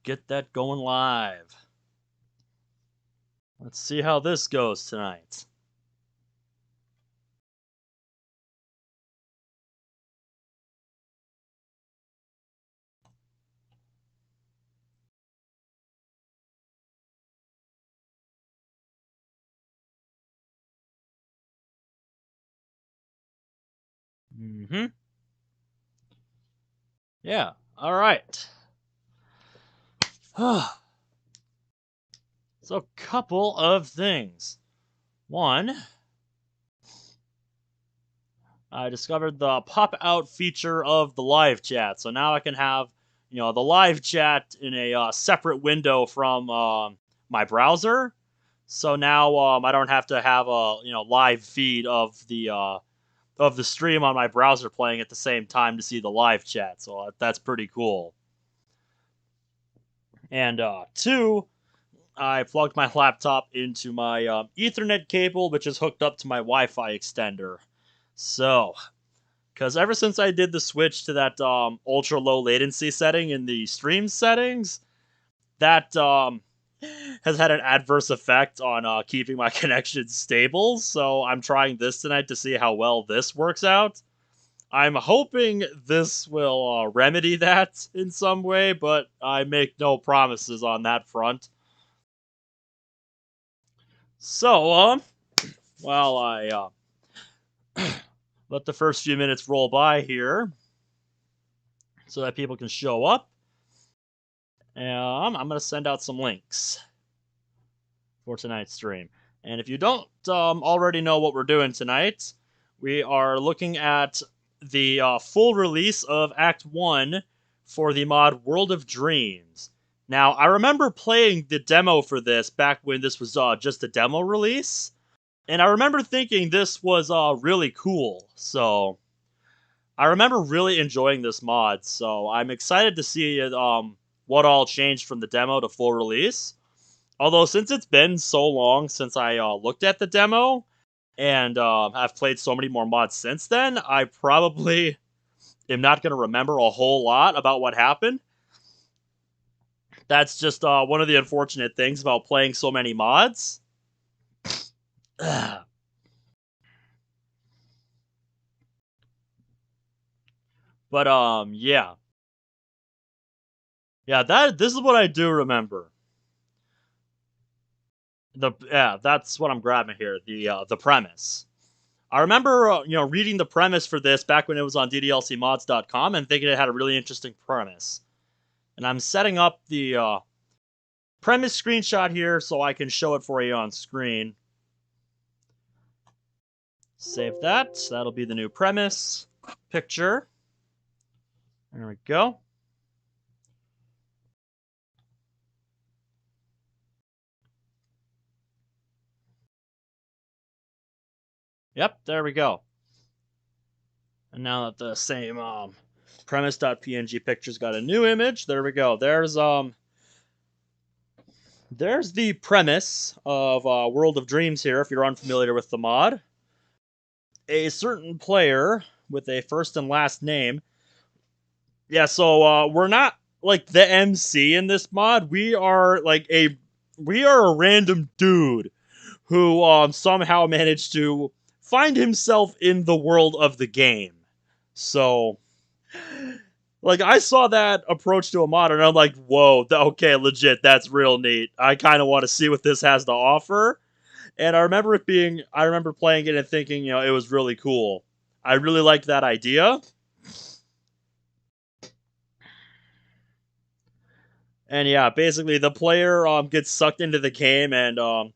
get that going live. Let's see how this goes tonight. Mm-hmm. Yeah. All right. So, a couple of things. One, I discovered the pop out feature of the live chat. So now I can have, the live chat in a separate window from my browser. So now I don't have to have a live feed of the stream on my browser playing at the same time to see the live chat. So that's pretty cool. And two, I plugged my laptop into my Ethernet cable, which is hooked up to my Wi-Fi extender. So, because ever since I did the switch to that ultra low latency setting in the stream settings, that has had an adverse effect on keeping my connection stable. So I'm trying this tonight to see how well this works out. I'm hoping this will remedy that in some way, but I make no promises on that front. So, while I let the first few minutes roll by here so that people can show up, I'm going to send out some links for tonight's stream. And if you don't already know what we're doing tonight, we are looking at the full release of Act 1 for the mod World of Dreams. Now, I remember playing the demo for this back when this was just a demo release, and I remember thinking this was really cool. So, I remember really enjoying this mod, so I'm excited to see what all changed from the demo to full release. Although, since it's been so long since I looked at the demo, and I've played so many more mods since then, I probably am not going to remember a whole lot about what happened. That's just one of the unfortunate things about playing so many mods. But yeah. Yeah, this is what I do remember. That's what I'm grabbing here. The premise. I remember reading the premise for this back when it was on ddlcmods.com and thinking it had a really interesting premise. And I'm setting up the premise screenshot here so I can show it for you on screen. Save that. That'll be the new premise picture. There we go. Yep, there we go. And now that the same premise.png picture's got a new image, there we go. There's the premise of World of Dreams here, if you're unfamiliar with the mod. A certain player with a first and last name. Yeah, so we're not like the MC in this mod. We are a random dude who somehow managed to find himself in the world of the game. So, like, I saw that approach to a mod and I'm like, whoa, okay, legit, that's real neat. I kind of want to see what this has to offer. And I remember playing it and thinking, it was really cool. I really liked that idea. And yeah, basically the player gets sucked into the game and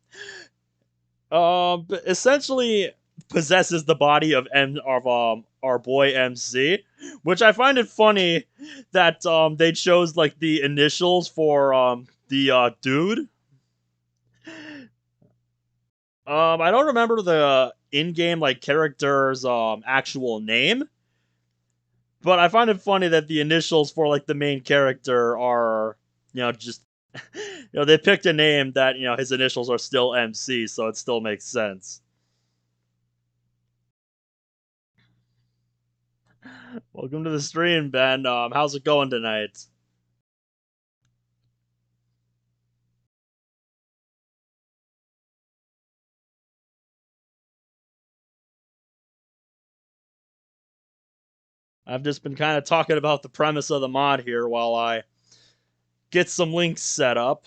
essentially possesses the body of our boy MC, which I find it funny that they chose like the initials for the dude. I don't remember the in-game like character's actual name, but I find it funny that the initials for like the main character are just they picked a name that his initials are still MC, so it still makes sense. Welcome to the stream, Ben. How's it going tonight? I've just been kind of talking about the premise of the mod here while I get some links set up.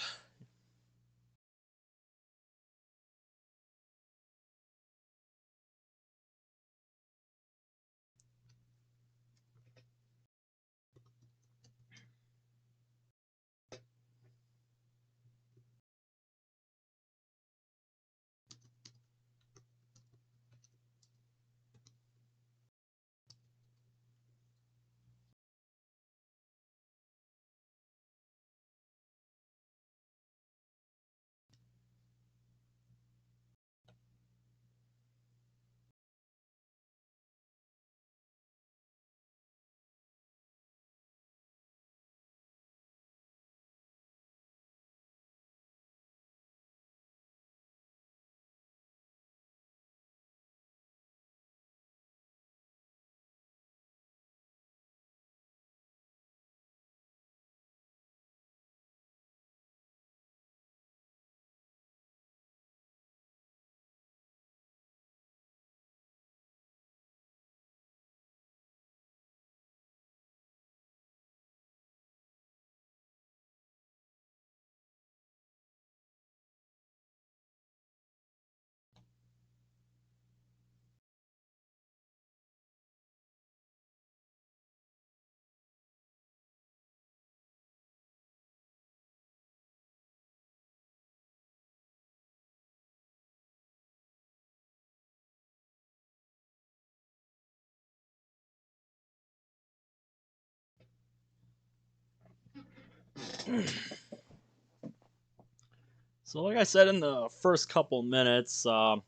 So, like I said in the first couple minutes, a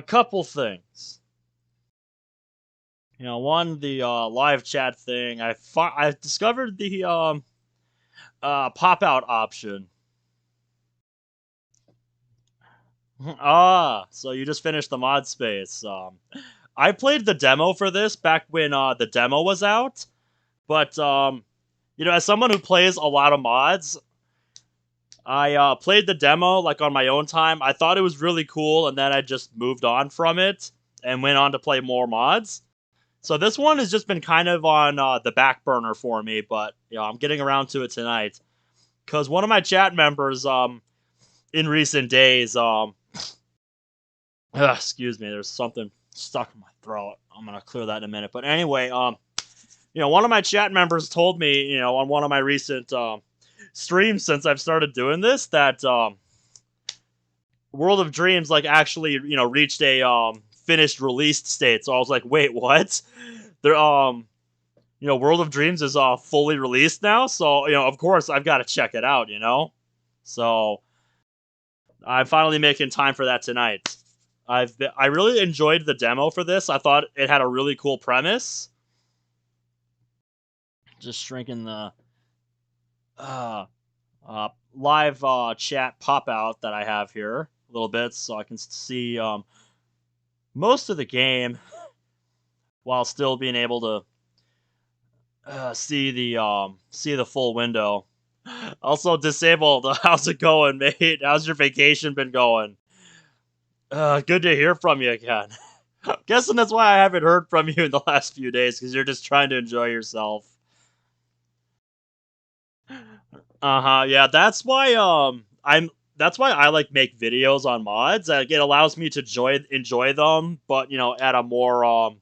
couple things. One, the live chat thing. I discovered the pop out option. So you just finished the mod space. I played the demo for this back when the demo was out, but as someone who plays a lot of mods, I played the demo like on my own time. I thought it was really cool, and then I just moved on from it and went on to play more mods. So this one has just been kind of on the back burner for me, but I'm getting around to it tonight because one of my chat members in recent days excuse me, there's something stuck in my throat. I'm gonna clear that in a minute. But anyway, one of my chat members told me, on one of my recent streams since I've started doing this, that World of Dreams like actually, reached a finished released state. So I was like, wait, what? They're World of Dreams is fully released now. So of course I've got to check it out. So I'm finally making time for that tonight. I really enjoyed the demo for this. I thought it had a really cool premise. Just shrinking the uh, live chat pop out that I have here a little bit, so I can see most of the game while still being able to see the full window. Also disabled. How's it going, mate? How's your vacation been going? Good to hear from you again. Guessing that's why I haven't heard from you in the last few days, because you're just trying to enjoy yourself. Uh-huh. Yeah, that's why I like make videos on mods. Like, it allows me to enjoy them, but at a more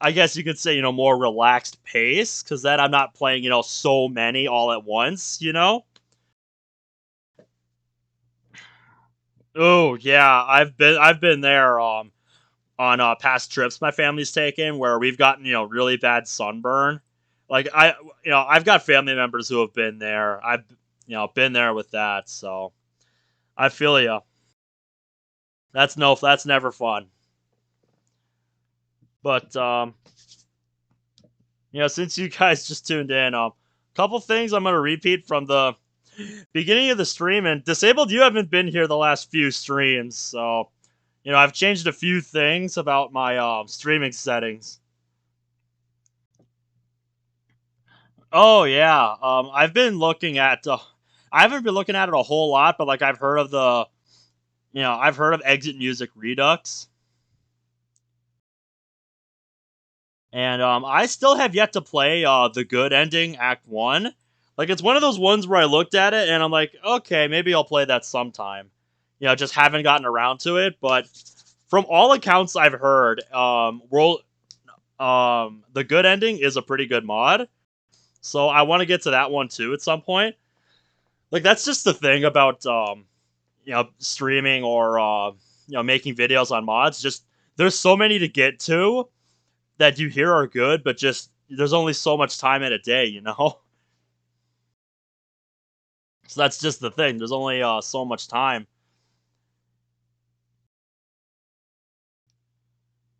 I guess you could say, more relaxed pace, cuz then I'm not playing, so many all at once. Oh, yeah, I've been there on past trips my family's taken where we've gotten, really bad sunburn. Like I've got family members who have been there. I've been there with that, so I feel ya. That's never fun. But since you guys just tuned in, couple things I'm gonna repeat from the beginning of the stream. And disabled, you haven't been here the last few streams, so I've changed a few things about my streaming settings. Oh yeah, I've been looking at. I haven't been looking at it a whole lot, but like I've heard of Exit Music Redux. And I still have yet to play the good ending, Act 1. Like, it's one of those ones where I looked at it and I'm like, okay, maybe I'll play that sometime. You know, just haven't gotten around to it. But from all accounts I've heard, the good ending is a pretty good mod. So I want to get to that one too at some point. Like, that's just the thing about streaming or making videos on mods. Just there's so many to get to that you hear are good, but just there's only so much time in a day, you know. So that's just the thing. There's only so much time.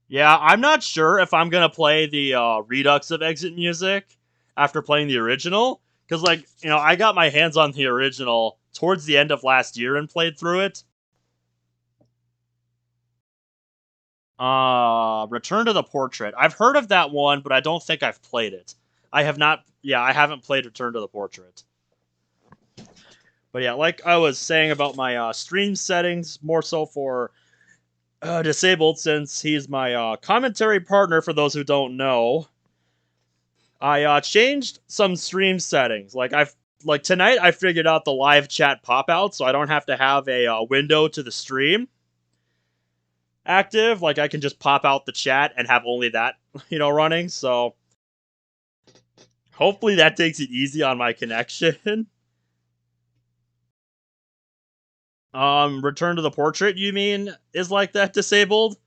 Yeah, I'm not sure if I'm gonna play the redux of exit music after playing the original, because I got my hands on the original towards the end of last year and played through it. Return to the Portrait. I've heard of that one, but I don't think I've played it. I have not. Yeah, I haven't played Return to the Portrait. But yeah, like I was saying about my stream settings, more so for disabled, since he's my commentary partner. For those who don't know, I changed some stream settings. Like tonight, I figured out the live chat pop out, so I don't have to have a window to the stream active. Like, I can just pop out the chat and have only that running. So hopefully that takes it easy on my connection. Return to the Portrait, you mean, is like that disabled?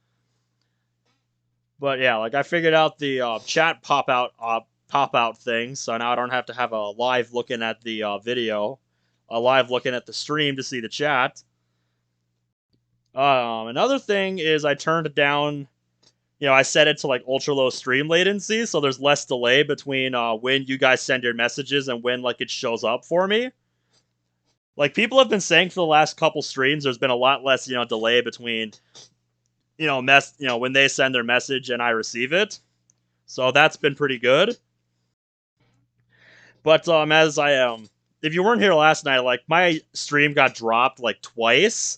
But yeah, like I figured out the chat pop out thing, so now I don't have to have a live looking at the video, a live looking at the stream to see the chat. Another thing is I turned down, I set it to like ultra low stream latency, so there's less delay between when you guys send your messages and when like it shows up for me. Like, people have been saying for the last couple streams, there's been a lot less, delay between, when they send their message and I receive it. So that's been pretty good. But as if you weren't here last night, like my stream got dropped like twice,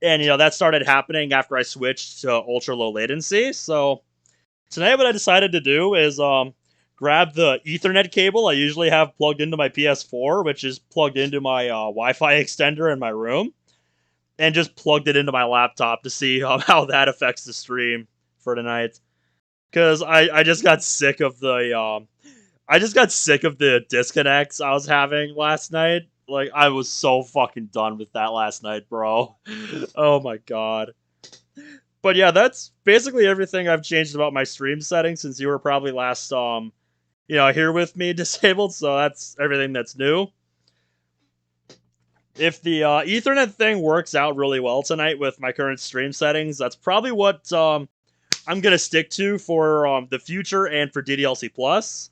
and that started happening after I switched to ultra low latency. So tonight, what I decided to do is grab the Ethernet cable I usually have plugged into my PS4, which is plugged into my Wi-Fi extender in my room, and just plugged it into my laptop to see how that affects the stream for tonight. Because I just got sick of the disconnects I was having last night. Like, I was so fucking done with that last night, bro. Oh my god. But yeah, that's basically everything I've changed about my stream settings since you were probably last here with me disabled, so that's everything that's new. If the Ethernet thing works out really well tonight with my current stream settings, that's probably what I'm going to stick to for the future and for DDLC Plus.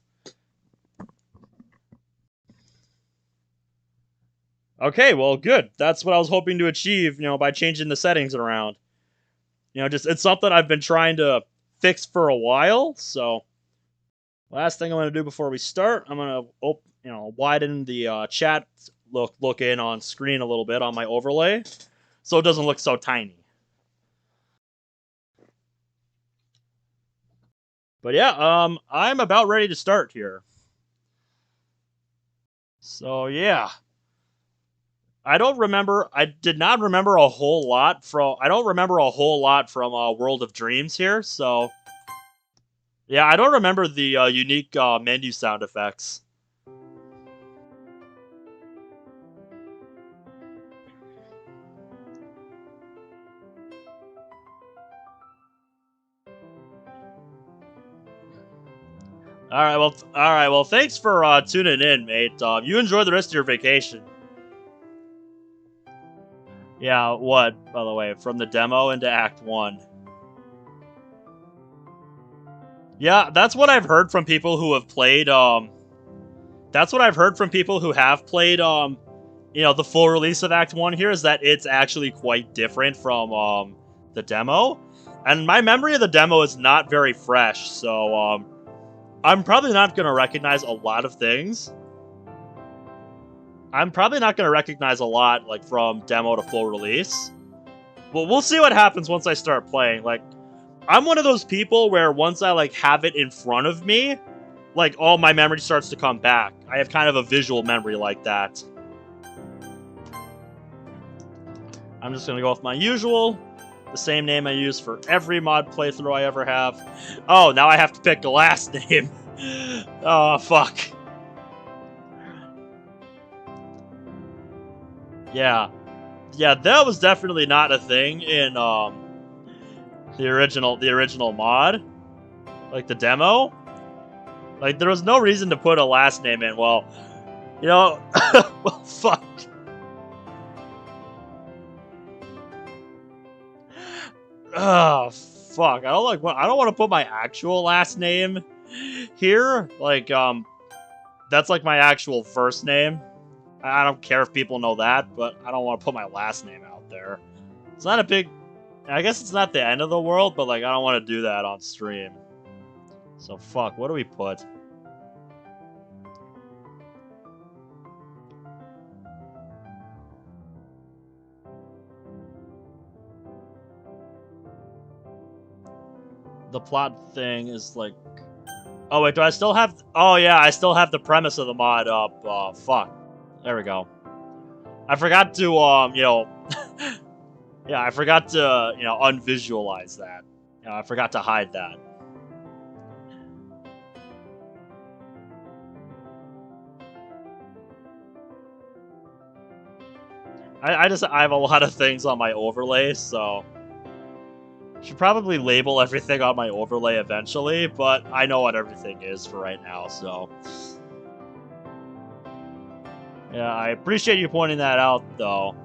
Okay, well, good. That's what I was hoping to achieve, by changing the settings around. Just it's something I've been trying to fix for a while, so last thing I'm going to do before we start, I'm going to widen the chat look in on screen a little bit on my overlay, so it doesn't look so tiny. But yeah, I'm about ready to start here. So yeah, I did not remember a whole lot from. I don't remember a whole lot from World of Dreams here, so. Yeah, I don't remember the unique menu sound effects. All right. Well, thanks for tuning in, mate. You enjoy the rest of your vacation. Yeah, what, by the way, from the demo into Act 1. Yeah, that's what I've heard from people who have played, that's what I've heard from people who have played, the full release of Act 1 here, is that it's actually quite different from, the demo. And my memory of the demo is not very fresh, so, I'm probably not going to recognize a lot of things. I'm probably not going to recognize a lot, like, from demo to full release. But we'll see what happens once I start playing. Like, I'm one of those people where once I like have it in front of me, like all my memory starts to come back. I have kind of a visual memory like that. I'm just gonna go with my usual, the same name I use for every mod playthrough I ever have. Oh, now I have to pick a last name. Oh, fuck. Yeah. Yeah, that was definitely not a thing in the original mod. Like the demo. Like there was no reason to put a last name in. Well, you know, well, fuck. Oh, fuck. I don't want to put my actual last name here. Like that's like my actual first name. I don't care if people know that, but I don't want to put my last name out there. It's not a big... I guess it's not the end of the world, but like I don't want to do that on stream. So fuck, what do we put? The plot thing is like... Oh wait, do I still have... Oh yeah, I still have the premise of the mod up. Fuck. There we go. I forgot to, you know... yeah, I forgot to, you know, unvisualize that. You know, I forgot to hide that. I have a lot of things on my overlay, so... Should probably label everything on my overlay eventually, but I know what everything is for right now, so... Yeah, I appreciate you pointing that out, though.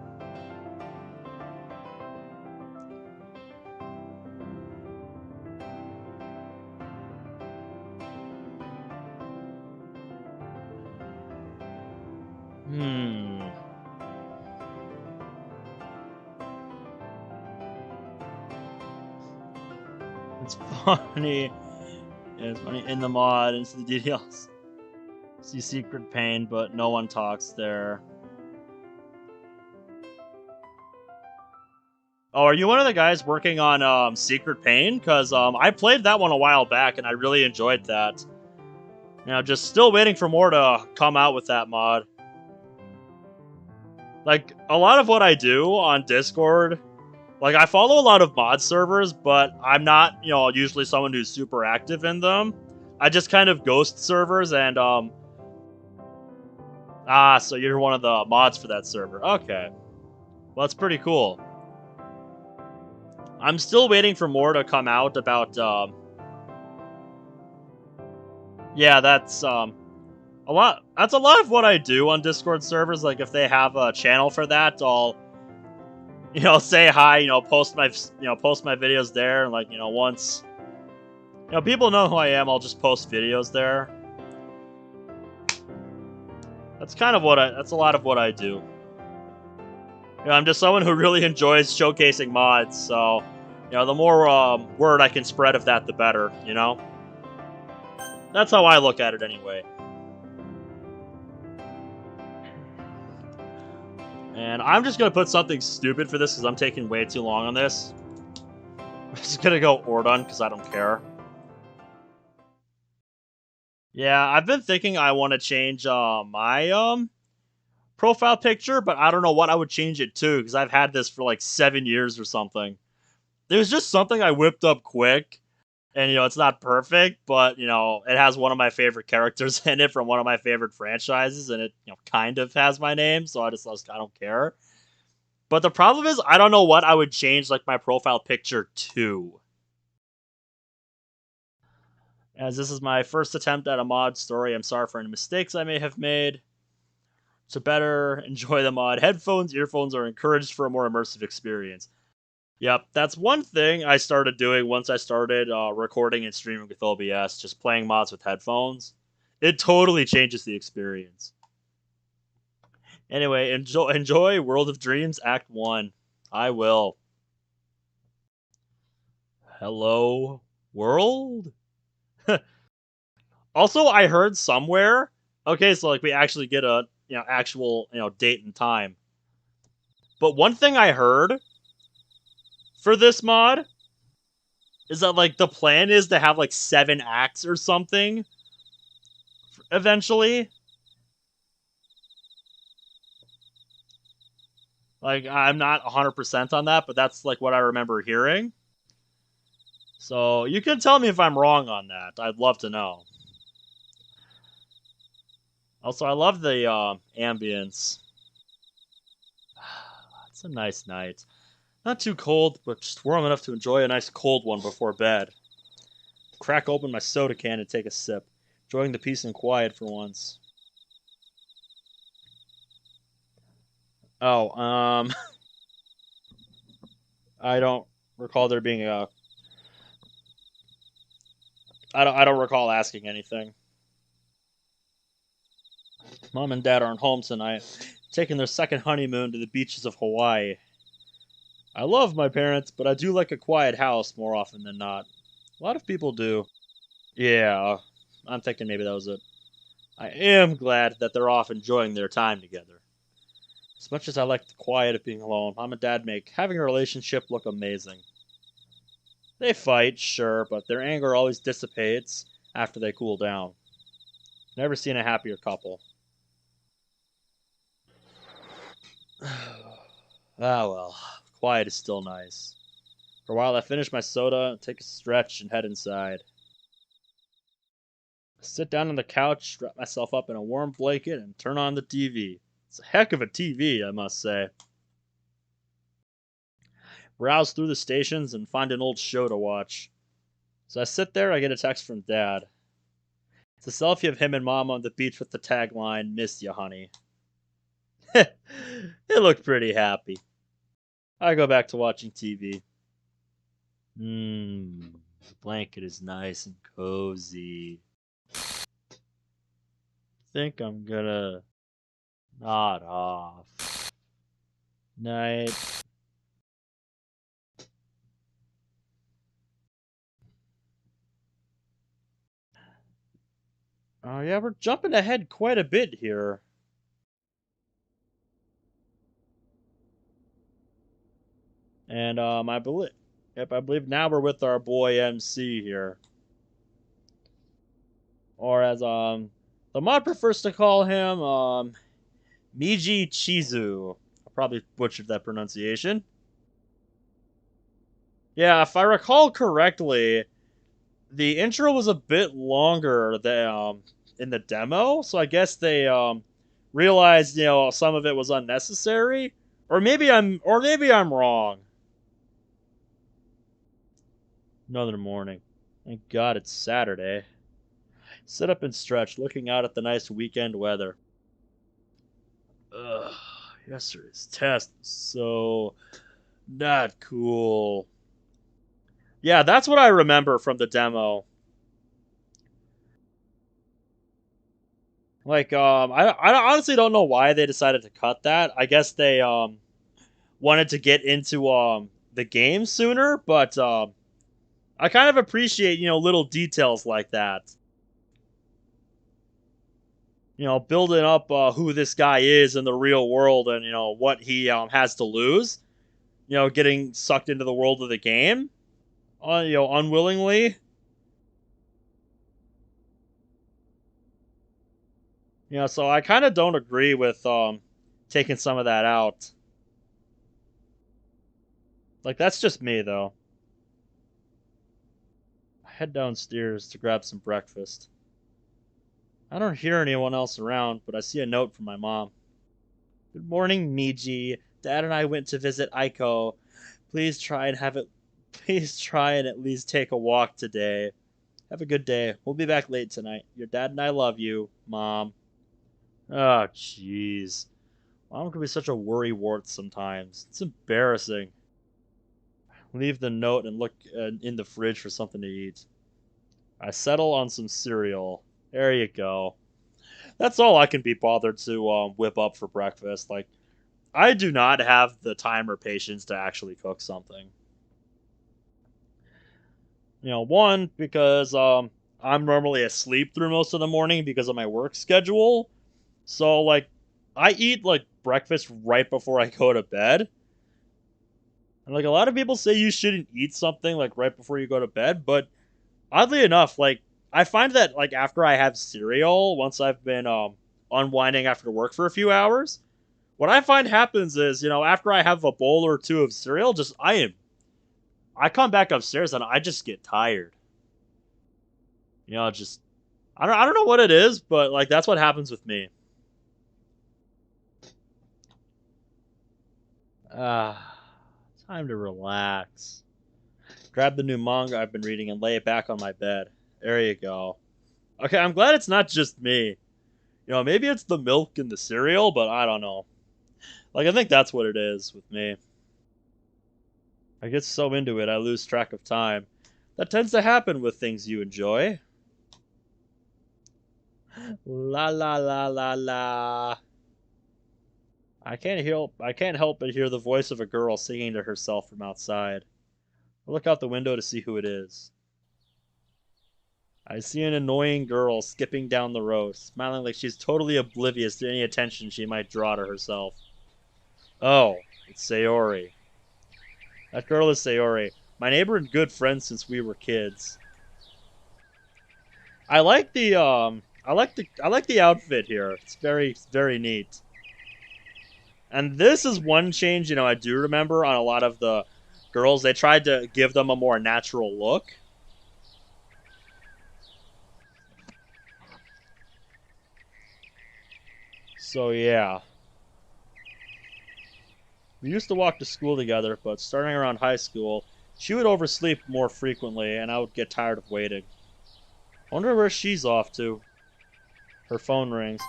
It's funny. Yeah, it's funny. In the mod, into the details. See secret pain, but no one talks there. Oh, are you one of the guys working on Secret Pain? Because I played that one a while back, and I really enjoyed that. You know, just still waiting for more to come out with that mod. Like, a lot of what I do on Discord, like, I follow a lot of mod servers, but I'm not, you know, usually someone who's super active in them. I just kind of ghost servers and, Ah, so you're one of the mods for that server. Okay. Well, that's pretty cool. I'm still waiting for more to come out about, Yeah, that's, a lot... That's a lot of what I do on Discord servers. Like, if they have a channel for that, I'll... You know, say hi, you know, post my videos there, and like, you know, once... You know, people know who I am, I'll just post videos there. That's kind of what that's a lot of what I do. You know, I'm just someone who really enjoys showcasing mods, so... You know, the more, word I can spread of that, the better, you know? That's how I look at it, anyway. And I'm just gonna put something stupid for this, because I'm taking way too long on this. I'm just gonna go Ordon, because I don't care. Yeah, I've been thinking I want to change, my, profile picture, but I don't know what I would change it to, because I've had this for like 7 years or something. It was just something I whipped up quick, and, you know, it's not perfect, but, you know, it has one of my favorite characters in it from one of my favorite franchises, and it, you know, kind of has my name, so I don't care. But the problem is, I don't know what I would change, like, my profile picture to. As this is my first attempt at a mod story, I'm sorry for any mistakes I may have made. To better enjoy the mod, headphones, earphones are encouraged for a more immersive experience. Yep, that's one thing I started doing once I started recording and streaming with OBS, just playing mods with headphones. It totally changes the experience. Anyway, enjoy World of Dreams Act 1. I will. Hello, world? Also, I heard somewhere... Okay, so like we actually get a, you know, actual, you know, date and time. But one thing I heard for this mod Is that like the plan is to have like 7 acts or something eventually? Like I'm not 100% on that, but that's like what I remember hearing. So you can tell me if I'm wrong on that. I'd love to know. Also, I love the ambience. It's a nice night. Not too cold, but just warm enough to enjoy a nice cold one before bed. Crack open my soda can and take a sip, enjoying the peace and quiet for once. Oh, I don't recall there being a. I don't recall asking anything. Mom and Dad aren't home tonight, taking their second honeymoon to the beaches of Hawaii. I love my parents, but I do like a quiet house more often than not. A lot of people do. Yeah, I'm thinking maybe that was it. I am glad that they're off enjoying their time together. As much as I like the quiet of being alone, Mom and Dad make having a relationship look amazing. They fight, sure, but their anger always dissipates after they cool down. Never seen a happier couple. Ah well, quiet is still nice. For a while, I finish my soda, take a stretch, and head inside. I sit down on the couch, wrap myself up in a warm blanket, and turn on the TV. It's a heck of a TV, I must say. Browse through the stations and find an old show to watch. So I sit there, I get a text from Dad. It's a selfie of him and Mom on the beach with the tagline, "Miss you, honey." They look pretty happy. I go back to watching TV. The blanket is nice and cozy. Think I'm gonna nod off. Night. Oh yeah, we're jumping ahead quite a bit here. And I believe now we're with our boy MC here. Or as the mod prefers to call him, Miji Chizu. I probably butchered that pronunciation. Yeah, if I recall correctly, the intro was a bit longer than in the demo, so I guess they realized some of it was unnecessary, or maybe I'm wrong. Another morning. Thank God it's Saturday. Sit up and stretch, looking out at the nice weekend weather. Ugh, yesterday's test was so not cool. Yeah, that's what I remember from the demo. Like, I honestly don't know why they decided to cut that. I guess they wanted to get into the game sooner, but I kind of appreciate little details like that. Building up who this guy is in the real world and what he has to lose. Getting sucked into the world of the game, unwillingly. So I kind of don't agree with taking some of that out. Like that's just me though. I head downstairs to grab some breakfast. I don't hear anyone else around, but I see a note from my mom. Good morning, Miji. Dad and I went to visit Aiko. Please try and have it. Please try and at least take a walk today. Have a good day. We'll be back late tonight. Your dad and I love you, Mom. Oh, jeez. Mom can be such a worry wart sometimes. It's embarrassing. Leave the note and look in the fridge for something to eat. I settle on some cereal. There you go. That's all I can be bothered to whip up for breakfast. Like, I do not have the time or patience to actually cook something. One, because I'm normally asleep through most of the morning because of my work schedule. So, like, I eat, like, breakfast right before I go to bed. And like a lot of people say you shouldn't eat something like right before you go to bed, but oddly enough, like I find that like after I have cereal, once I've been unwinding after work for a few hours, what I find happens is, after I have a bowl or two of cereal, just I come back upstairs and I just get tired. Just I don't know what it is, but like that's what happens with me. Ah, time to relax. Grab the new manga I've been reading and lay it back on my bed. There you go. Okay, I'm glad it's not just me. Maybe it's the milk and the cereal, but I don't know. Like, I think that's what it is with me. I get so into it, I lose track of time. That tends to happen with things you enjoy. La la la la la. I can't help but hear the voice of a girl singing to herself from outside. I look out the window to see who it is. I see an annoying girl skipping down the road, smiling like she's totally oblivious to any attention she might draw to herself. Oh, it's Sayori. That girl is Sayori, my neighbor and good friend since we were kids. I like the outfit here. It's very very neat. And this is one change, I do remember on a lot of the girls. They tried to give them a more natural look. So yeah. We used to walk to school together, but starting around high school, she would oversleep more frequently, and I would get tired of waiting. I wonder where she's off to. Her phone rings.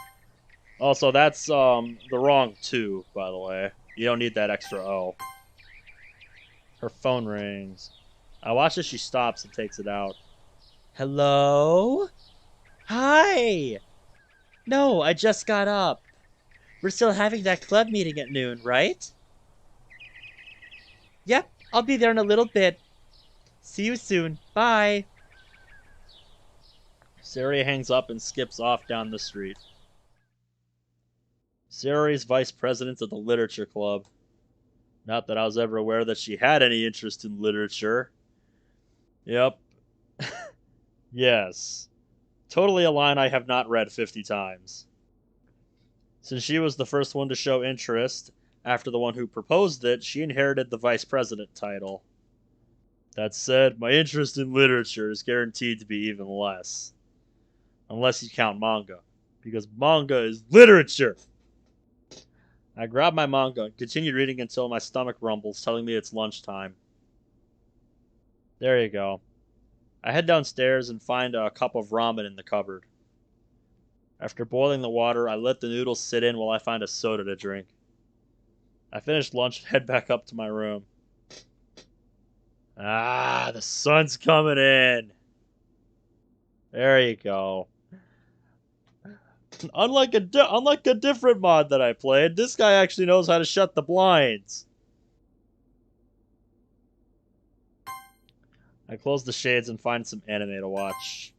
Also, that's the wrong two, by the way. You don't need that extra O. Her phone rings. I watch as she stops and takes it out. Hello? Hi! No, I just got up. We're still having that club meeting at noon, right? Yep, I'll be there in a little bit. See you soon. Bye. Sari hangs up and skips off down the street. Sari's vice president of the literature club. Not that I was ever aware that she had any interest in literature. Yep. Yes. Totally a line I have not read 50 times. Since she was the first one to show interest, after the one who proposed it, she inherited the vice president title. That said, my interest in literature is guaranteed to be even less. Unless you count manga. Because manga is literature! I grab my manga and continue reading until my stomach rumbles, telling me it's lunchtime. There you go. I head downstairs and find a cup of ramen in the cupboard. After boiling the water, I let the noodles sit in while I find a soda to drink. I finish lunch and head back up to my room. Ah, the sun's coming in. There you go. Unlike a different mod that I played, this guy actually knows how to shut the blinds. I close the shades and find some anime to watch.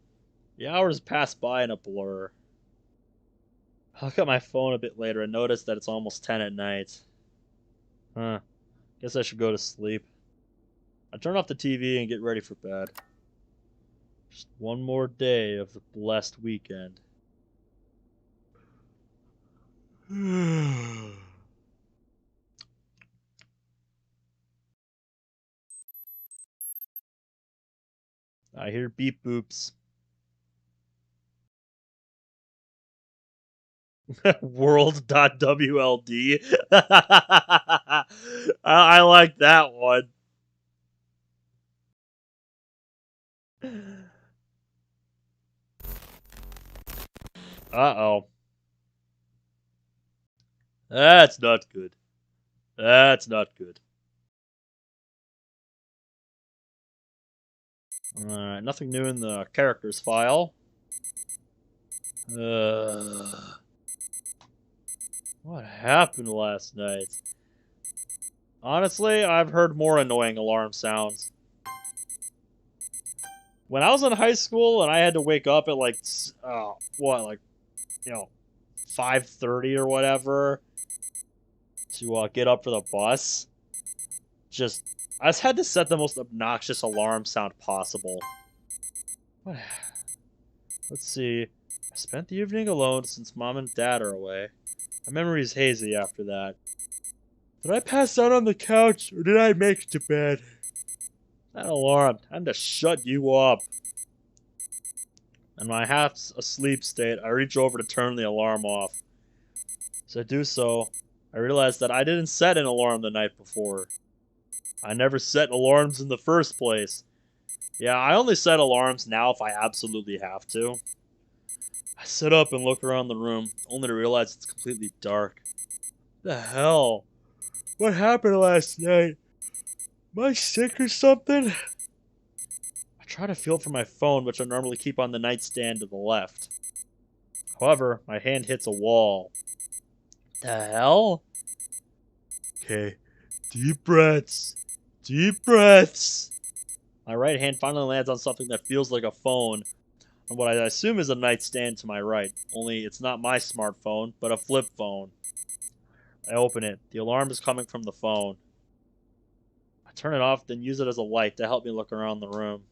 The hours pass by in a blur. I look at my phone a bit later and notice that it's almost 10 at night. Huh. Guess I should go to sleep. I turn off the TV and get ready for bed. Just one more day of the blessed weekend. I hear beep boops. World.wld. I like that one. Uh-oh. That's not good. That's not good. Alright, nothing new in the characters file. What happened last night? Honestly, I've heard more annoying alarm sounds. When I was in high school and I had to wake up at like, 5:30 or whatever to get up for the bus, I just had to set the most obnoxious alarm sound possible. What? Let's see. I spent the evening alone since Mom and Dad are away. My memory is hazy after that. Did I pass out on the couch, or did I make it to bed? That alarm. Time to shut you up. In my half-asleep state, I reach over to turn the alarm off. As I do so, I realize that I didn't set an alarm the night before. I never set alarms in the first place. Yeah, I only set alarms now if I absolutely have to. I sit up and look around the room, only to realize it's completely dark. The hell? What happened last night? Am I sick or something? I try to feel for my phone, which I normally keep on the nightstand to the left. However, my hand hits a wall. The hell? Okay, deep breaths. Deep breaths. My right hand finally lands on something that feels like a phone, on what I assume is a nightstand to my right, only it's not my smartphone, but a flip phone. I open it. The alarm is coming from the phone. I turn it off, then use it as a light to help me look around the room.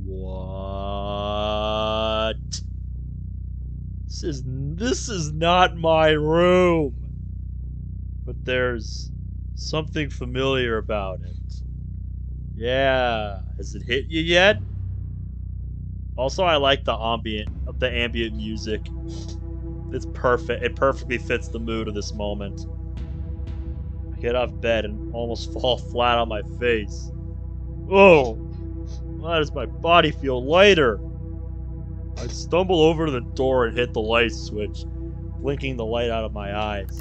What? This is not my room. But there's something familiar about it. Yeah, has it hit you yet? Also, I like the ambient music. It's perfect. It perfectly fits the mood of this moment. I get off bed and almost fall flat on my face. Oh, why does my body feel lighter? I stumble over to the door and hit the light switch, blinking the light out of my eyes.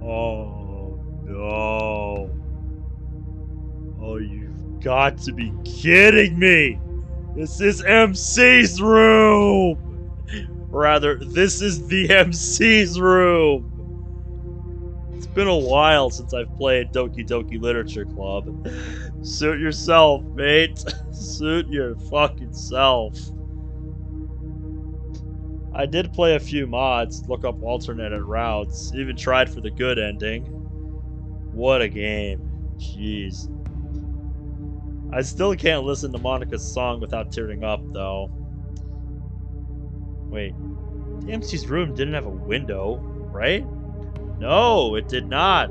Oh, no. Oh, you've got to be kidding me! This is MC's room! Rather, this is the MC's room! It's been a while since I've played Doki Doki Literature Club. Suit yourself, mate. Suit your fucking self. I did play a few mods, look up alternate routes, even tried for the good ending. What a game. Jeez. I still can't listen to Monica's song without tearing up, though. Wait, the MC's room didn't have a window, right? No, it did not.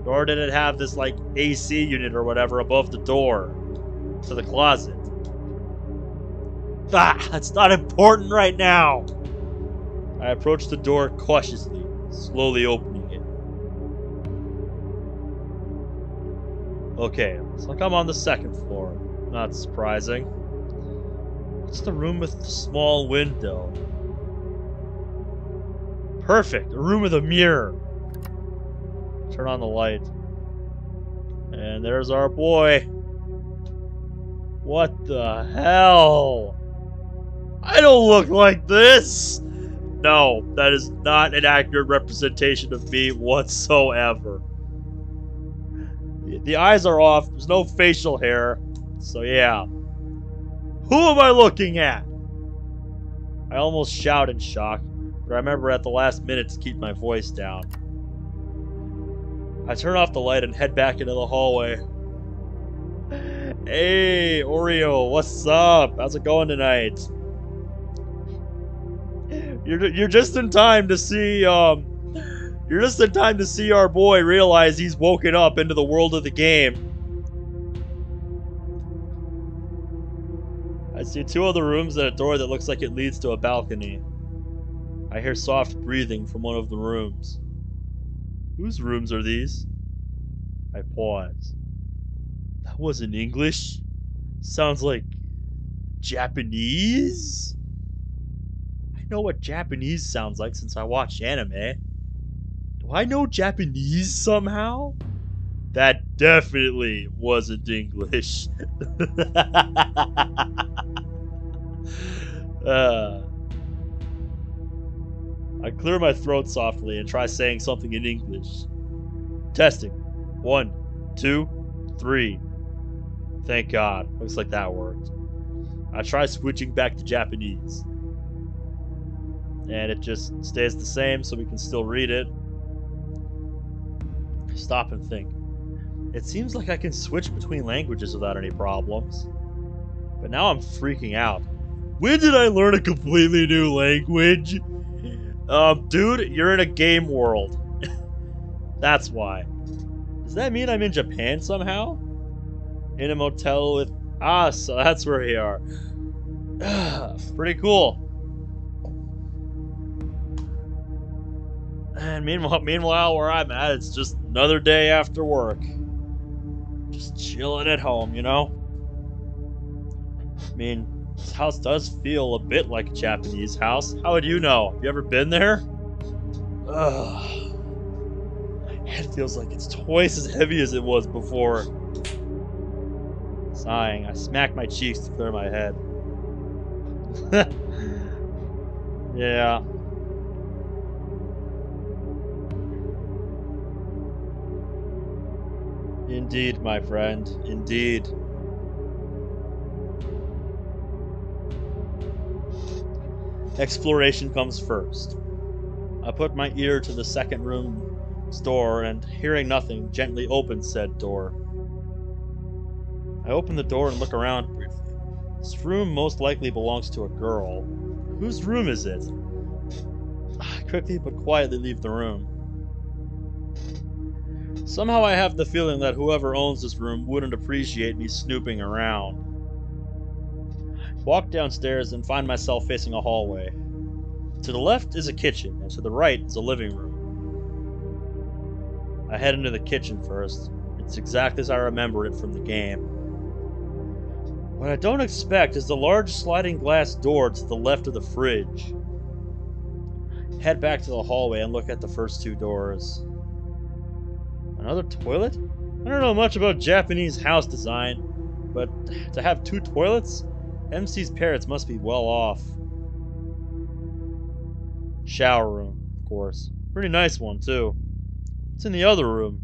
Nor did it have this, like, AC unit or whatever above the door to the closet. Ah, that's not important right now. I approach the door cautiously, slowly opening it. Okay, looks like I'm on the second floor. Not surprising. It's the room with the small window. Perfect, a room with a mirror. Turn on the light. And there's our boy. What the hell? I don't look like this! No, that is not an accurate representation of me whatsoever. The eyes are off, there's no facial hair, so yeah. Who am I looking at? I almost shout in shock, but I remember at the last minute to keep my voice down. I turn off the light and head back into the hallway. Hey, Oreo, what's up? How's it going tonight? You're just in time to see you're just in time to see our boy realize he's woken up into the world of the game. I see two other rooms and a door that looks like it leads to a balcony. I hear soft breathing from one of the rooms. Whose rooms are these? I pause. That wasn't English. Sounds like Japanese? I know what Japanese sounds like since I watch anime. Do I know Japanese somehow? That definitely wasn't English. I clear my throat softly and try saying something in English. Testing. 1, 2, 3. Thank God. Looks like that worked. I try switching back to Japanese. And it just stays the same so we can still read it. Stop and think. It seems like I can switch between languages without any problems. But now I'm freaking out. When did I learn a completely new language? Dude, you're in a game world. That's why. Does that mean I'm in Japan somehow? In a motel with... Ah, so that's where we are. Pretty cool. And meanwhile, where I'm at, it's just another day after work. Just chilling at home, you know? I mean, this house does feel a bit like a Japanese house. How would you know? Have you ever been there? Ugh. My head feels like it's twice as heavy as it was before. Sighing, I smack my cheeks to clear my head. Yeah. Indeed, my friend. Indeed. Exploration comes first. I put my ear to the second room's door and, hearing nothing, gently opened said door. I open the door and look around briefly. This room most likely belongs to a girl. Whose room is it? I quickly but quietly leave the room. Somehow I have the feeling that whoever owns this room wouldn't appreciate me snooping around. Walk downstairs and find myself facing a hallway. To the left is a kitchen, and to the right is a living room. I head into the kitchen first. It's exactly as I remember it from the game. What I don't expect is the large sliding glass door to the left of the fridge. Head back to the hallway and look at the first two doors. Another toilet? I don't know much about Japanese house design, but to have two toilets? MC's parents must be well off. Shower room, of course. Pretty nice one, too. What's in the other room?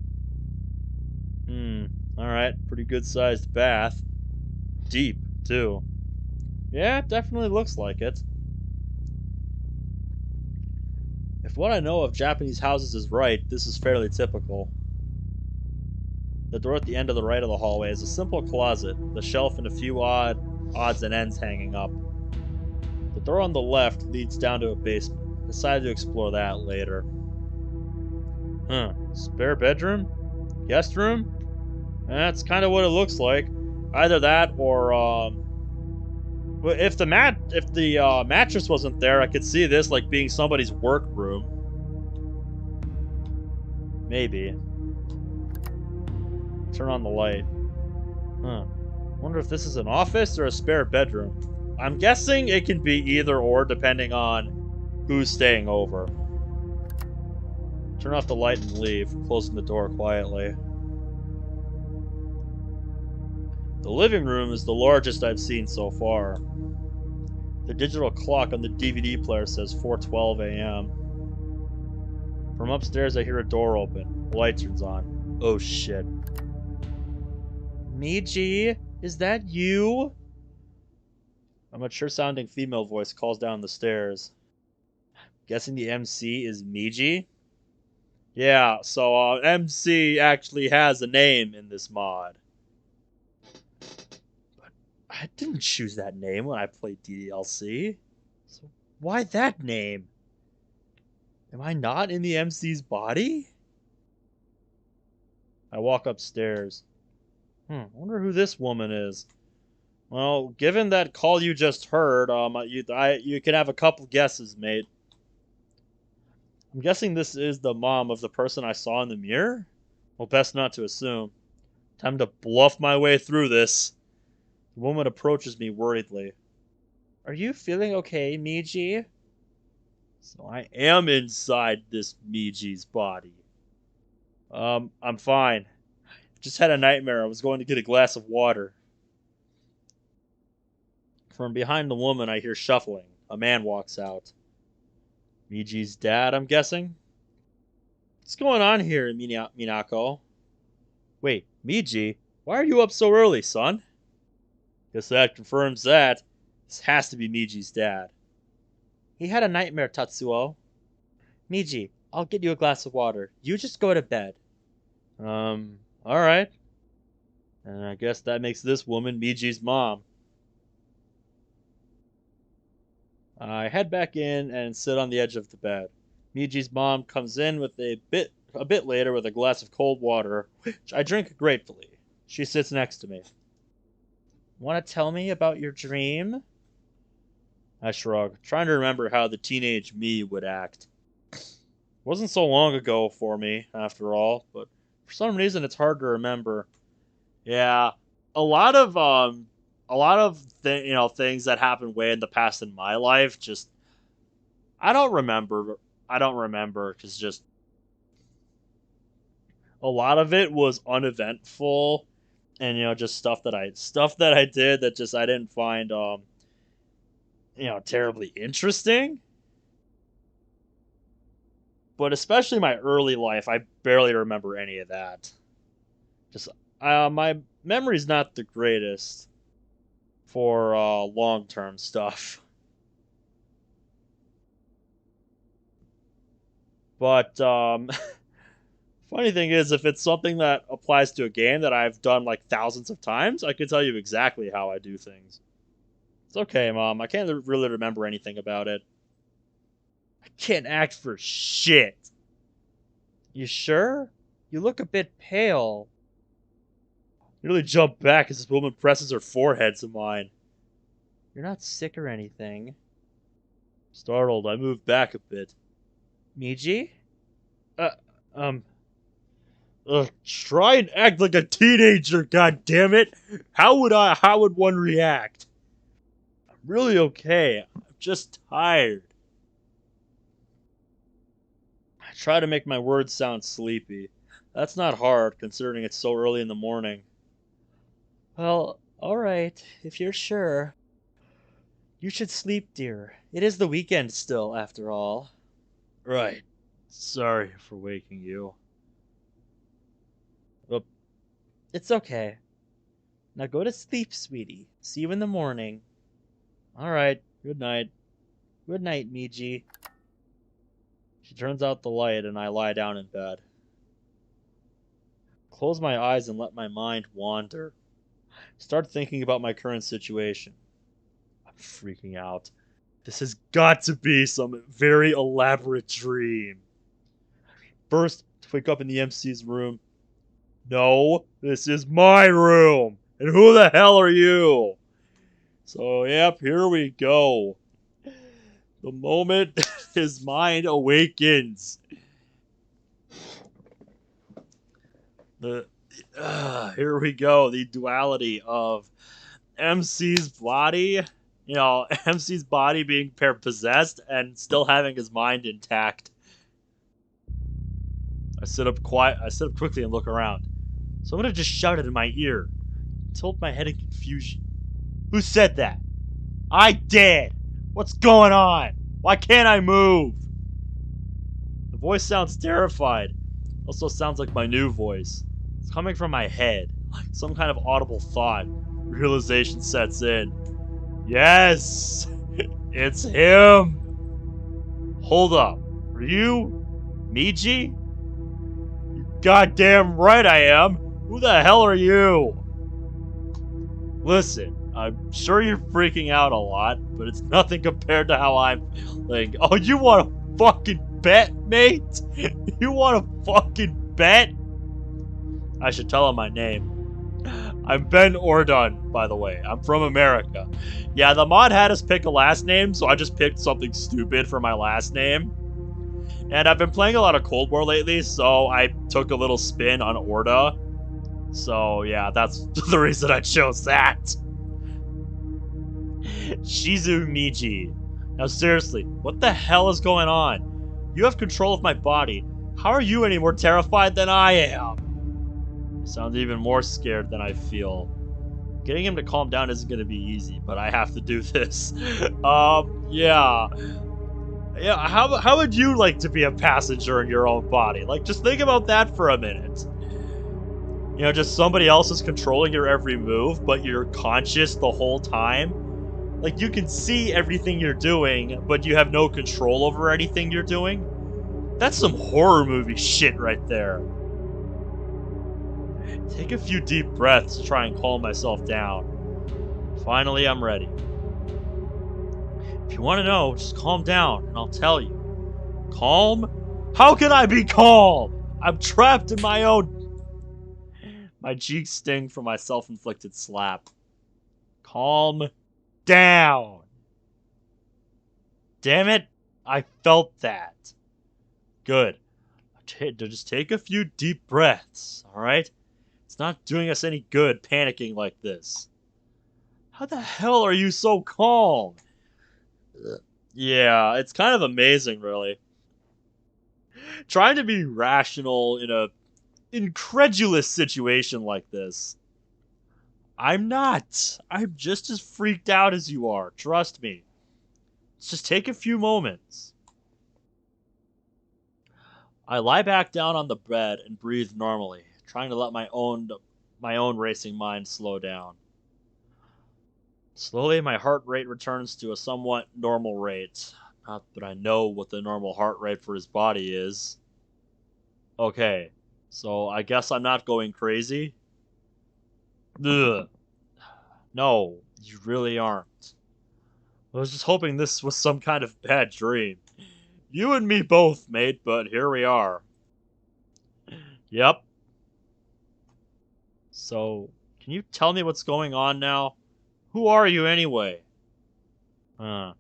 Alright. Pretty good sized bath. Deep, too. Yeah, it definitely looks like it. If what I know of Japanese houses is right, this is fairly typical. The door at the end of the right of the hallway is a simple closet, with a shelf and a few odds and ends hanging up. The door on the left leads down to a basement. I decided to explore that later. Spare bedroom? Guest room? That's kind of what it looks like. Either that or, if the mattress wasn't there, I could see this like being somebody's work room. Maybe. Turn on the light. Wonder if this is an office or a spare bedroom. I'm guessing it can be either or depending on who's staying over. Turn off the light and leave, closing the door quietly. The living room is the largest I've seen so far. The digital clock on the DVD player says 4:12 a.m. From upstairs I hear a door open. The light turns on. Oh shit. Miji, is that you? A mature-sounding female voice calls down the stairs. Guessing the MC is Miji? Yeah, so MC actually has a name in this mod. But I didn't choose that name when I played DDLC. So why that name? Am I not in the MC's body? I walk upstairs. I wonder who this woman is. Well, given that call you just heard, you can have a couple guesses, mate. I'm guessing this is the mom of the person I saw in the mirror? Well, best not to assume. Time to bluff my way through this. The woman approaches me worriedly. Are you feeling okay, Miji? So I am inside this Miji's body. I'm fine. Just had a nightmare. I was going to get a glass of water. From behind the woman, I hear shuffling. A man walks out. Miji's dad, I'm guessing? What's going on here, Minako? Wait, Miji? Why are you up so early, son? Guess that confirms that. This has to be Miji's dad. He had a nightmare, Tatsuo. Miji, I'll get you a glass of water. You just go to bed. Alright. And I guess that makes this woman Miji's mom. I head back in and sit on the edge of the bed. Miji's mom comes in with a bit later with a glass of cold water, which I drink gratefully. She sits next to me. Want to tell me about your dream? I shrug, trying to remember how the teenage me would act. Wasn't so long ago for me, after all, but for some reason it's hard to remember. Yeah, a lot of things that happened way in the past in my life just I don't remember. I don't remember because just a lot of it was uneventful, and just stuff that I did that just I didn't find terribly interesting. But especially my early life, I barely remember any of that. Just my memory's not the greatest for long-term stuff. But funny thing is, if it's something that applies to a game that I've done like thousands of times, I can tell you exactly how I do things. It's okay, Mom. I can't really remember anything about it. I can't act for shit. You sure? You look a bit pale. I nearly jump back as this woman presses her forehead to mine. You're not sick or anything. Startled, I move back a bit. Miji? Try and act like a teenager, goddammit! How would one react? I'm really okay. I'm just tired. I try to make my words sound sleepy. That's not hard, considering it's so early in the morning. Well, alright, if you're sure. You should sleep, dear. It is the weekend still, after all. Right. Sorry for waking you. It's okay. Now go to sleep, sweetie. See you in the morning. Alright, good night. Good night, Miji. She turns out the light and I lie down in bed. Close my eyes and let my mind wander. Start thinking about my current situation. I'm freaking out. This has got to be some very elaborate dream. First, to wake up in the MC's room. No, this is my room. And who the hell are you? So, yep, here we go. The moment his mind awakens. Here we go. The duality of MC's body. MC's body being possessed and still having his mind intact. I sit up quickly and look around. Someone just shouted in my ear. Tilt my head in confusion. Who said that? I did! What's going on? Why can't I move? The voice sounds terrified. Also sounds like my new voice. It's coming from my head. Like some kind of audible thought. Realization sets in. Yes! It's him! Hold up. Are you Miji? Goddamn right I am! Who the hell are you? Listen, I'm sure you're freaking out a lot, but it's nothing compared to how I'm feeling. Oh, you want to fucking bet, mate? You want to fucking bet? I should tell him my name. I'm Ben Ordon, by the way. I'm from America. Yeah, the mod had us pick a last name, so I just picked something stupid for my last name. And I've been playing a lot of Cold War lately, so I took a little spin on Orda. So, yeah, that's the reason I chose that. Shizu Miji. Now, seriously, what the hell is going on? You have control of my body. How are you any more terrified than I am? You sound even more scared than I feel. Getting him to calm down isn't going to be easy, but I have to do this. Yeah. Yeah, how would you like to be a passenger in your own body? Like, just think about that for a minute. Just somebody else is controlling your every move, but you're conscious the whole time. Like, you can see everything you're doing, but you have no control over anything you're doing. That's some horror movie shit right there. Take a few deep breaths to try and calm myself down. Finally, I'm ready. If you want to know, just calm down and I'll tell you. Calm? How can I be calm? I'm trapped in my own... My cheeks sting from my self-inflicted slap. Calm down. Damn it, I felt that. Good. Just take a few deep breaths, alright? It's not doing us any good panicking like this. How the hell are you so calm? Yeah, it's kind of amazing, really. Trying to be rational in a incredulous situation like this. I'm not. I'm just as freaked out as you are. Trust me. Let's just take a few moments. I lie back down on the bed and breathe normally, trying to let my own racing mind slow down. Slowly, my heart rate returns to a somewhat normal rate. Not that I know what the normal heart rate for his body is. Okay, so I guess I'm not going crazy? Ugh. No, you really aren't. I was just hoping this was some kind of bad dream. You and me both, mate, but here we are. Yep. So, can you tell me what's going on now? Who are you anyway? Well,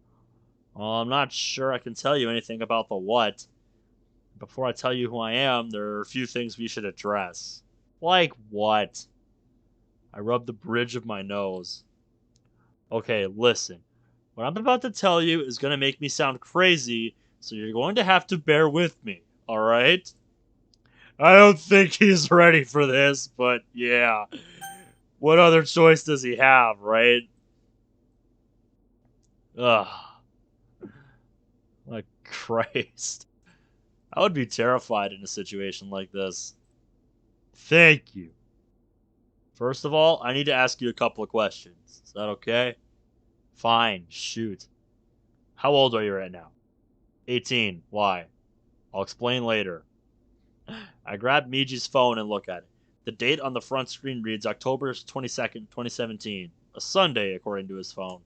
I'm not sure I can tell you anything about the what. Before I tell you who I am, there are a few things we should address. Like what? I rub the bridge of my nose. Okay, listen. What I'm about to tell you is going to make me sound crazy, so you're going to have to bear with me, alright? I don't think he's ready for this, but yeah. What other choice does he have, right? Ugh. Like, Christ. I would be terrified in a situation like this. Thank you. First of all, I need to ask you a couple of questions. Is that okay? Fine, shoot. How old are you right now? 18. Why? I'll explain later. I grab Miji's phone and look at it. The date on the front screen reads October 22nd, 2017. A Sunday, according to his phone.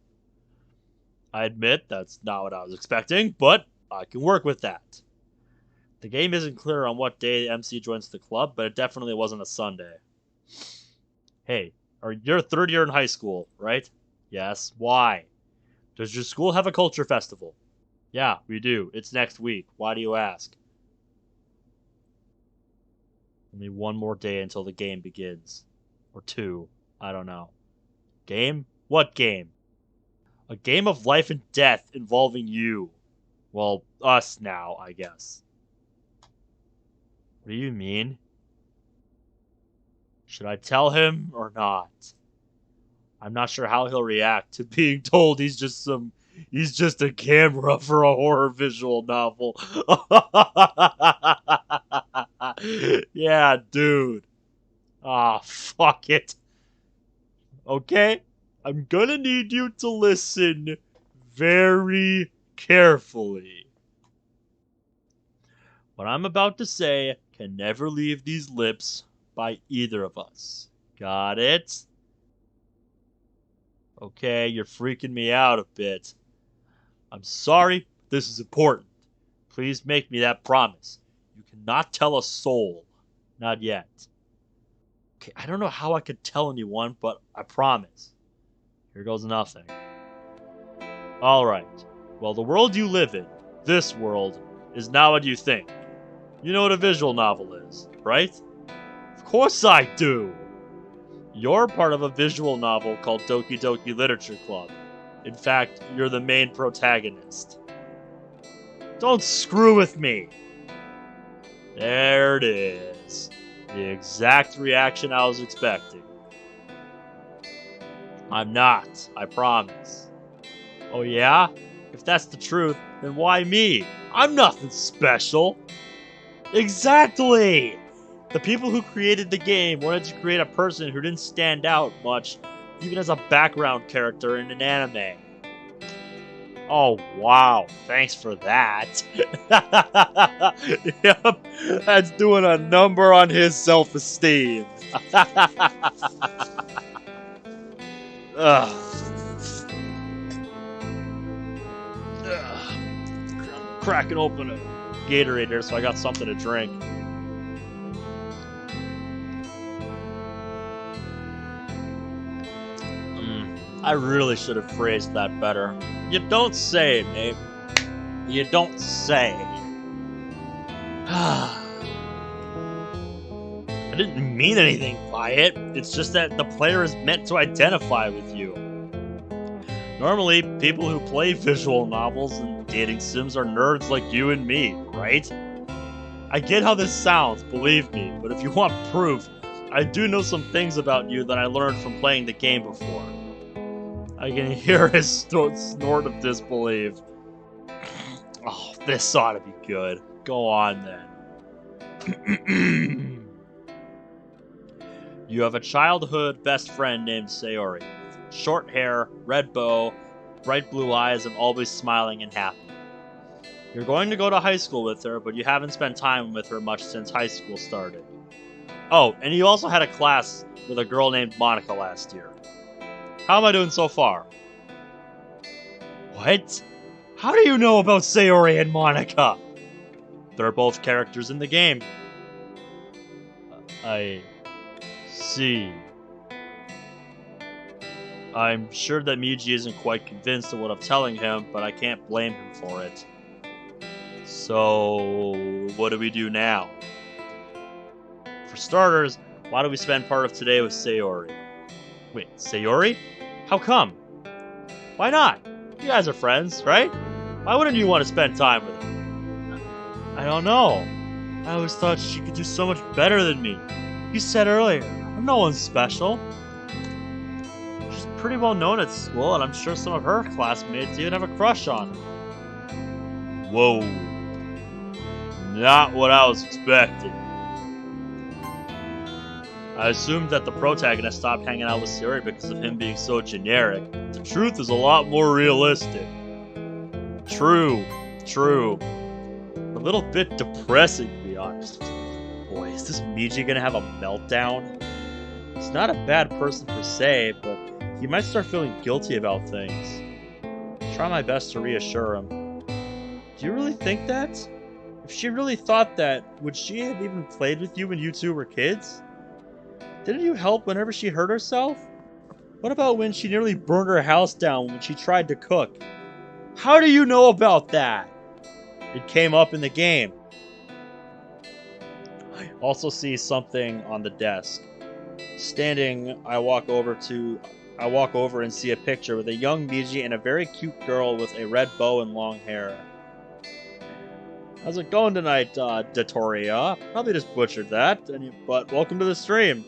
I admit that's not what I was expecting, but I can work with that. The game isn't clear on what day MC joins the club, but it definitely wasn't a Sunday. Hey, you're a third year in high school, right? Yes. Why? Does your school have a culture festival? Yeah, we do. It's next week. Why do you ask? Only one more day until the game begins. Or two. I don't know. Game? What game? A game of life and death involving you. Well, us now, I guess. What do you mean? Should I tell him or not? I'm not sure how he'll react to being told he's just a camera for a horror visual novel. Yeah, dude. Ah, fuck it. Okay? I'm gonna need you to listen very carefully. What I'm about to say can never leave these lips by either of us. Got it? Okay, you're freaking me out a bit. I'm sorry, but this is important. Please make me that promise. You cannot tell a soul. Not yet. Okay, I don't know how I could tell anyone, but I promise. Here goes nothing. Alright. Well, the world you live in, this world, is not what you think. You know what a visual novel is, right? Of course I do! You're part of a visual novel called Doki Doki Literature Club. In fact, you're the main protagonist. Don't screw with me! There it is. The exact reaction I was expecting. I'm not, I promise. Oh yeah? If that's the truth, then why me? I'm nothing special! Exactly! The people who created the game wanted to create a person who didn't stand out much, even as a background character in an anime. Oh, wow. Thanks for that. Yep, that's doing a number on his self-esteem. Ugh. Ugh. Cracking open a Gatorade here, so I got something to drink. I really should have phrased that better. You don't say, mate. You don't say. I didn't mean anything by it. It's just that the player is meant to identify with you. Normally, people who play visual novels and dating sims are nerds like you and me, right? I get how this sounds, believe me, but if you want proof, I do know some things about you that I learned from playing the game before. I can hear his snort of disbelief. Oh, this ought to be good. Go on, then. You have a childhood best friend named Sayori. Short hair, red bow, bright blue eyes, and always smiling and happy. You're going to go to high school with her, but you haven't spent time with her much since high school started. Oh, and you also had a class with a girl named Monica last year. How am I doing so far? What? How do you know about Sayori and Monica? They're both characters in the game. I see. I'm sure that Miji isn't quite convinced of what I'm telling him, but I can't blame him for it. So, what do we do now? For starters, why don't we spend part of today with Sayori? Wait, Sayori? How come? Why not? You guys are friends, right? Why wouldn't you want to spend time with her? I don't know. I always thought she could do so much better than me. You said earlier, I'm no one special. She's pretty well known at school, and I'm sure some of her classmates even have a crush on her. Whoa. Not what I was expecting. I assumed that the protagonist stopped hanging out with Sayori because of him being so generic. The truth is a lot more realistic. True. A little bit depressing, to be honest. Boy, is this Miji gonna have a meltdown? He's not a bad person per se, but he might start feeling guilty about things. I'll try my best to reassure him. Do you really think that? If she really thought that, would she have even played with you when you two were kids? Didn't you help whenever she hurt herself? What about when she nearly burned her house down when she tried to cook? How do you know about that? It came up in the game. I also see something on the desk. Standing, I walk over and see a picture with a young Miji and a very cute girl with a red bow and long hair. How's it going tonight, Datoria? Probably just butchered that, but welcome to the stream.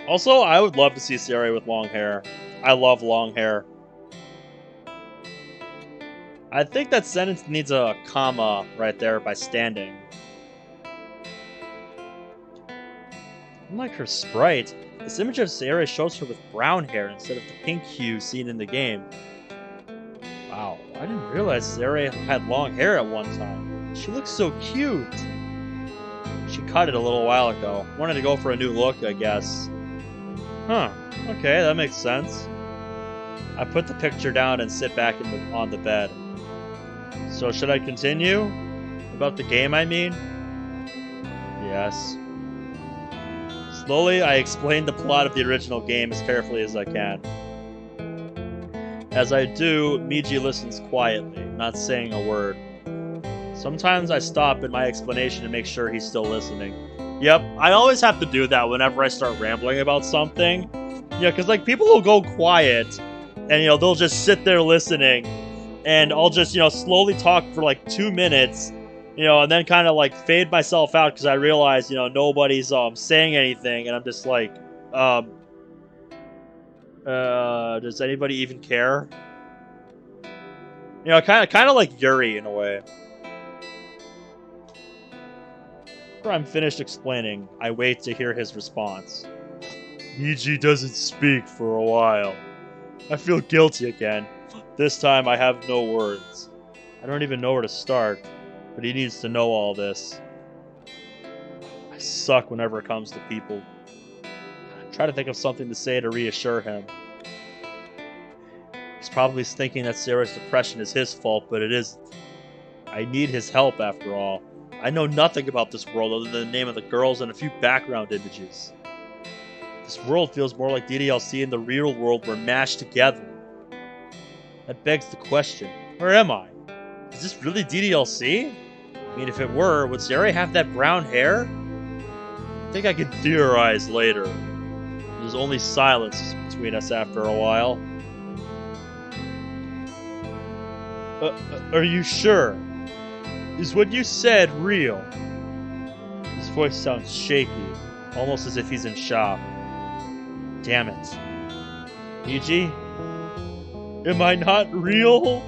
Also, I would love to see Sayori with long hair. I love long hair. I think that sentence needs a comma right there by standing. Unlike her sprite, this image of Sayori shows her with brown hair instead of the pink hue seen in the game. Wow, I didn't realize Sayori had long hair at one time. She looks so cute. She cut it a little while ago. Wanted to go for a new look, I guess. Huh, okay, that makes sense. I put the picture down and sit back on the bed. So should I continue? About the game, I mean? Yes. Slowly, I explain the plot of the original game as carefully as I can. As I do, Miji listens quietly, not saying a word. Sometimes I stop in my explanation to make sure he's still listening. Yep, I always have to do that whenever I start rambling about something. Yeah, because like people will go quiet, and they'll just sit there listening, and I'll just slowly talk for like 2 minutes, and then kind of like fade myself out because I realize nobody's saying anything, and I'm just like, does anybody even care? Kind of like Yuri in a way. After I'm finished explaining, I wait to hear his response. Miji doesn't speak for a while. I feel guilty again. This time I have no words. I don't even know where to start, but he needs to know all this. I suck whenever it comes to people. I try to think of something to say to reassure him. He's probably thinking that Sarah's depression is his fault, but it isn't. I need his help after all. I know nothing about this world other than the name of the girls and a few background images. This world feels more like DDLC and the real world were mashed together. That begs the question, where am I? Is this really DDLC? I mean, if it were, would Sarah have that brown hair? I think I can theorize later. There's only silence between us after a while. Are you sure? Is what you said real? His voice sounds shaky, almost as if he's in shock. Damn it. Miji? Am I not real?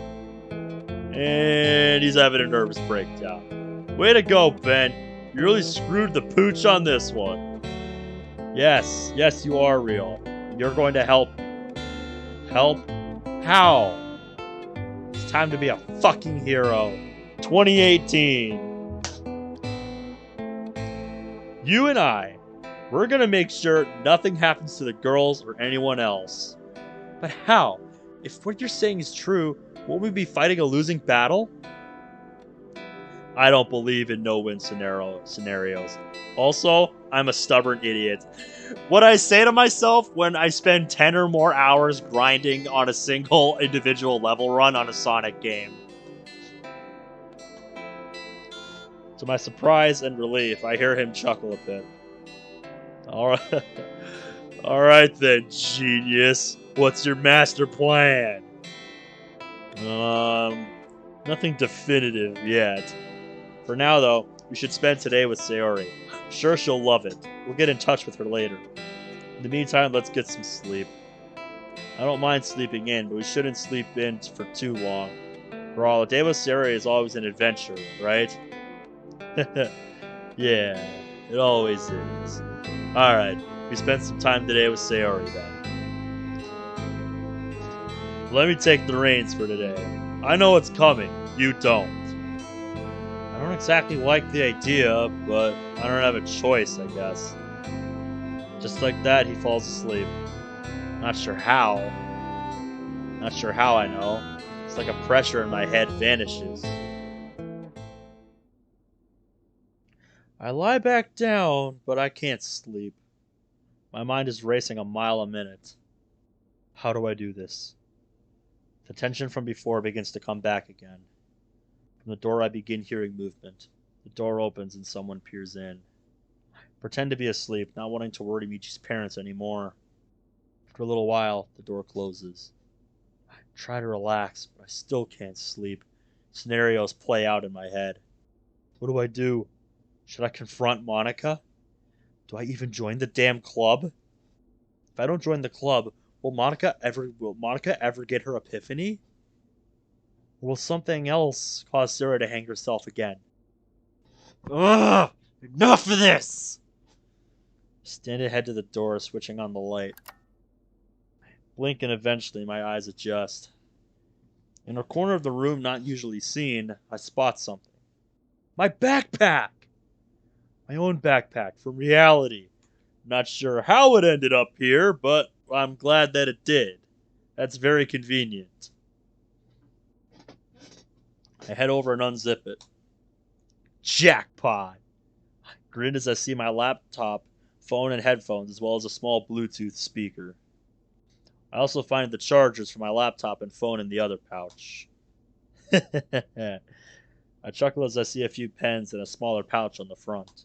And he's having a nervous breakdown. Way to go, Ben. You really screwed the pooch on this one. Yes, you are real. You're going to help me. Help? How? It's time to be a fucking hero. 2018. You and I, we're gonna make sure nothing happens to the girls or anyone else. But how? If what you're saying is true, won't we be fighting a losing battle? I don't believe in no-win scenarios. Also, I'm a stubborn idiot. What I say to myself when I spend 10 or more hours grinding on a single individual level run on a Sonic game. To my surprise and relief, I hear him chuckle a bit. Alright. Alright then, genius. What's your master plan? Nothing definitive yet. For now, though, we should spend today with Sayori. I'm sure she'll love it. We'll get in touch with her later. In the meantime, let's get some sleep. I don't mind sleeping in, but we shouldn't sleep in for too long. For all, a day with Sayori is always an adventure, right? Yeah, it always is. Alright, we spent some time today with Sayori then. Let me take the reins for today. I know what's coming, you don't. I don't exactly like the idea, but I don't have a choice, I guess. Just like that, he falls asleep. Not sure how. Not sure how I know. It's like a pressure in my head vanishes. I lie back down, but I can't sleep. My mind is racing a mile a minute. How do I do this? The tension from before begins to come back again. From the door I begin hearing movement. The door opens and someone peers in. I pretend to be asleep, not wanting to worry Michi's parents anymore. After a little while, the door closes. I try to relax, but I still can't sleep. Scenarios play out in my head. What do I do? Should I confront Monica? Do I even join the damn club? If I don't join the club, will Monica ever get her epiphany? Or will something else cause Sarah to hang herself again? Ugh! Enough of this! Stand ahead to the door, switching on the light. Blink and eventually my eyes adjust. In a corner of the room not usually seen, I spot something. My backpack! My own backpack from reality. Not sure how it ended up here, but I'm glad that it did. That's very convenient. I head over and unzip it. Jackpot! I grin as I see my laptop, phone, and headphones, as well as a small Bluetooth speaker. I also find the chargers for my laptop and phone in the other pouch. I chuckle as I see a few pens and a smaller pouch on the front.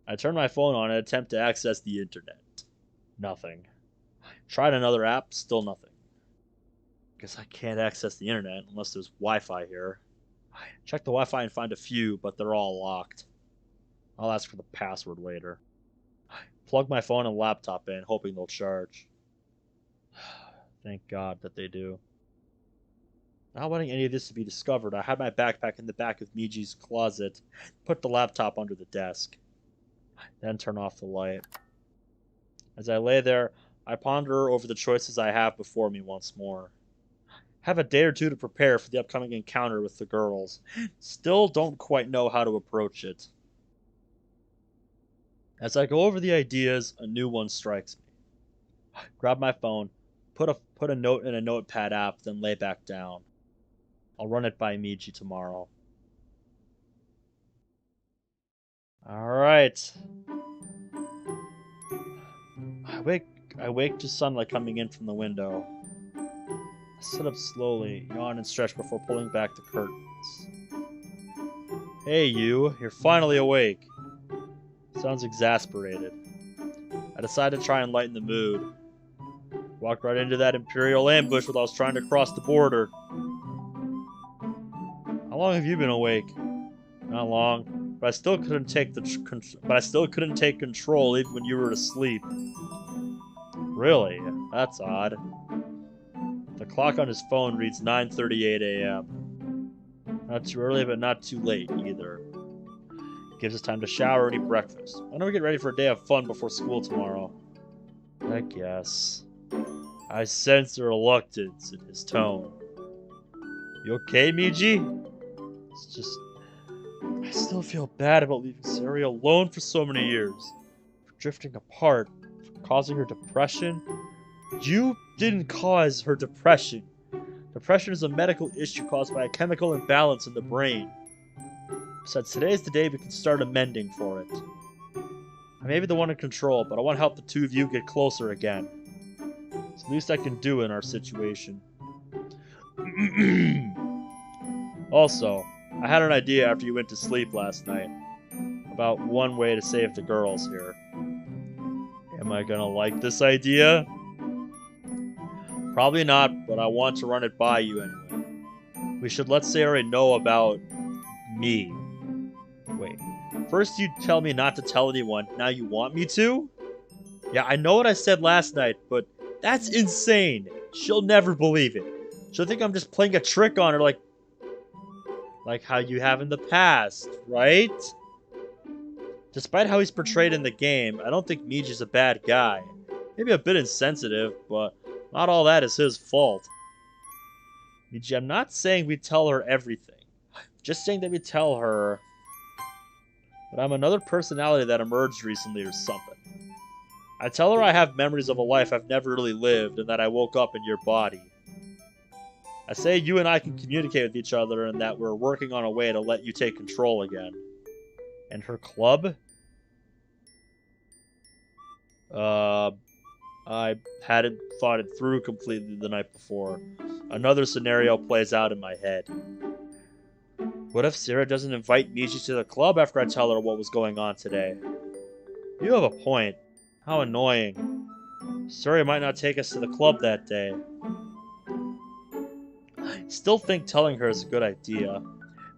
I turn my phone on and attempt to access the internet. Nothing. Tried another app, still nothing. Guess I can't access the internet unless there's Wi-Fi here. I check the Wi-Fi and find a few, but they're all locked. I'll ask for the password later. I plug my phone and laptop in, hoping they'll charge. Thank God that they do. Not wanting any of this to be discovered, I had my backpack in the back of Miji's closet, put the laptop under the desk. Then turn off the light. As I lay there, I ponder over the choices I have before me once more. Have a day or two to prepare for the upcoming encounter with the girls. Still don't quite know how to approach it. As I go over the ideas, a new one strikes me. Grab my phone, put a note in a notepad app, then lay back down. I'll run it by Miji tomorrow. Alright. I wake to sunlight coming in from the window. I sit up slowly, yawn and stretch before pulling back the curtains. Hey you're finally awake. Sounds exasperated. I decide to try and lighten the mood. Walked right into that Imperial ambush while I was trying to cross the border. How long have you been awake? Not long, but I still couldn't take control even when you were asleep. Really? That's odd. The clock on his phone reads 9:38 a.m. Not too early, but not too late either. Gives us time to shower and eat breakfast. Why don't we get ready for a day of fun before school tomorrow? I guess. I sense reluctance in his tone. You okay, Miji? It's just... I still feel bad about leaving Sari alone for so many years. For drifting apart. For causing her depression. You didn't cause her depression. Depression is a medical issue caused by a chemical imbalance in the brain. Besides, today's the day we can start amending for it. I may be the one in control, but I want to help the two of you get closer again. It's the least I can do in our situation. Also, I had an idea after you went to sleep last night about one way to save the girls here. Am I gonna like this idea? Probably not, but I want to run it by you anyway. We should let Sari know about me. Wait, first you tell me not to tell anyone, now you want me to? Yeah, I know what I said last night, but that's insane. She'll never believe it. She'll think I'm just playing a trick on her like how you have in the past, right? Despite how he's portrayed in the game, I don't think Miji's a bad guy. Maybe a bit insensitive, but not all that is his fault. Miji, I'm not saying we tell her everything. Just saying that we tell her that I'm another personality that emerged recently or something. I tell her I have memories of a life I've never really lived and that I woke up in your body. I say you and I can communicate with each other and that we're working on a way to let you take control again. And her club? I hadn't thought it through completely the night before. Another scenario plays out in my head. What if Sarah doesn't invite Miji to the club after I tell her what was going on today? You have a point. How annoying. Sarah might not take us to the club that day. I still think telling her is a good idea.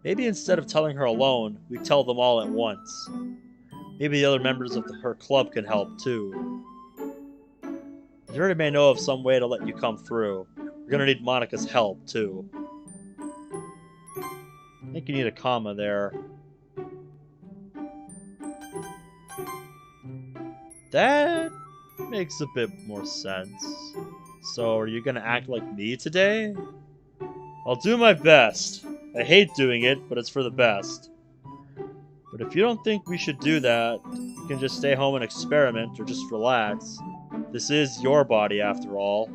Maybe instead of telling her alone, we tell them all at once. Maybe the other members of her club can help too. Yuri may know of some way to let you come through. We're gonna need Monica's help too. I think you need a comma there. That makes a bit more sense. So, are you gonna act like me today? I'll do my best. I hate doing it, but it's for the best. But if you don't think we should do that, you can just stay home and experiment, or just relax. This is your body, after all.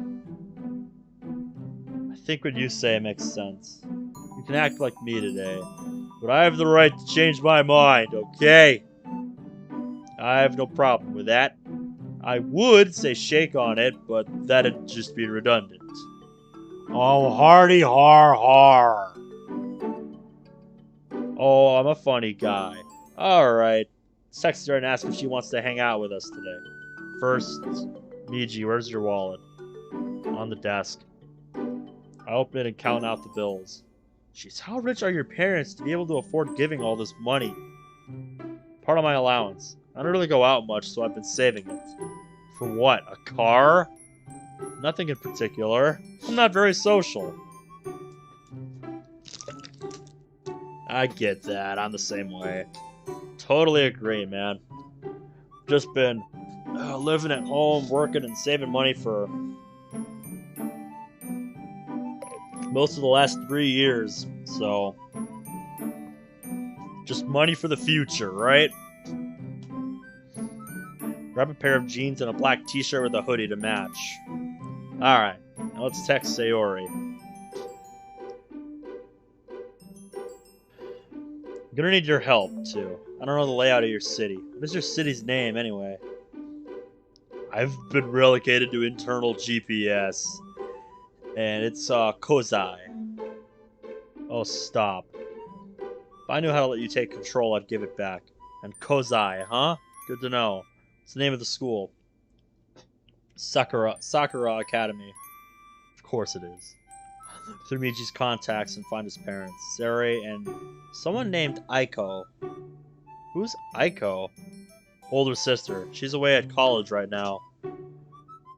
I think what you say makes sense. You can act like me today, but I have the right to change my mind, okay? I have no problem with that. I would say shake on it, but that'd just be redundant. Oh, hardy har har. Oh, I'm a funny guy. Alright. Text her and ask if she wants to hang out with us today. First, Miji, where's your wallet? On the desk. I open it and count out the bills. Jeez, how rich are your parents to be able to afford giving all this money? Part of my allowance. I don't really go out much, so I've been saving it. For what? A car? Nothing in particular. I'm not very social. I get that. I'm the same way. Totally agree, man. Just been Living at home, working and saving money for most of the last 3 years. So, just money for the future, right? Grab a pair of jeans and a black t-shirt with a hoodie to match. Alright, now let's text Sayori. I'm gonna need your help, too. I don't know the layout of your city. What is your city's name, anyway? I've been relegated to internal GPS. And it's, Kozai. Oh, stop. If I knew how to let you take control, I'd give it back. And Kozai, huh? Good to know. What's the name of the school? Sakura Academy. Of course it is. Through Miji's contacts and find his parents. Sari and someone named Aiko. Who's Aiko? Older sister. She's away at college right now.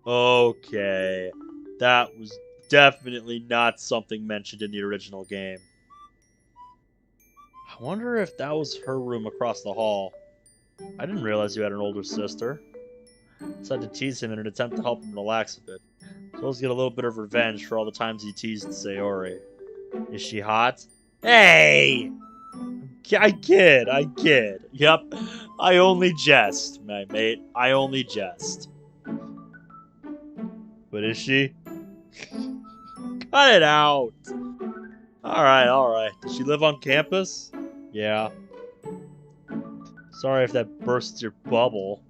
Okay. That was definitely not something mentioned in the original game. I wonder if that was her room across the hall. I didn't realize you had an older sister. I decided to tease him in an attempt to help him relax a bit. So let's get a little bit of revenge for all the times he teased Sayori. Is she hot? Hey! I kid. Yep, I only jest, my mate. I only jest. But is she? Cut it out! Alright. Does she live on campus? Yeah. Sorry if that bursts your bubble.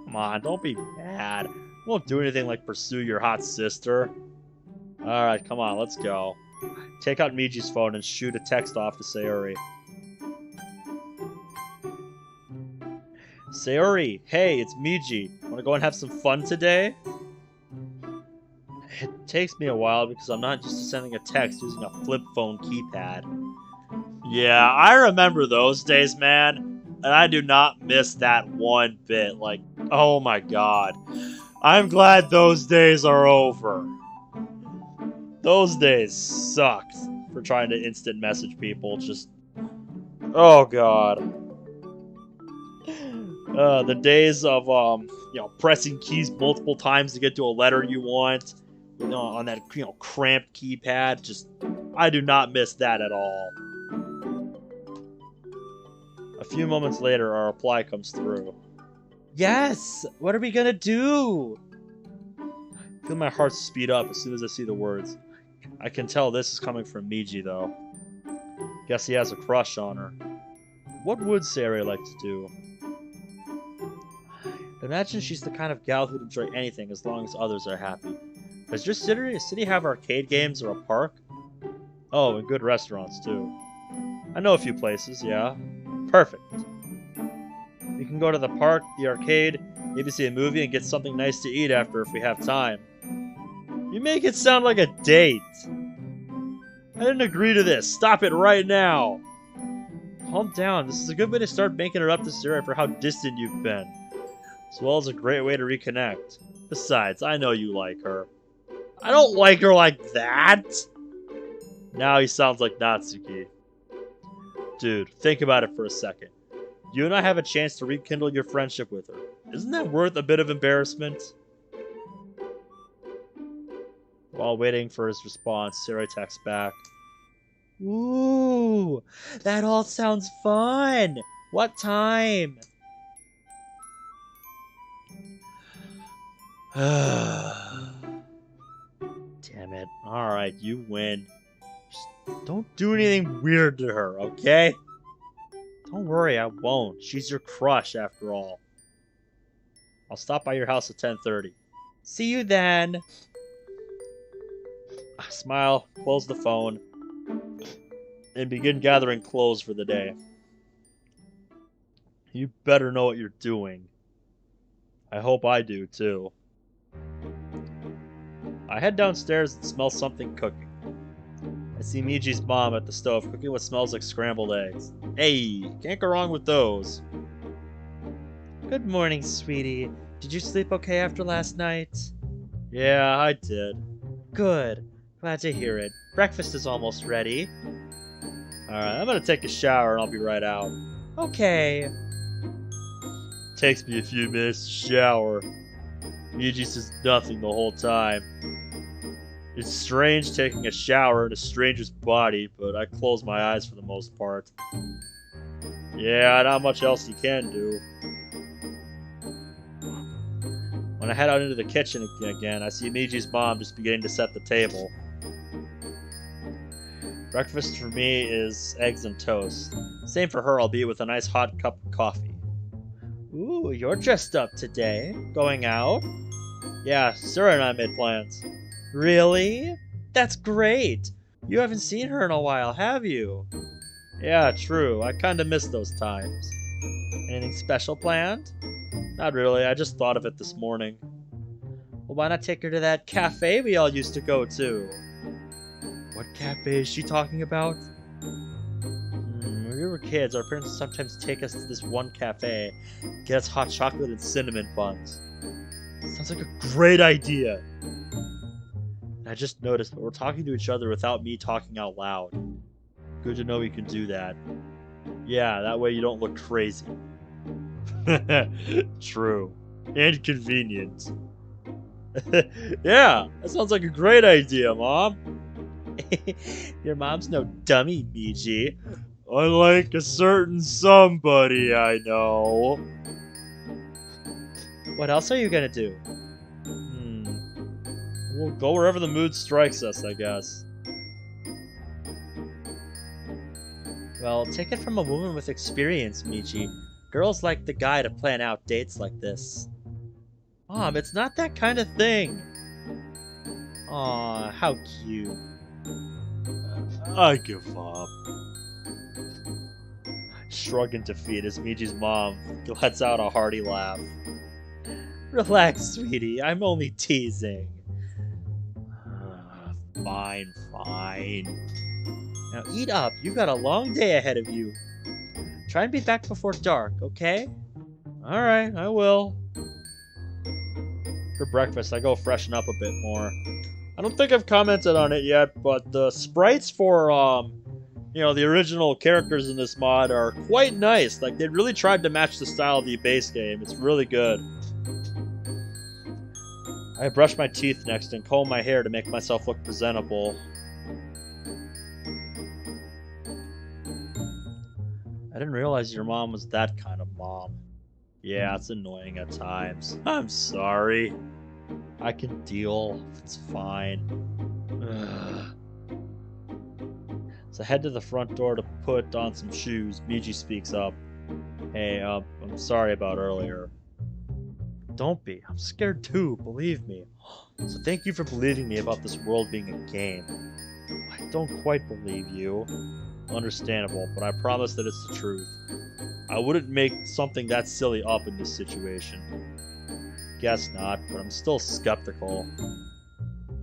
Come on, don't be mad. I won't do anything like pursue your hot sister. Alright, come on, let's go. Take out Miji's phone and shoot a text off to Sayori. Sayori, hey, it's Miji. Wanna go and have some fun today? It takes me a while because I'm not used to sending a text using a flip phone keypad. Yeah, I remember those days, man. And I do not miss that one bit. Like, oh my god. I'm glad those days are over. Those days sucked for trying to instant message people. Just, oh god. The days of, pressing keys multiple times to get to a letter you want. On that, cramped keypad. Just, I do not miss that at all. A few moments later, our reply comes through. Yes! What are we gonna do? I feel my heart speed up as soon as I see the words. I can tell this is coming from Miji, though. Guess he has a crush on her. What would Sari like to do? Imagine she's the kind of gal who'd enjoy anything as long as others are happy. Does your city have arcade games or a park? Oh, and good restaurants, too. I know a few places, yeah. Perfect. We can go to the park, the arcade, maybe see a movie and get something nice to eat after if we have time. You make it sound like a date. I didn't agree to this. Stop it right now. Calm down. This is a good way to start making it up to Sarah for how distant you've been. As well as a great way to reconnect. Besides, I know you like her. I don't like her like that! Now he sounds like Natsuki. Dude, think about it for a second. You and I have a chance to rekindle your friendship with her. Isn't that worth a bit of embarrassment? While waiting for his response, Sarah texts back. Ooh, that all sounds fun! What time? Damn it. Alright, you win. Just don't do anything weird to her, okay? Don't worry, I won't. She's your crush, after all. I'll stop by your house at 10:30. See you then! I smile, close the phone, and begin gathering clothes for the day. You better know what you're doing. I hope I do, too. I head downstairs and smell something cooking. I see Miji's mom at the stove cooking what smells like scrambled eggs. Hey, can't go wrong with those. Good morning, sweetie. Did you sleep okay after last night? Yeah, I did. Good. Glad to hear it. Breakfast is almost ready. Alright, I'm gonna take a shower and I'll be right out. Okay. Takes me a few minutes to shower. Miji says nothing the whole time. It's strange taking a shower in a stranger's body, but I close my eyes for the most part. Yeah, not much else you can do. When I head out into the kitchen again, I see Miji's mom just beginning to set the table. Breakfast for me is eggs and toast. Same for her, albeit with a nice hot cup of coffee. Ooh, you're dressed up today. Going out? Yeah, Sarah and I made plans. Really? That's great. You haven't seen her in a while, have you? Yeah, true. I kinda miss those times. Anything special planned? Not really, I just thought of it this morning. Well, why not take her to that cafe we all used to go to? What cafe is she talking about? When we were kids, our parents would sometimes take us to this one cafe, get us hot chocolate and cinnamon buns. Sounds like a great idea. I just noticed, but we're talking to each other without me talking out loud. Good to know we can do that. Yeah, that way you don't look crazy. True. And convenient. Yeah, that sounds like a great idea, Mom. Your mom's no dummy, Miji. Unlike a certain somebody I know. What else are you gonna do? We'll go wherever the mood strikes us, I guess. Well, take it from a woman with experience, Michi. Girls like the guy to plan out dates like this. Mom, it's not that kind of thing. Aw, how cute. I give up. Shrug in defeat as Miji's mom lets out a hearty laugh. Relax, sweetie. I'm only teasing. Fine, fine. Now eat up. You've got a long day ahead of you. Try and be back before dark, okay? Alright, I will. For breakfast, I go freshen up a bit more. I don't think I've commented on it yet, but the sprites for, the original characters in this mod are quite nice. Like, they really tried to match the style of the base game. It's really good. I brush my teeth next and comb my hair to make myself look presentable. I didn't realize your mom was that kind of mom. Yeah, it's annoying at times. I'm sorry. I can deal. It's fine. So I head to the front door to put on some shoes. Miji speaks up. Hey, I'm sorry about earlier. Don't be. I'm scared too, believe me. So thank you for believing me about this world being a game. I don't quite believe you. Understandable, but I promise that it's the truth. I wouldn't make something that silly up in this situation. Guess not, but I'm still skeptical.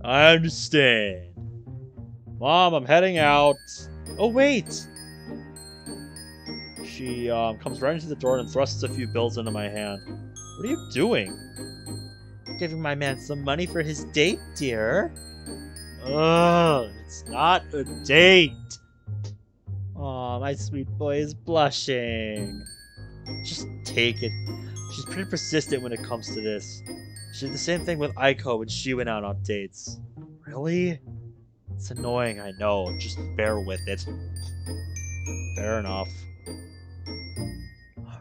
I understand. Mom, I'm heading out. Oh, wait! She comes right into the door and thrusts a few bills into my hand. What are you doing? Giving my man some money for his date, dear. Ugh, it's not a date. Aw, my sweet boy is blushing. Just take it. She's pretty persistent when it comes to this. She did the same thing with Aiko when she went out on dates. Really? It's annoying, I know. Just bear with it. Fair enough.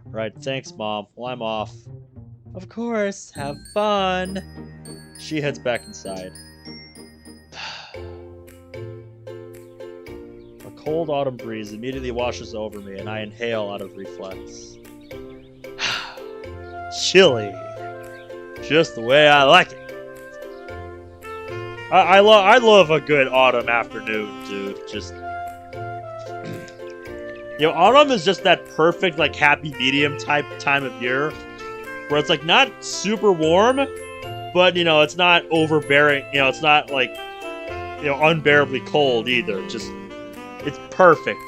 Right, thanks, Mom. Well, I'm off. Of course, have fun. She heads back inside. A cold autumn breeze immediately washes over me, and I inhale out of reflex. Chilly. Just the way I like it. I love a good autumn afternoon, dude. Just... autumn is just that perfect, like, happy medium type time of year. Where it's, like, not super warm, but, it's not overbearing. It's not, like, unbearably cold either. Just, it's perfect,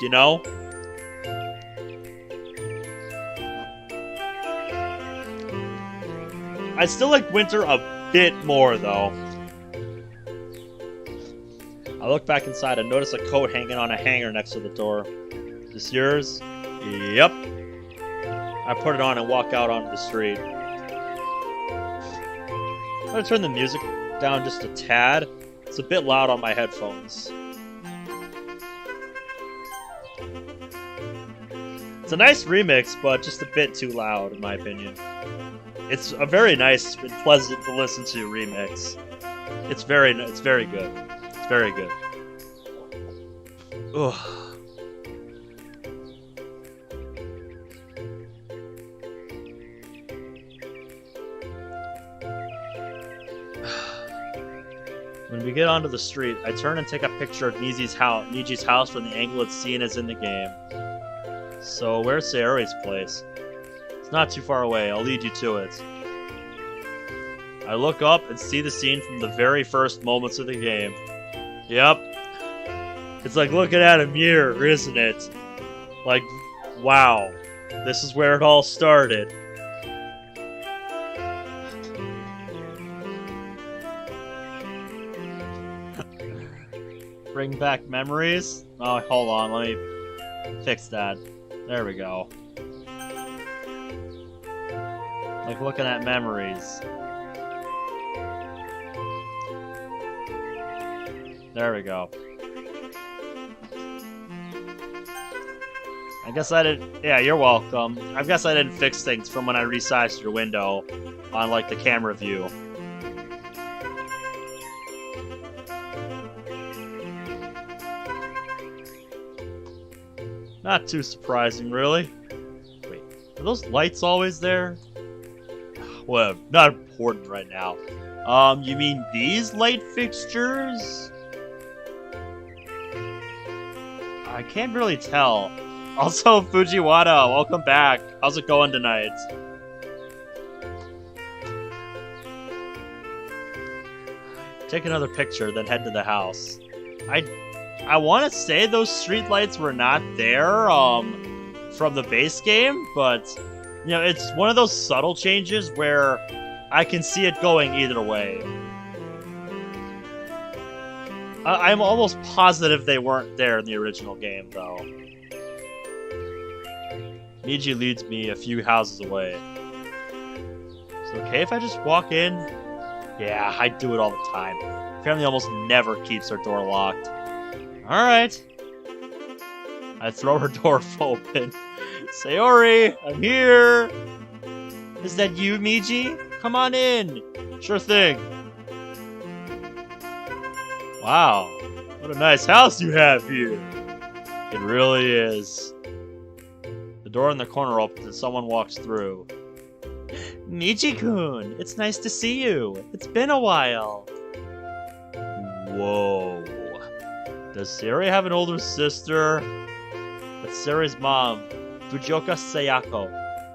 I still like winter a bit more, though. I look back inside and notice a coat hanging on a hanger next to the door. Is this yours? Yep. I put it on and walk out onto the street. I'm gonna turn the music down just a tad. It's a bit loud on my headphones. It's a nice remix, but just a bit too loud, in my opinion. It's a very nice and pleasant to listen to remix. It's very good. It's very good. Ugh. When we get onto the street, I turn and take a picture of Niji's house from the angle it's seen as in the game. So, where's Sayori's place? It's not too far away. I'll lead you to it. I look up and see the scene from the very first moments of the game. Yep. It's like looking at a mirror, isn't it? Like, wow. This is where it all started. Bring back memories? Oh, hold on. Let me fix that. There we go. Like looking at memories. There we go. I guess I didn't... Yeah, you're welcome. I guess I didn't fix things from when I resized your window on, like, the camera view. Not too surprising, really. Wait, are those lights always there? Well, not important right now. You mean these light fixtures? I can't really tell. Also, Fujiwara, welcome back. How's it going tonight? Take another picture, then head to the house. I want to say those streetlights were not there from the base game, but you know, it's one of those subtle changes where I can see it going either way. I'm almost positive they weren't there in the original game, though. Niji leads me a few houses away. Is it okay if I just walk in? Yeah, I do it all the time. Family almost never keeps their door locked. Alright. I throw her door open. Sayori, I'm here! Is that you, Miji? Come on in! Sure thing. Wow, what a nice house you have here. It really is. The door in the corner opens and someone walks through. Miji-kun, it's nice to see you. It's been a while. Whoa. Does Sayori have an older sister? That's Sayori's mom, Fujioka Sayako.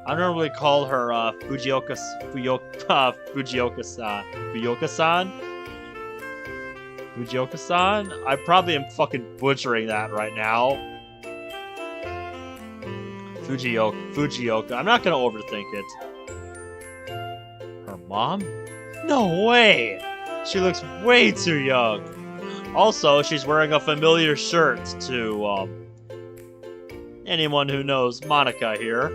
I normally call her Fujioka-san. Fujioka-san? I probably am fucking butchering that right now. Fujioka. I'm not gonna overthink it. Her mom? No way! She looks way too young. Also, she's wearing a familiar shirt to, anyone who knows Monica here.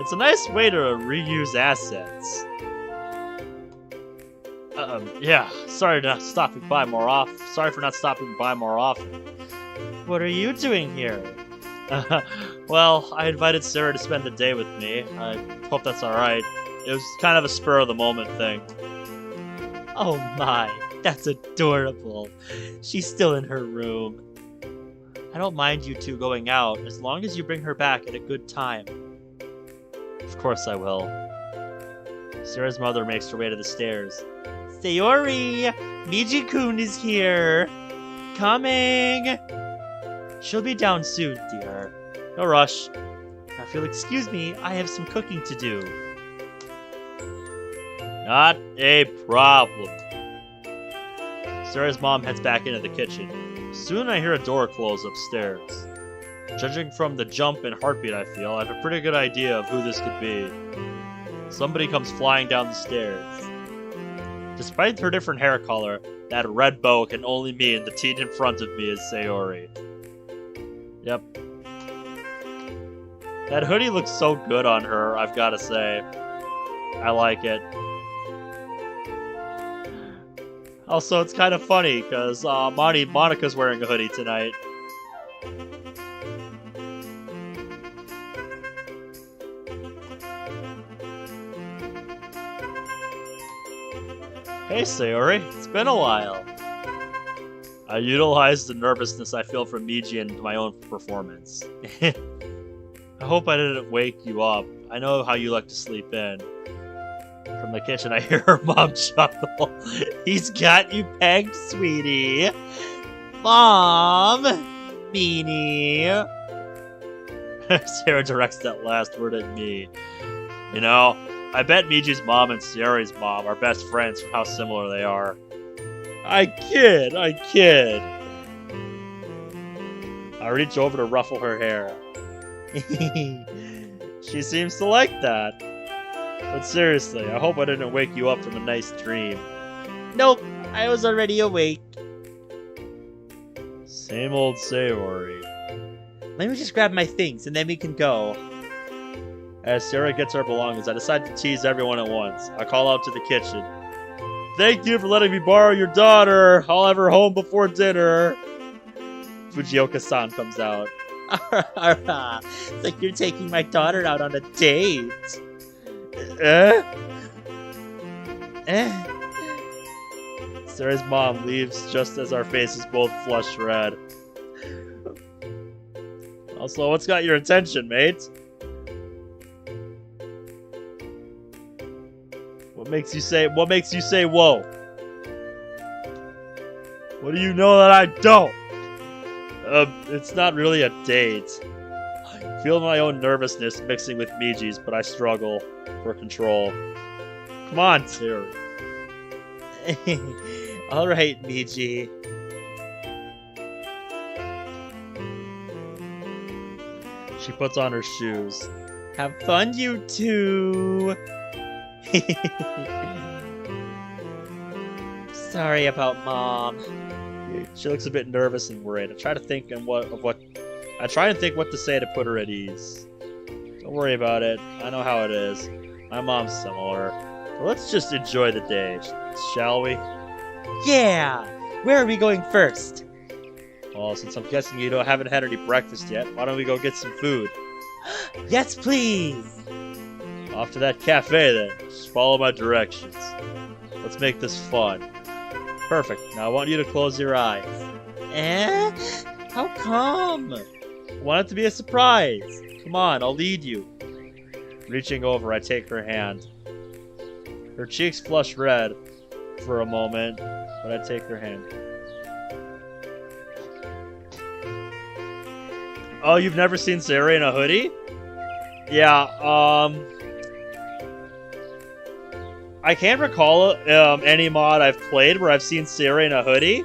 It's a nice way to reuse assets. Yeah, sorry for not stopping by more often. What are you doing here? Well, I invited Sarah to spend the day with me. I hope that's alright. It was kind of a spur-of-the-moment thing. Oh my, that's adorable. She's still in her room. I don't mind you two going out, as long as you bring her back at a good time. Of course I will. Sarah's mother makes her way to the stairs. Sayori! Miji-kun is here! Coming! She'll be down soon, dear. No rush. Now if you'll excuse me, I have some cooking to do. Not a problem. Sarah's mom heads back into the kitchen. Soon I hear a door close upstairs. Judging from the jump and heartbeat I feel, I have a pretty good idea of who this could be. Somebody comes flying down the stairs. Despite her different hair color, that red bow can only mean the teen in front of me is Sayori. Yep. That hoodie looks so good on her, I've gotta say. I like it. Also, it's kind of funny, because Monika's wearing a hoodie tonight. Hey Sayori, it's been a while. I utilized the nervousness I feel from Miji in my own performance. I hope I didn't wake you up. I know how you like to sleep in. From the kitchen, I hear her mom chuckle. He's got you pegged, sweetie. Mom! Meanie. Sarah directs that last word at me. You know, I bet Miji's mom and Sayori's mom are best friends for how similar they are. I kid. I reach over to ruffle her hair. She seems to like that. But seriously, I hope I didn't wake you up from a nice dream. Nope, I was already awake. Same old Sayori. Let me just grab my things and then we can go. As Sarah gets her belongings, I decide to tease everyone at once. I call out to the kitchen. Thank you for letting me borrow your daughter. I'll have her home before dinner. Fujioka-san comes out. It's like you're taking my daughter out on a date. Sarah's mom leaves just as our faces both flush red. Also, what's got your attention, mate? What makes you say whoa? What do you know that I don't? It's not really a date. I feel my own nervousness mixing with Miji's, but I struggle for control. Come on, Sarah. Alright, Miji. She puts on her shoes. Have fun, you two! Sorry about Mom. She looks a bit nervous and worried. I try to think what to say to put her at ease. Don't worry about it. I know how it is. My mom's similar. But let's just enjoy the day, shall we? Yeah! Where are we going first? Well, since I'm guessing you haven't had any breakfast yet, why don't we go get some food? Yes, please! Off to that cafe, then. Just follow my directions. Let's make this fun. Perfect. Now I want you to close your eyes. How come? I want it to be a surprise. Come on, I'll lead you. Reaching over, I take her hand. Her cheeks flush red for a moment, but I take her hand. Oh, you've never seen Sayori in a hoodie? Yeah, I can't recall any mod I've played where I've seen Sayori in a hoodie,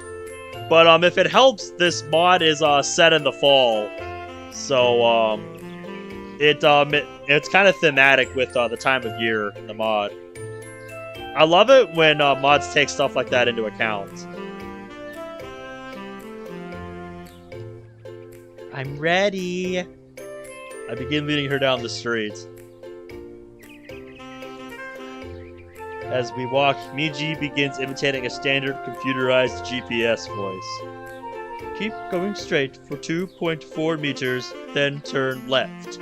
but if it helps, this mod is set in the fall, so it's kind of thematic with the time of year in the mod. I love it when mods take stuff like that into account. I'm ready. I begin leading her down the street. As we walk, Miji begins imitating a standard computerized GPS voice. Keep going straight for 2.4 meters, then turn left.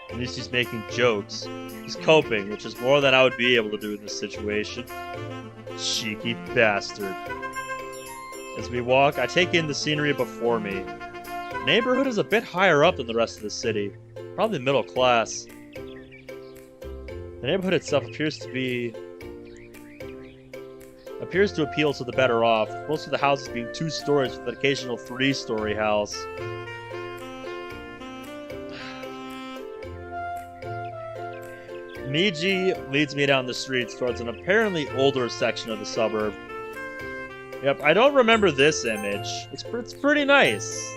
At least he's making jokes. He's coping, which is more than I would be able to do in this situation. Cheeky bastard. As we walk, I take in the scenery before me. The neighborhood is a bit higher up than the rest of the city. Probably middle class. The neighborhood itself appears to appeal to the better off, most of the houses being 2 stories with an occasional 3-story house. Miji leads me down the streets towards an apparently older section of the suburb. Yep, I don't remember this image. It's pretty nice.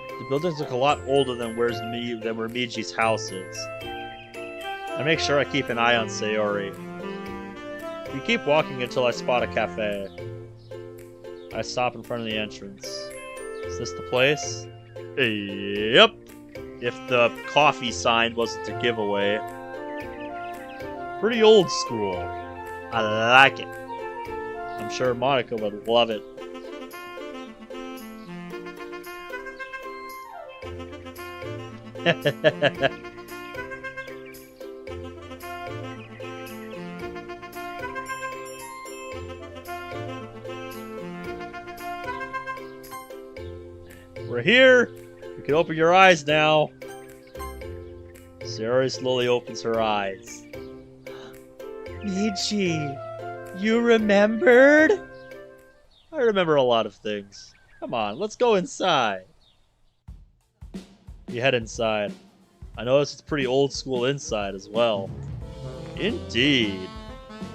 The The buildings look a lot older than where Miji's house is. I make sure I keep an eye on Sayori. We keep walking until I spot a cafe. I stop in front of the entrance. Is this the place? Yep. If the coffee sign wasn't a giveaway. Pretty old school. I like it. I'm sure Monica would love it. We're here! You can open your eyes now. Sayori slowly opens her eyes. Miji, you remembered? I remember a lot of things. Come on, let's go inside. We head inside. I notice it's pretty old school inside as well. Indeed.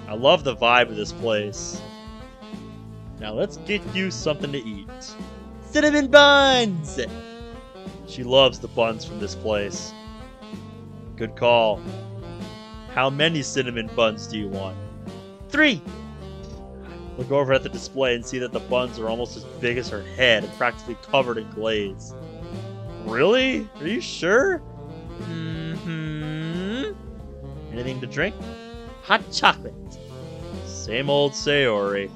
I love the vibe of this place. Now let's get you something to eat. Cinnamon buns! She loves the buns from this place. Good call. How many cinnamon buns do you want? 3! Look over at the display and see that the buns are almost as big as her head and practically covered in glaze. Really? Are you sure? Mm-hmm. Anything to drink? Hot chocolate. Same old Sayori.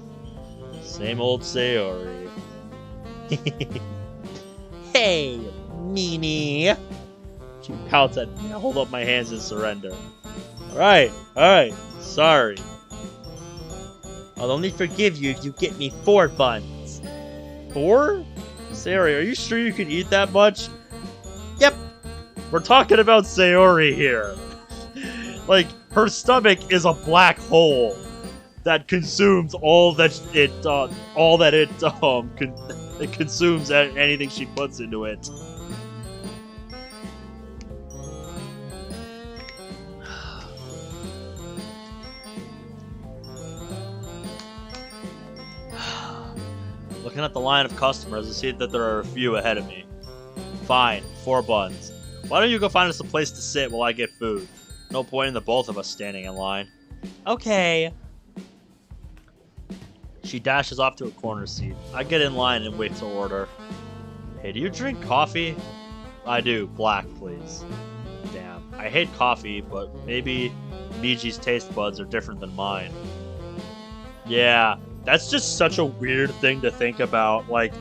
Same old Sayori. Hey, meanie. She pouts at me. I hold up my hands in surrender. Alright. Sorry. I'll only forgive you if you get me 4 buns. 4? Sayori, are you sure you can eat that much? Yep. We're talking about Sayori here. Like, her stomach is a black hole that consumes all that it consumes anything she puts into it. Looking at the line of customers, I see that there are a few ahead of me. Fine, 4 buns. Why don't you go find us a place to sit while I get food? No point in the both of us standing in line. Okay. She dashes off to a corner seat. I get in line and wait to order. Hey, do you drink coffee? I do. Black, please. Damn. I hate coffee, but maybe Miji's taste buds are different than mine. Yeah, that's just such a weird thing to think about. Like,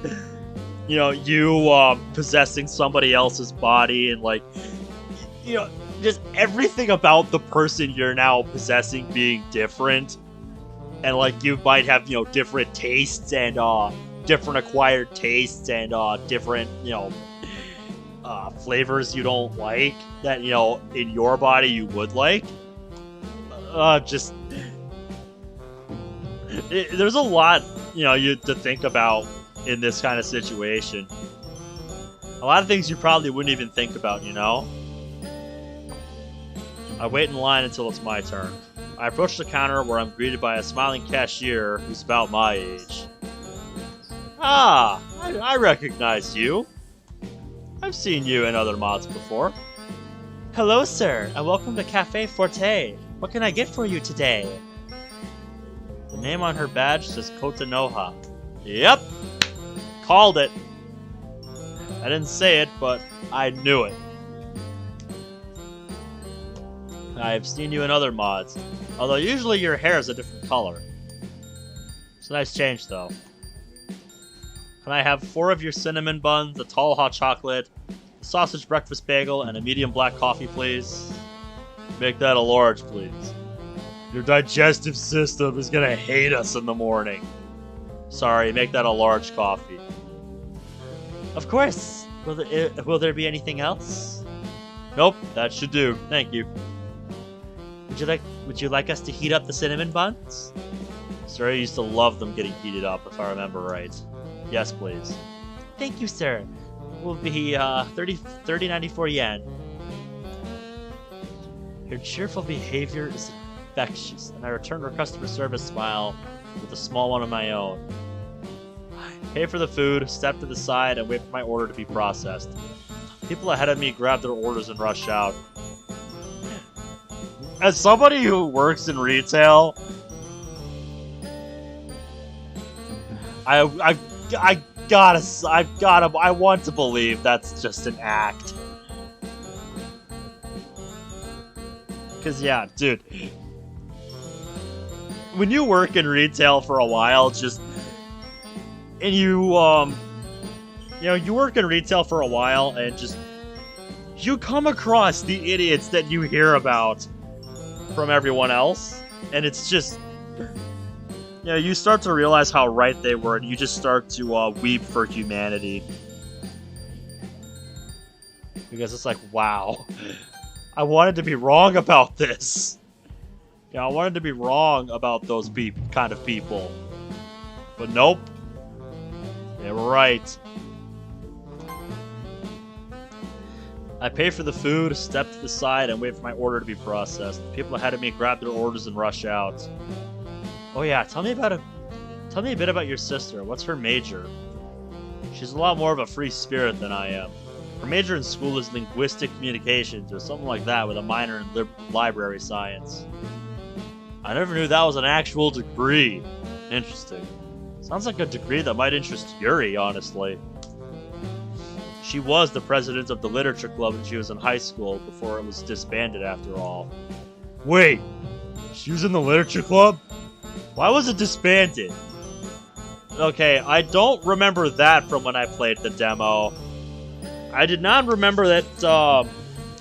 you know, you possessing somebody else's body and, like, you know, just everything about the person you're now possessing being different. And, like, you might have, you know, different tastes and, different acquired tastes and, different, you know, flavors you don't like that, you know, in your body you would like. There's a lot, you know, to think about in this kind of situation. A lot of things you probably wouldn't even think about, you know? I wait in line until it's my turn. I approach the counter where I'm greeted by a smiling cashier who's about my age. Ah, I recognize you. I've seen you in other mods before. Hello, sir, and welcome to Cafe Forte. What can I get for you today? The name on her badge says Kotanoha. Yep! Called it. I didn't say it, but I knew it. I've seen you in other mods, although usually your hair is a different color. It's a nice change, though. Can I have 4 of your cinnamon buns, a tall hot chocolate, a sausage breakfast bagel, and a medium black coffee, please? Make that a large, please. Your digestive system is gonna hate us in the morning. Sorry, make that a large coffee. Of course. Will there be anything else? Nope, that should do. Thank you. Would you like us to heat up the cinnamon buns? Sir, I used to love them getting heated up, if I remember right. Yes, please. Thank you, sir. Will be 30.94 yen. Your cheerful behavior is infectious, and I return her customer service smile with a small one of my own. pay for the food, step to the side, and wait for my order to be processed. People ahead of me grab their orders and rush out. As somebody who works in retail, I want to believe that's just an act. Cause yeah, dude, when you work in retail for a while, and you work in retail for a while and you come across the idiots that you hear about from everyone else, and it's just, you start to realize how right they were, and you just start to weep for humanity. Because it's like, wow, I wanted to be wrong about this. I wanted to be wrong about those kind of people. But nope. They were right. I pay for the food, step to the side, and wait for my order to be processed. People ahead of me grab their orders and rush out. Oh yeah, tell me a bit about your sister. What's her major? She's a lot more of a free spirit than I am. Her major in school is linguistic communications or something like that, with a minor in library science. I never knew that was an actual degree. Interesting. Sounds like a degree that might interest Yuri, honestly. She was the president of the literature club when she was in high school, before it was disbanded after all. Wait, she was in the literature club? Why was it disbanded? Okay, I don't remember that from when I played the demo. I did not remember that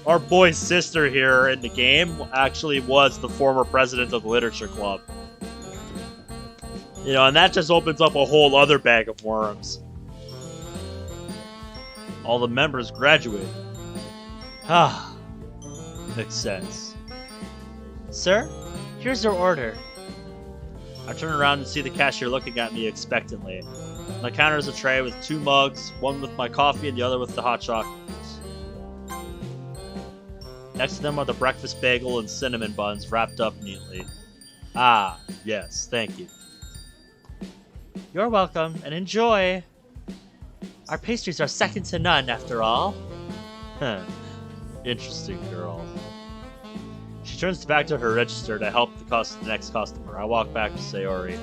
our boy's sister here in the game actually was the former president of the literature club. And that just opens up a whole other bag of worms. All the members graduated. Ah, makes sense. Sir, here's your order. I turn around and see the cashier looking at me expectantly. On the counter is a tray with 2 mugs, one with my coffee and the other with the hot chocolate. Next to them are the breakfast bagel and cinnamon buns wrapped up neatly. Ah, yes, thank you. You're welcome, and enjoy! Our pastries are second to none, after all. Huh. Interesting girl. She turns back to her register to help the next customer. I walk back to Sayori.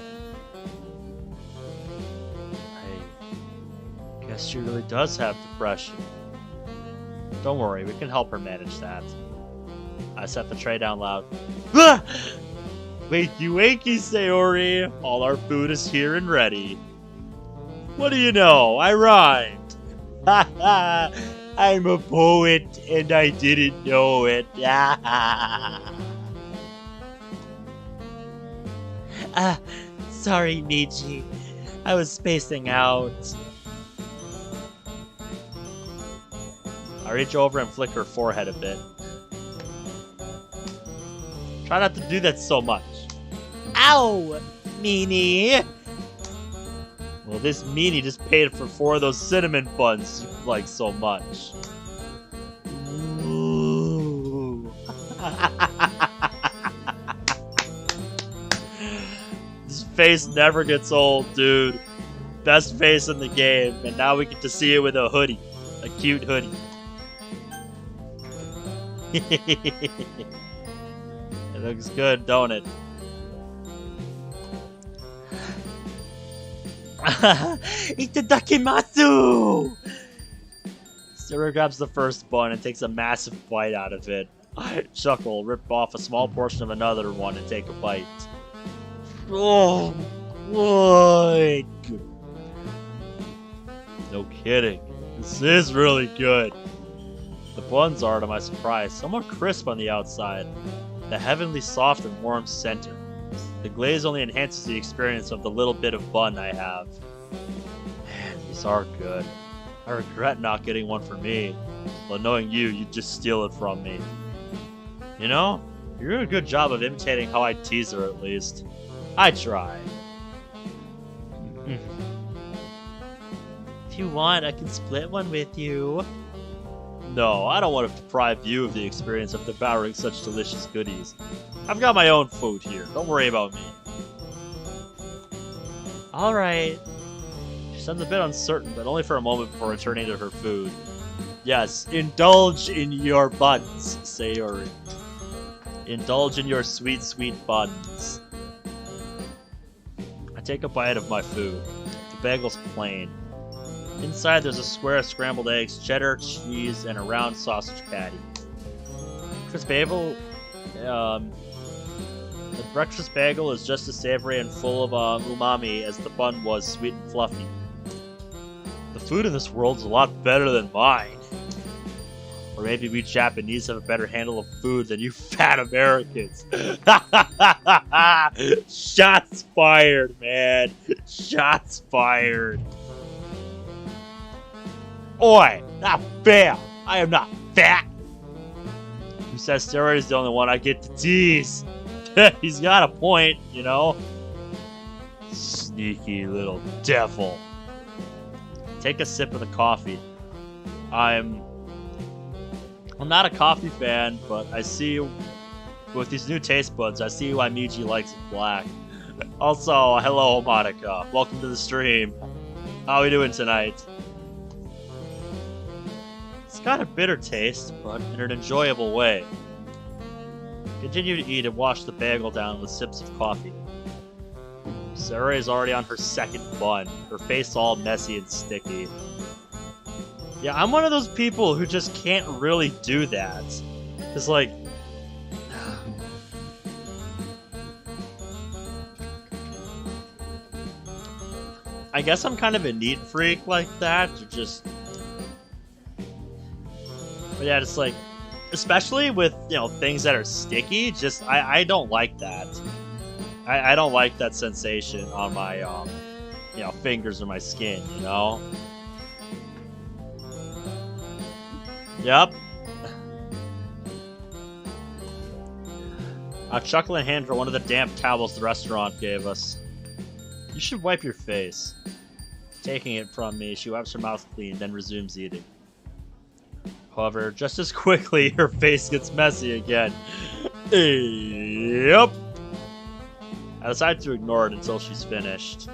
I guess she really does have depression. Don't worry, we can help her manage that. I set the tray down loud. Ah! Wakey wakey, Sayori! All our food is here and ready. What do you know? I rhymed! Ha ha! I'm a poet and I didn't know it. Sorry, Miji. I was spacing out. I reach over and flick her forehead a bit. Try not to do that so much. Ow! Meanie! Well, this meanie just paid for 4 of those cinnamon buns you like so much. Ooh. This face never gets old, dude. Best face in the game, and now we get to see it with a hoodie. A cute hoodie. It looks good, don't it? Itadakimasu! Sarah grabs the first bun and takes a massive bite out of it. I chuckle, rip off a small portion of another one, and take a bite. Oh, what? No kidding. This is really good. The buns are, to my surprise, somewhat crisp on the outside, the heavenly soft and warm center. The glaze only enhances the experience of the little bit of bun I have. Man, these are good. I regret not getting one for me, but knowing you'd just steal it from me. You know, you're doing a good job of imitating how I tease her, at least. I try. If you want, I can split one with you. No, I don't want to deprive you of the experience of devouring such delicious goodies. I've got my own food here. Don't worry about me. Alright. She sounds a bit uncertain, but only for a moment before returning to her food. Yes, indulge in your buns, Sayori. Indulge in your sweet, sweet buns. I take a bite of my food. The bagel's plain. Inside there's a square of scrambled eggs, cheddar, cheese, and a round sausage patty. The breakfast bagel is just as savory and full of umami as the bun was sweet and fluffy. The food in this world is a lot better than mine. Or maybe we Japanese have a better handle of food than you fat Americans. Shots fired, man. Shots fired. Oi, not fair. I am not fat. Who says steroid is the only one I get to tease? He's got a point, you know? Sneaky little devil. Take a sip of the coffee. I'm not a coffee fan, but I see, with these new taste buds, I see why Miji likes it black. Also, hello, Monica. Welcome to the stream. How are we doing tonight? It's got a bitter taste, but in an enjoyable way. Continue to eat and wash the bagel down with sips of coffee. Sarah is already on her second bun, her face all messy and sticky. Yeah, I'm one of those people who just can't really do that. Cause like... I guess I'm kind of a neat freak like that, to just... But yeah, it's like... Especially with, you know, things that are sticky, just, I don't like that. I don't like that sensation on my, you know, fingers or my skin, you know? Yep. I'll chuckle and hand her one of the damp towels the restaurant gave us. You should wipe your face. Taking it from me, she wipes her mouth clean, then resumes eating. However, just as quickly, her face gets messy again. Yep. I decide to ignore it until she's finished.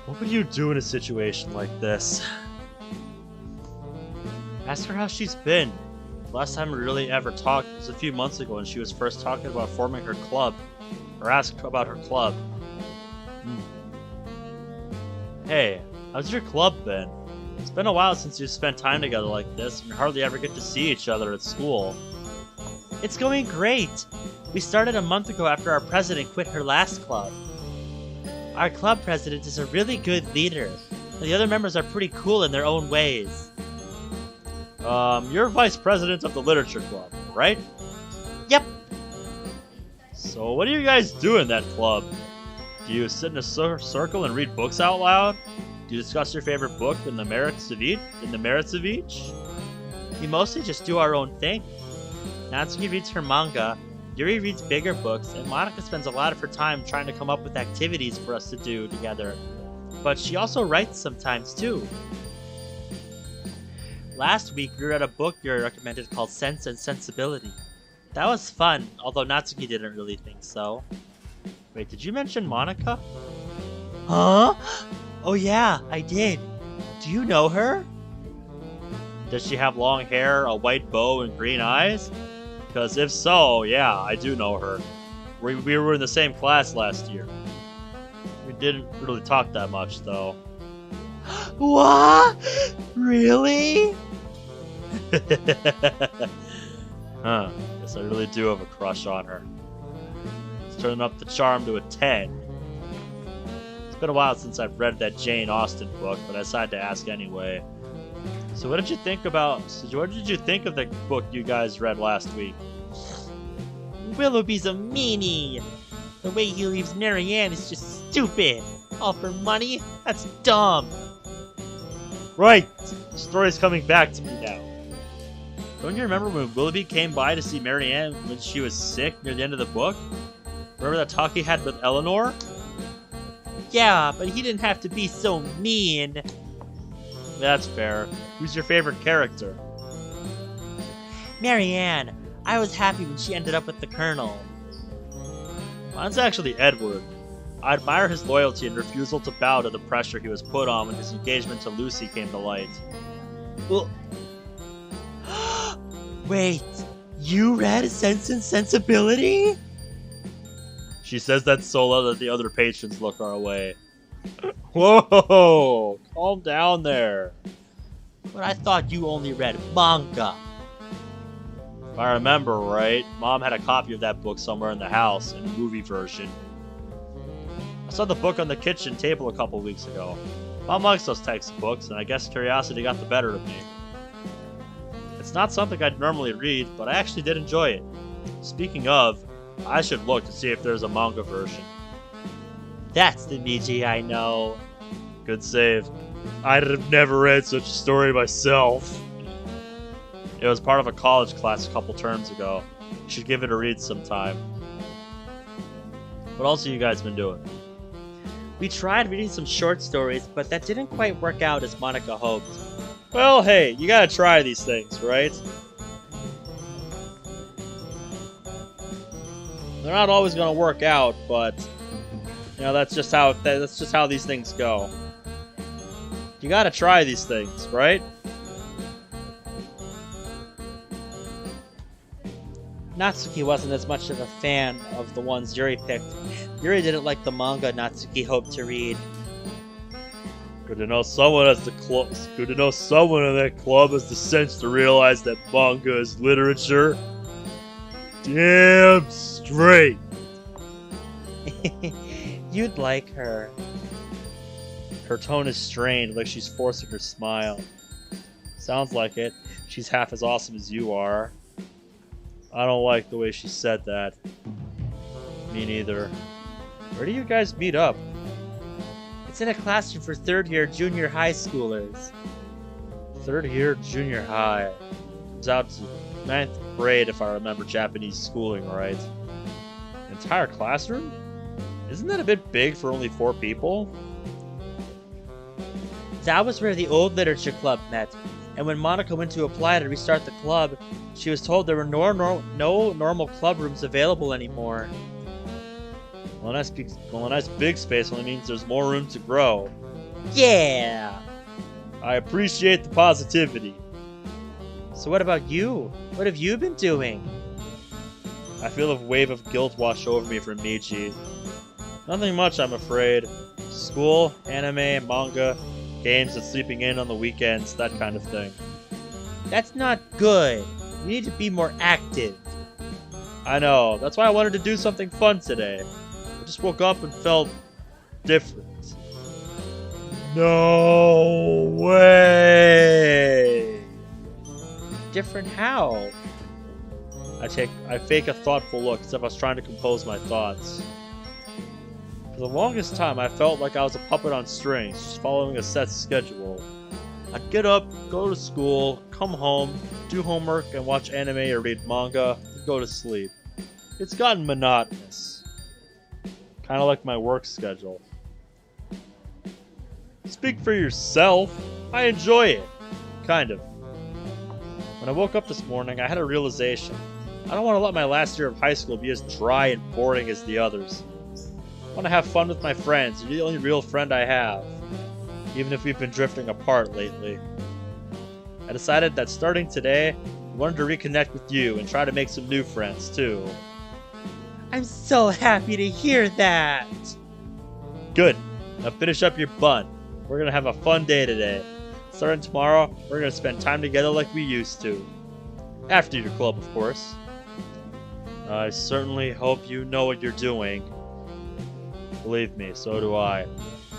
What would you do in a situation like this? Ask her how she's been. Last time we really ever talked was a few months ago when she was first talking about forming her club. Or asked about her club. Hey, how's your club been? It's been a while since you've spent time together like this, and you hardly ever get to see each other at school. It's going great! We started a month ago after our president quit her last club. Our club president is a really good leader, and the other members are pretty cool in their own ways. You're vice president of the literature club, right? Yep. So what do you guys do in that club? Do you sit in a circle and read books out loud? Do you discuss your favorite book and the merits of each? We mostly just do our own thing. Natsuki reads her manga, Yuri reads bigger books, and Monica spends a lot of her time trying to come up with activities for us to do together. But she also writes sometimes too. Last week, we read a book you recommended called Sense and Sensibility. That was fun, although Natsuki didn't really think so. Wait, did you mention Monica? Huh? Oh yeah, I did. Do you know her? Does she have long hair, a white bow, and green eyes? Because if so, yeah, I do know her. We were in the same class last year. We didn't really talk that much, though. What? Really? Huh. Guess I really do have a crush on her. Let's turn up the charm to a 10. It's been a while since I've read that Jane Austen book, but I decided to ask anyway. So what did you think of the book you guys read last week? Willoughby's a meanie. The way he leaves Marianne is just stupid. All for money? That's dumb. Right! The story's coming back to me now. Don't you remember when Willoughby came by to see Marianne when she was sick near the end of the book? Remember that talk he had with Eleanor? Yeah, but he didn't have to be so mean. That's fair. Who's your favorite character? Marianne. I was happy when she ended up with the Colonel. Mine's actually Edward. I admire his loyalty and refusal to bow to the pressure he was put on when his engagement to Lucy came to light. Well, wait, you read Sense and Sensibility? She says that so loud that the other patrons look our way. Whoa! Calm down there. But I thought you only read manga. If I remember right, Mom had a copy of that book somewhere in the house, in a movie version. I saw the book on the kitchen table a couple weeks ago. Mom likes those types of books, and I guess curiosity got the better of me. It's not something I'd normally read, but I actually did enjoy it. Speaking of, I should look to see if there's a manga version. That's the Miji I know. Good save. I'd have never read such a story myself. It was part of a college class a couple terms ago. You should give it a read sometime. What else have you guys been doing? We tried reading some short stories, but that didn't quite work out as Monica hoped. Well, hey, you gotta try these things, right? They're not always gonna work out, but you know that's just how these things go. You gotta try these things, right? Natsuki wasn't as much of a fan of the ones Yuri picked. Yuri didn't like the manga Natsuki hoped to read. Good to know someone at the club. Good to know someone in that club has the sense to realize that manga is literature. Damn straight. You'd like her. Her tone is strained, like she's forcing her smile. Sounds like it. She's half as awesome as you are. I don't like the way she said that. Me neither. Where do you guys meet up? It's in a classroom for third-year junior high schoolers. Third year junior high. It's out to 9th grade if I remember Japanese schooling right. Entire classroom? Isn't that a bit big for only 4 people? That was where the old literature club met, and when Monica went to apply to restart the club, she was told there were no normal club rooms available anymore. Well, a nice big space only means there's more room to grow. Yeah! I appreciate the positivity. So what about you? What have you been doing? I feel a wave of guilt wash over me from Michi. Nothing much, I'm afraid. School, anime, manga, games, and sleeping in on the weekends, that kind of thing. That's not good. You need to be more active. I know, that's why I wanted to do something fun today. I just woke up and felt different. No way! Different how? I fake a thoughtful look as if I was trying to compose my thoughts. For the longest time, I felt like I was a puppet on strings, just following a set schedule. I'd get up, go to school, come home, do homework, and watch anime or read manga, and go to sleep. It's gotten monotonous. Kinda like my work schedule. Speak for yourself. I enjoy it. Kind of. When I woke up this morning, I had a realization. I don't want to let my last year of high school be as dry and boring as the others. I want to have fun with my friends. You're the only real friend I have. Even if we've been drifting apart lately. I decided that starting today, I wanted to reconnect with you and try to make some new friends, too. I'm so happy to hear that! Good. Now finish up your bun. We're gonna have a fun day today. Starting tomorrow, we're gonna spend time together like we used to. After your club, of course. I certainly hope you know what you're doing. Believe me, so do I.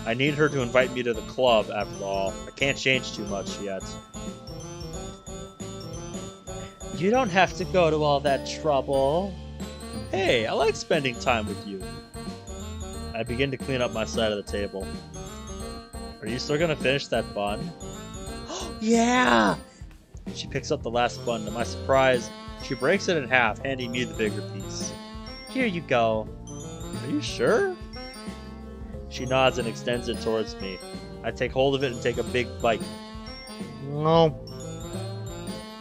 I need her to invite me to the club, after all. I can't change too much yet. You don't have to go to all that trouble. Hey, I like spending time with you. I begin to clean up my side of the table. Are you still gonna finish that bun? Yeah! She picks up the last bun. To my surprise, she breaks it in half, handing me the bigger piece. Here you go. Are you sure? She nods and extends it towards me. I take hold of it and take a big bite. No.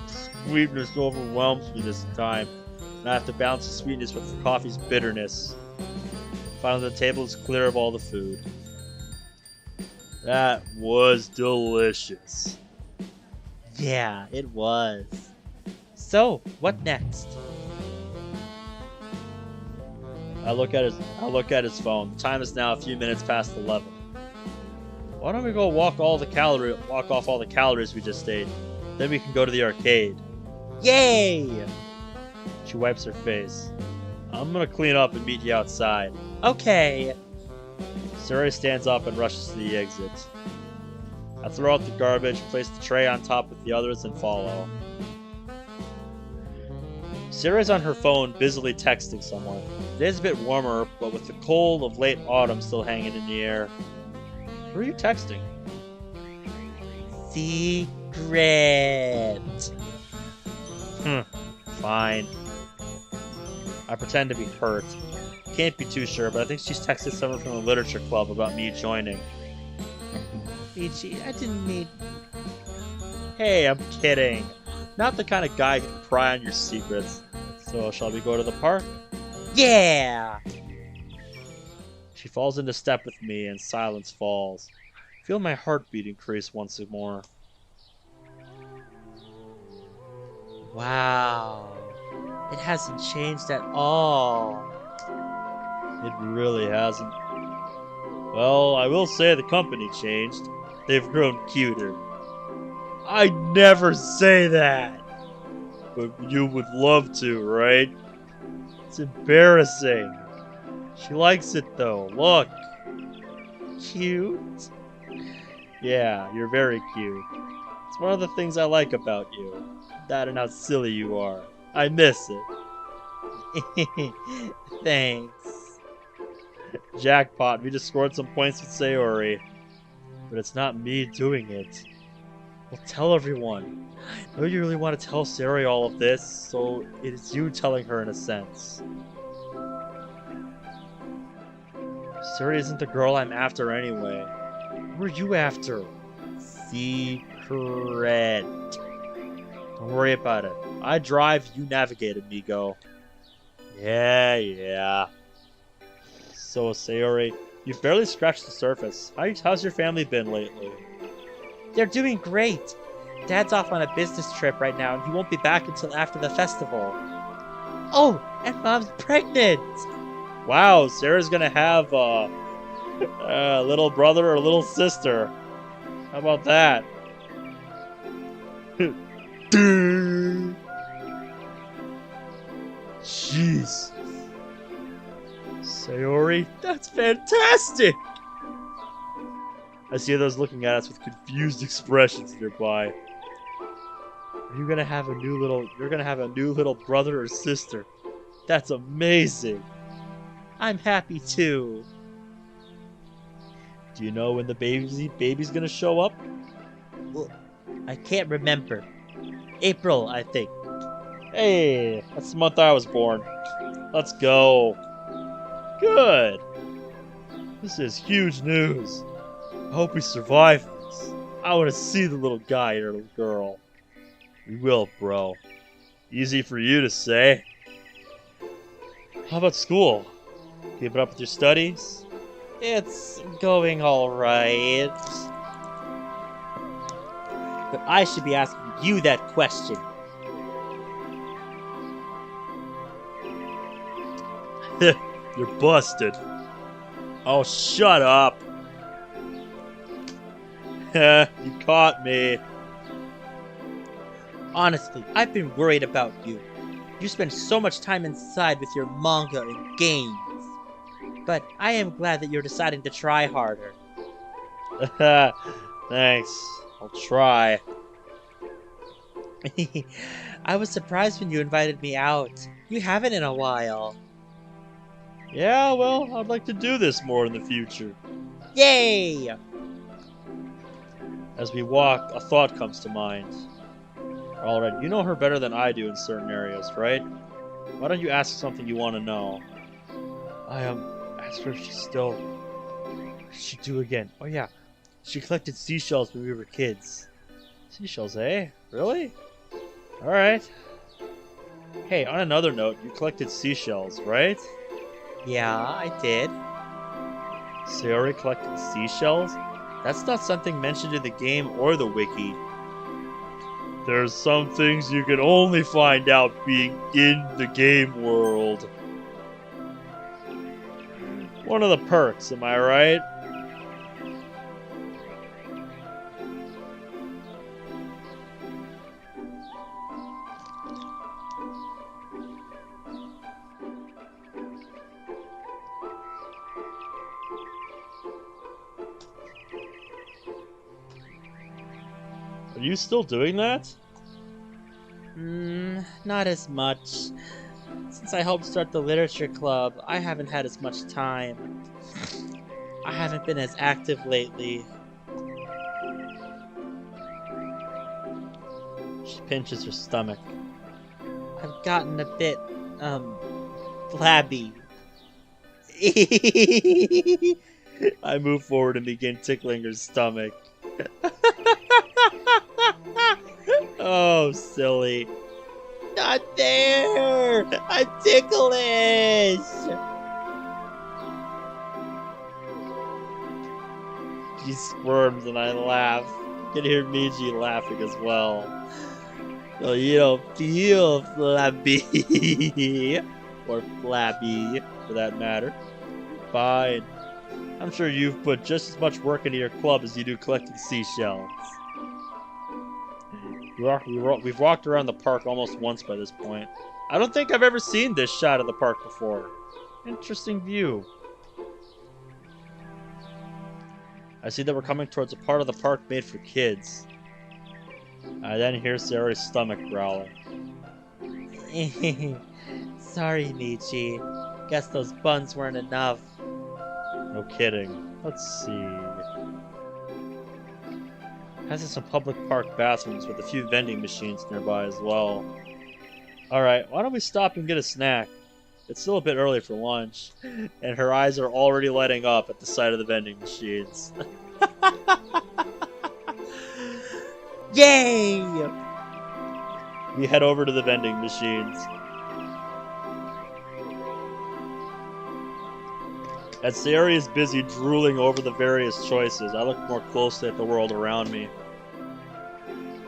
Sweetness overwhelms me this time, and I have to balance the sweetness with the coffee's bitterness. Finally, the table is clear of all the food. That was delicious. Yeah, it was. So, what next? I look at his phone. The time is now a few minutes past 11. Why don't we go walk off all the calories we just ate? Then we can go to the arcade. Yay! She wipes her face. I'm gonna clean up and meet you outside. Okay. Suri stands up and rushes to the exit. I throw out the garbage, place the tray on top with the others, and follow. Suri's on her phone, busily texting someone. It is a bit warmer, but with the cold of late autumn still hanging in the air. Who are you texting? Secret. Fine. I pretend to be hurt. Can't be too sure, but I think she's texted someone from the literature club about me joining. Ichi, I didn't mean... Hey, I'm kidding. Not the kind of guy who can pry on your secrets. So, shall we go to the park? Yeah! She falls into step with me, and silence falls. I feel my heartbeat increase once more. Wow. It hasn't changed at all. It really hasn't. Well, I will say the company changed. They've grown cuter. I never say that! But you would love to, right? It's embarrassing. She likes it though, look. Cute? Yeah, you're very cute. It's one of the things I like about you. That and how silly you are. I miss it. Thanks. Jackpot, we just scored some points with Sayori. But it's not me doing it. Well, tell everyone. I know you really want to tell Sayori all of this, so it is you telling her in a sense. Sayori isn't the girl I'm after anyway. Who are you after? Secret. Don't worry about it. I drive, you navigate, amigo. Yeah. So, Sayori, you've barely scratched the surface. How's your family been lately? They're doing great. Dad's off on a business trip right now, and he won't be back until after the festival. Oh, and Mom's pregnant! Wow, Sarah's gonna have a little brother or little sister. How about that? Jeez. Sayori, that's fantastic! I see those looking at us with confused expressions nearby. You're gonna have a new little brother or sister. That's amazing. I'm happy too. Do you know when the baby's gonna show up? Well, I can't remember. April, I think. Hey, that's the month I was born. Let's go. Good. This is huge news. I hope we survive this. I want to see the little guy and little girl. We will, bro. Easy for you to say. How about school? Keeping up with your studies? It's going alright. But I should be asking you that question. You're busted. Oh, shut up. You caught me. Honestly, I've been worried about you. You spend so much time inside with your manga and games. But I am glad that you're deciding to try harder. Thanks. I'll try. I was surprised when you invited me out. You haven't in a while. Yeah, well, I'd like to do this more in the future. Yay! As we walk, a thought comes to mind. Alright, you know her better than I do in certain areas, right? Why don't you ask something you want to know? Ask her if she's did she do again? Oh yeah, she collected seashells when we were kids. Seashells, eh? Really? Alright. Hey, on another note, you collected seashells, right? Yeah, I did. Sayori collected seashells? That's not something mentioned in the game or the wiki. There's some things you can only find out being in the game world. One of the perks, am I right? Are you still doing that? Not as much. Since I helped start the literature club, I haven't had as much time. I haven't been as active lately. She pinches her stomach. I've gotten a bit, flabby. I move forward and begin tickling her stomach. Oh, silly. Not there! I'm ticklish! She squirms and I laugh. You can hear Miji laughing as well. So you don't feel flabby. Or flabby, for that matter. Fine. I'm sure you've put just as much work into your club as you do collecting seashells. We've walked around the park almost once by this point. I don't think I've ever seen this shot of the park before. Interesting view. I see that we're coming towards a part of the park made for kids. I then hear Sayori's stomach growling. Sorry, Michi. Guess those buns weren't enough. No kidding. Let's see. Has some public park bathrooms with a few vending machines nearby as well. Alright, why don't we stop and get a snack? It's still a bit early for lunch, and her eyes are already lighting up at the sight of the vending machines. Yay! We head over to the vending machines. As Sayori is busy drooling over the various choices, I look more closely at the world around me.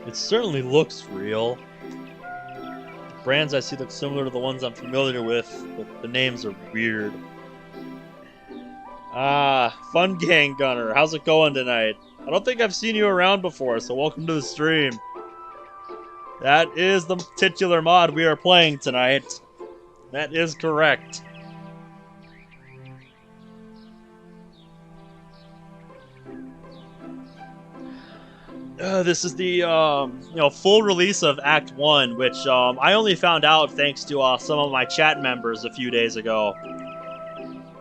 It certainly looks real. The brands I see look similar to the ones I'm familiar with, but the names are weird. Ah, Fun Gang Gunner, how's it going tonight? I don't think I've seen you around before, so welcome to the stream. That is the titular mod we are playing tonight. That is correct. This is the full release of Act 1, which I only found out thanks to some of my chat members a few days ago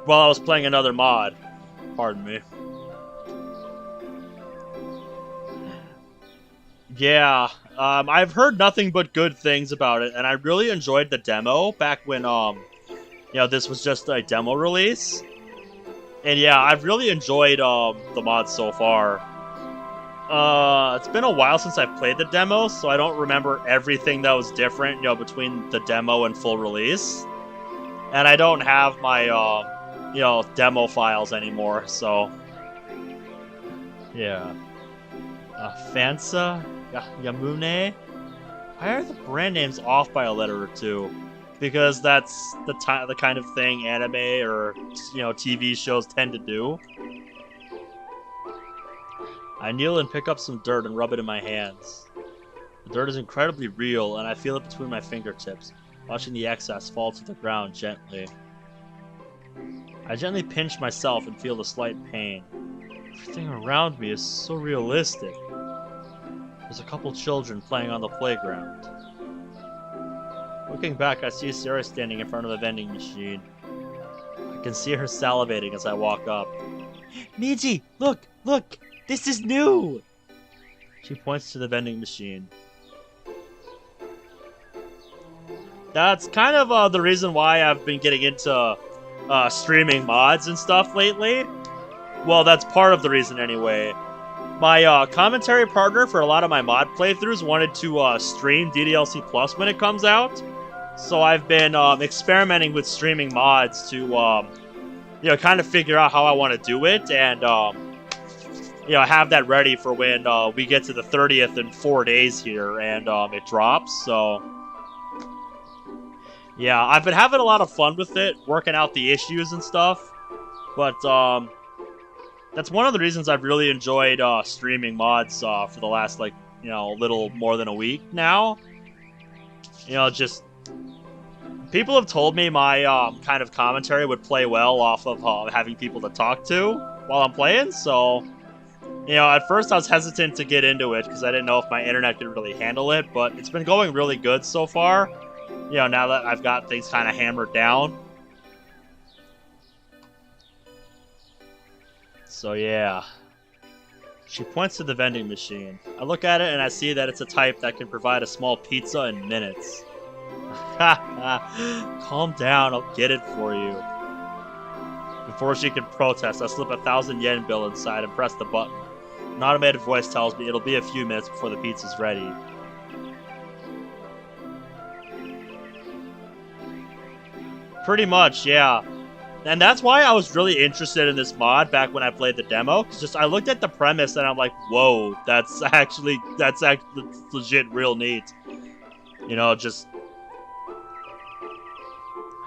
while I was playing another mod. Pardon me. Yeah, I've heard nothing but good things about it, and I really enjoyed the demo back when this was just a demo release. And yeah, I've really enjoyed the mod so far. It's been a while since I've played the demo, so I don't remember everything that was different, between the demo and full release. And I don't have my, demo files anymore, so... Yeah. Fansa? Yamune? Why are the brand names off by a letter or two? Because that's the kind of thing anime or, TV shows tend to do. I kneel and pick up some dirt and rub it in my hands. The dirt is incredibly real, and I feel it between my fingertips, watching the excess fall to the ground gently. I gently pinch myself and feel the slight pain. Everything around me is so realistic. There's a couple children playing on the playground. Looking back, I see Sarah standing in front of a vending machine. I can see her salivating as I walk up. Miji, look! Look! This is new! She points to the vending machine. That's kind of the reason why I've been getting into streaming mods and stuff lately. Well, that's part of the reason anyway. My commentary partner for a lot of my mod playthroughs wanted to stream DDLC Plus when it comes out. So I've been experimenting with streaming mods to, kind of figure out how I want to do it and, have that ready for when we get to the 30th in 4 days here and it drops. So, yeah, I've been having a lot of fun with it, working out the issues and stuff. But that's one of the reasons I've really enjoyed streaming mods for the last, little more than a week now. Just people have told me my kind of commentary would play well off of having people to talk to while I'm playing. So, at first I was hesitant to get into it because I didn't know if my internet could really handle it. But it's been going really good so far. Now that I've got things kind of hammered down. So yeah. She points to the vending machine. I look at it and I see that it's a type that can provide a small pizza in minutes. Calm down, I'll get it for you. Before she can protest, I slip a 1,000 yen bill inside and press the button. An automated voice tells me it'll be a few minutes before the pizza's ready. Pretty much, yeah. And that's why I was really interested in this mod back when I played the demo. Cause just I looked at the premise and I'm like, whoa, that's actually legit real neat.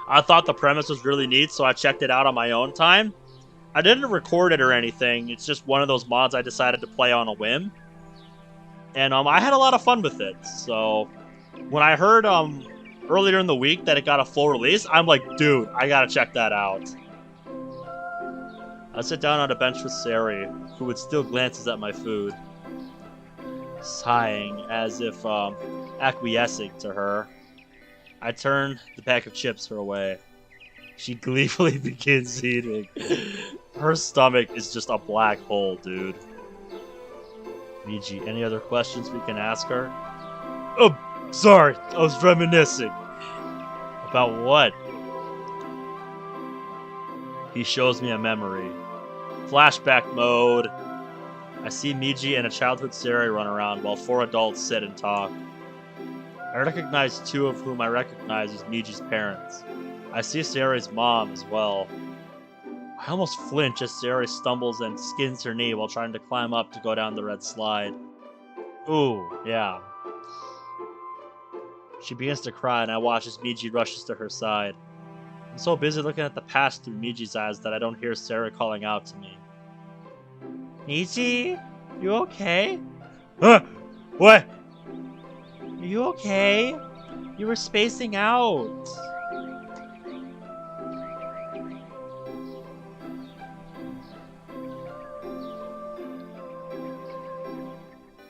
I thought the premise was really neat, so I checked it out on my own time. I didn't record it or anything. It's just one of those mods I decided to play on a whim. And I had a lot of fun with it. So when I heard earlier in the week that it got a full release, I'm like, dude, I gotta check that out. I sit down on a bench with Sari, who would still glances at my food, sighing as if acquiescing to her. I turn the pack of chips her way. She gleefully begins eating. Her stomach is just a black hole, dude. Miji, any other questions we can ask her? Oh, sorry, I was reminiscing. About what? He shows me a memory. Flashback mode. I see Miji and a childhood Sari run around while 4 adults sit and talk. I recognize 2 of whom I recognize as Miji's parents. I see Sari's mom as well. I almost flinch as Sari stumbles and skins her knee while trying to climb up to go down the red slide. Ooh, yeah. She begins to cry and I watch as Miji rushes to her side. I'm so busy looking at the past through Miji's eyes that I don't hear Sari calling out to me. Miji? You okay? Huh? What? Are you okay? You were spacing out.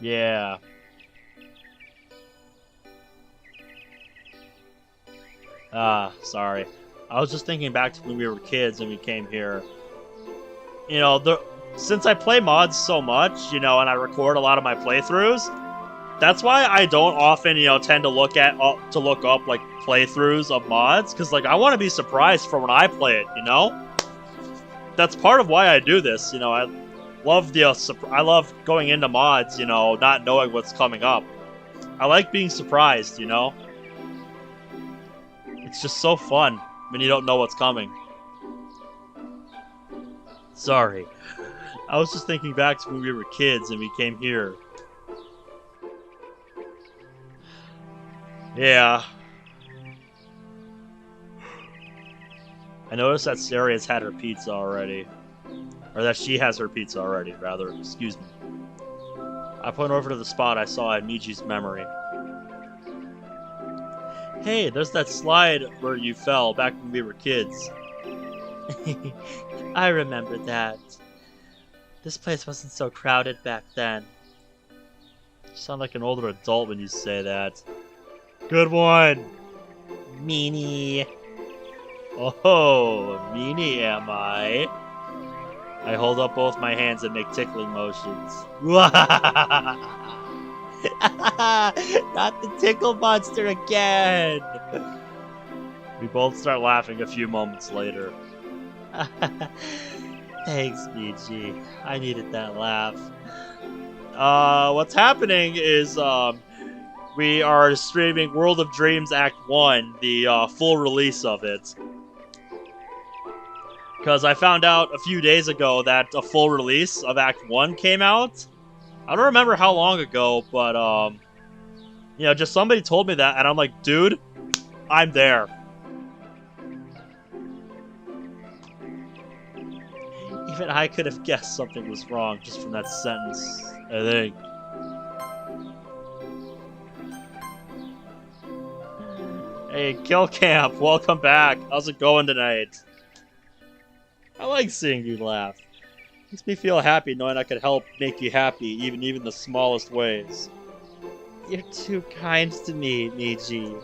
Yeah. Sorry. I was just thinking back to when we were kids and we came here. Since I play mods so much, and I record a lot of my playthroughs, that's why I don't often, tend to look up like playthroughs of mods, because I want to be surprised for when I play it, That's part of why I do this, I love going into mods, not knowing what's coming up. I like being surprised, It's just so fun when you don't know what's coming. Sorry. I was just thinking back to when we were kids and we came here. Yeah. I noticed that Sari has had her pizza already. Or that she has her pizza already, rather. Excuse me. I point over to the spot I saw in Miji's memory. Hey, there's that slide where you fell back when we were kids. I remember that. This place wasn't so crowded back then. You sound like an older adult when you say that. Good one! Meanie. Oh, meanie am I? I hold up both my hands and make tickling motions. Not the tickle monster again! We both start laughing a few moments later. Thanks, Michi. I needed that laugh. What's happening is we are streaming World of Dreams Act 1, the full release of it. Because I found out a few days ago that a full release of Act 1 came out. I don't remember how long ago, but just somebody told me that, and I'm like, dude, I'm there. Even I could have guessed something was wrong just from that sentence, I think. Hey, Kill Camp, welcome back. How's it going tonight? I like seeing you laugh. Makes me feel happy knowing I could help make you happy, even the smallest ways. You're too kind to me, Miji.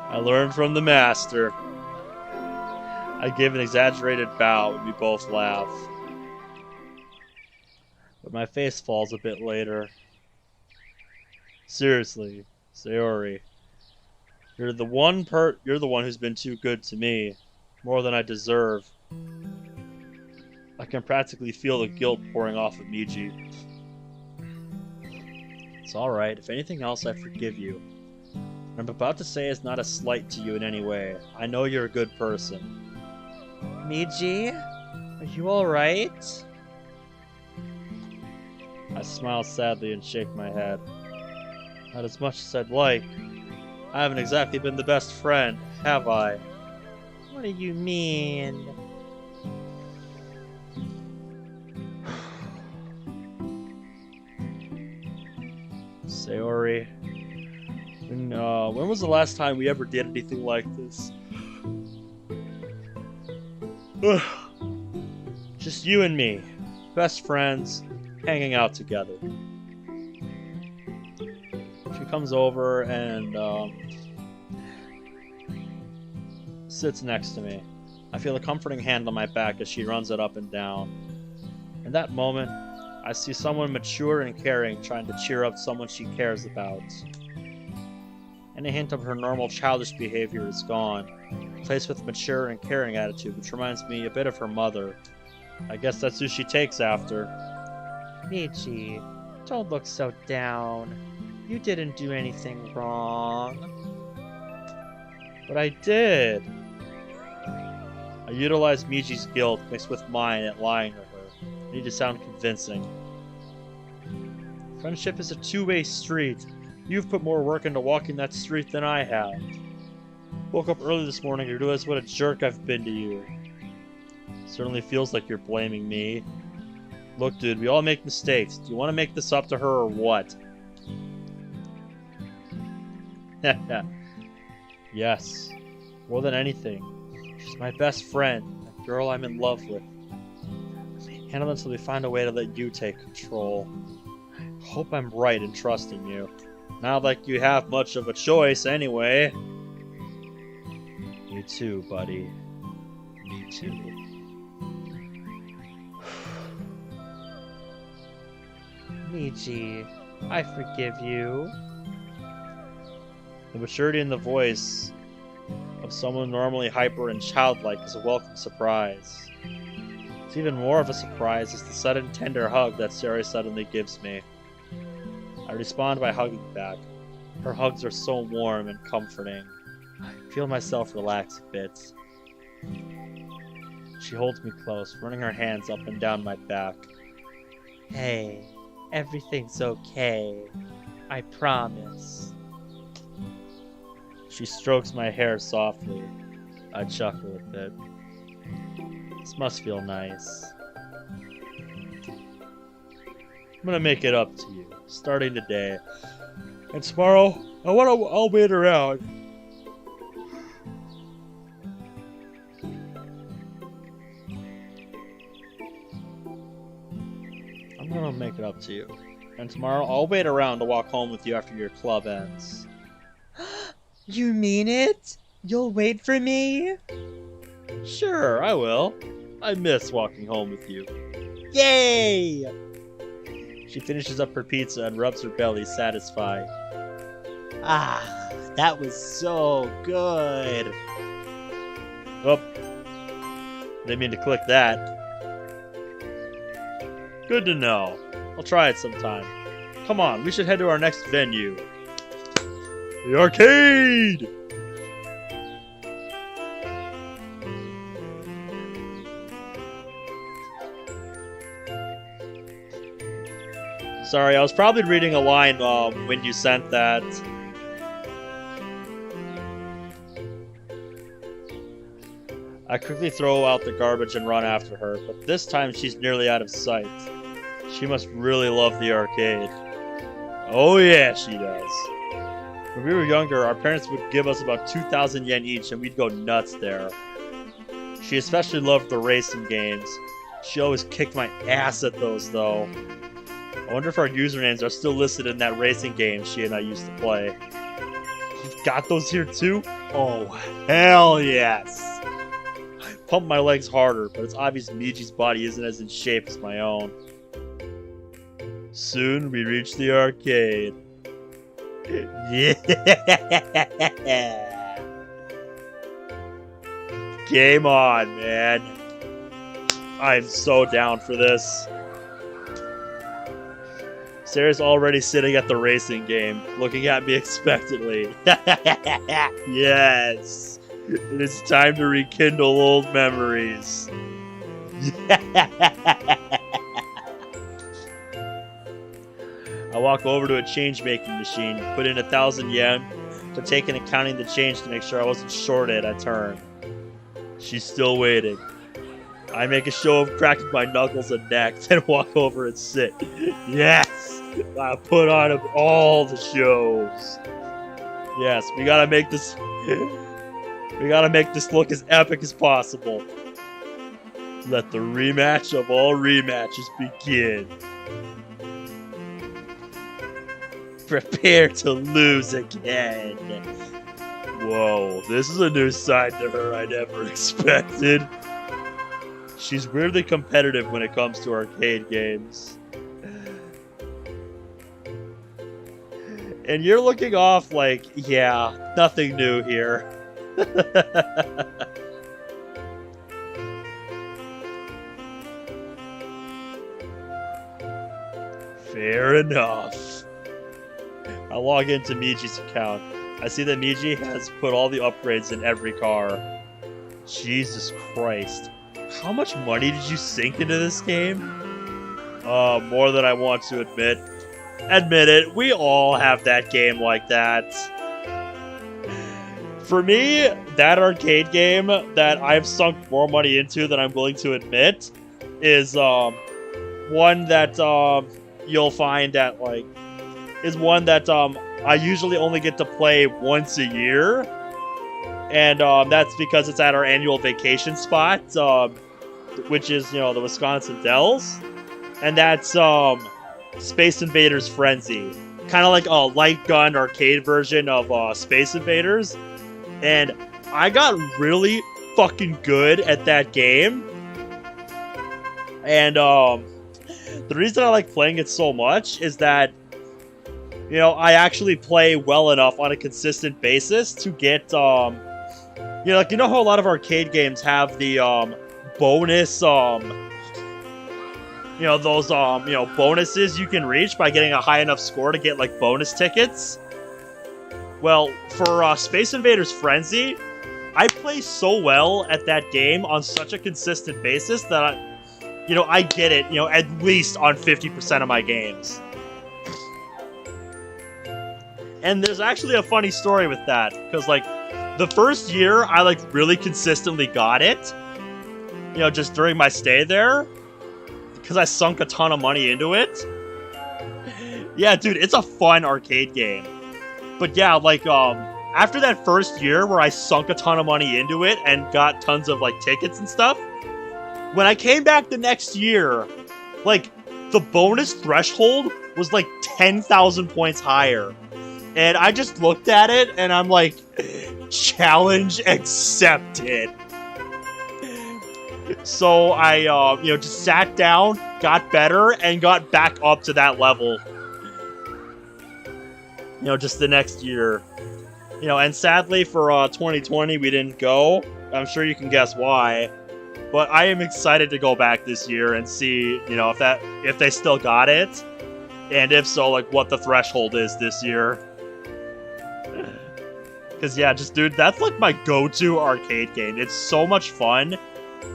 I learned from the master. I give an exaggerated bow and we both laugh. But my face falls a bit later. Seriously, Sayori. You're the one who's been too good to me. More than I deserve. I can practically feel the guilt pouring off of Miji. It's alright. If anything else, I forgive you. What I'm about to say is not a slight to you in any way. I know you're a good person. Miji? Are you alright? I smile sadly and shake my head. Not as much as I'd like. I haven't exactly been the best friend, have I? What do you mean? Sayori, when was the last time we ever did anything like this? Just you and me, best friends, hanging out together. She comes over and sits next to me. I feel a comforting hand on my back as she runs it up and down. In that moment, I see someone mature and caring trying to cheer up someone she cares about. Any hint of her normal childish behavior is gone, replaced with a mature and caring attitude, which reminds me a bit of her mother. I guess that's who she takes after. Michi, don't look so down. You didn't do anything wrong. But I did. I utilized Miji's guilt mixed with mine at lying to her. I need to sound convincing. Friendship is a two-way street. You've put more work into walking that street than I have. Woke up early this morning to realize what a jerk I've been to you. Certainly feels like you're blaming me. Look, dude, we all make mistakes. Do you want to make this up to her or what? Yes. More than anything. She's my best friend. The girl I'm in love with. Handle until we find a way to let you take control. I hope I'm right in trusting you. Not like you have much of a choice anyway. Me too, buddy. Me too. Miji, I forgive you. The maturity in the voice of someone normally hyper and childlike is a welcome surprise. It's even more of a surprise is the sudden tender hug that Sari suddenly gives me. I respond by hugging back. Her hugs are so warm and comforting. I feel myself relax a bit. She holds me close, running her hands up and down my back. Hey, everything's okay. I promise. She strokes my hair softly. I chuckle a bit. This must feel nice. I'm gonna make it up to you, starting today. And tomorrow, I'll wait around. I'm gonna make it up to you. And tomorrow, I'll wait around to walk home with you after your club ends. You mean it? You'll wait for me? Sure, I will. I miss walking home with you. Yay! She finishes up her pizza and rubs her belly, satisfied. Ah, that was so good. Oh, didn't mean to click that. Good to know. I'll try it sometime. Come on, we should head to our next venue. The arcade! Sorry, I was probably reading a line when you sent that. I quickly throw out the garbage and run after her, but this time she's nearly out of sight. She must really love the arcade. Oh yeah, she does. When we were younger, our parents would give us about 2,000 yen each and we'd go nuts there. She especially loved the racing games. She always kicked my ass at those though. I wonder if our usernames are still listed in that racing game she and I used to play. You've got those here too? Oh, hell yes! I pump my legs harder, but it's obvious Miji's body isn't as in shape as my own. Soon we reach the arcade. Yeah! Game on, man. I'm so down for this. Sarah's already sitting at the racing game, looking at me expectantly. Yes! It is time to rekindle old memories. I walk over to a change-making machine, put in 1,000 yen, to taking and counting the change to make sure I wasn't shorted at turn. She's still waiting. I make a show of cracking my knuckles and neck, then walk over and sit. Yes! I put on all the shows. Yes, we gotta make this look as epic as possible. Let the rematch of all rematches begin. Prepare to lose again. Whoa, this is a new side to her I never expected. She's weirdly competitive when it comes to arcade games. And you're looking off like, yeah, nothing new here. Fair enough. I log into Miji's account. I see that Miji has put all the upgrades in every car. Jesus Christ. How much money did you sink into this game? More than I want to admit. Admit it, we all have that game like that. For me, that arcade game that I've sunk more money into than I'm willing to admit is one that you'll find that I usually only get to play once a year, and that's because it's at our annual vacation spot, which is the Wisconsin Dells, and that's Space Invaders Frenzy, kind of like a light gun arcade version of Space Invaders, and I got really fucking good at that game, and the reason I like playing it so much is that I actually play well enough on a consistent basis to get how a lot of arcade games have the bonus those bonuses you can reach by getting a high enough score to get like bonus tickets. Well, for Space Invaders Frenzy, I play so well at that game on such a consistent basis that I get it, at least on 50% of my games. And there's actually a funny story with that, because like the first year I like really consistently got it, just during my stay there, because I sunk a ton of money into it. Yeah, dude, it's a fun arcade game. But yeah, like after that first year where I sunk a ton of money into it and got tons of like tickets and stuff, when I came back the next year, like the bonus threshold was like 10,000 points higher. And I just looked at it and I'm like, challenge accepted. So I, just sat down, got better, and got back up to that level. Just the next year. And sadly for 2020 we didn't go. I'm sure you can guess why. But I am excited to go back this year and see, you know, if they still got it, and if so, like what the threshold is this year. Because yeah, just dude, that's like my go-to arcade game. It's so much fun,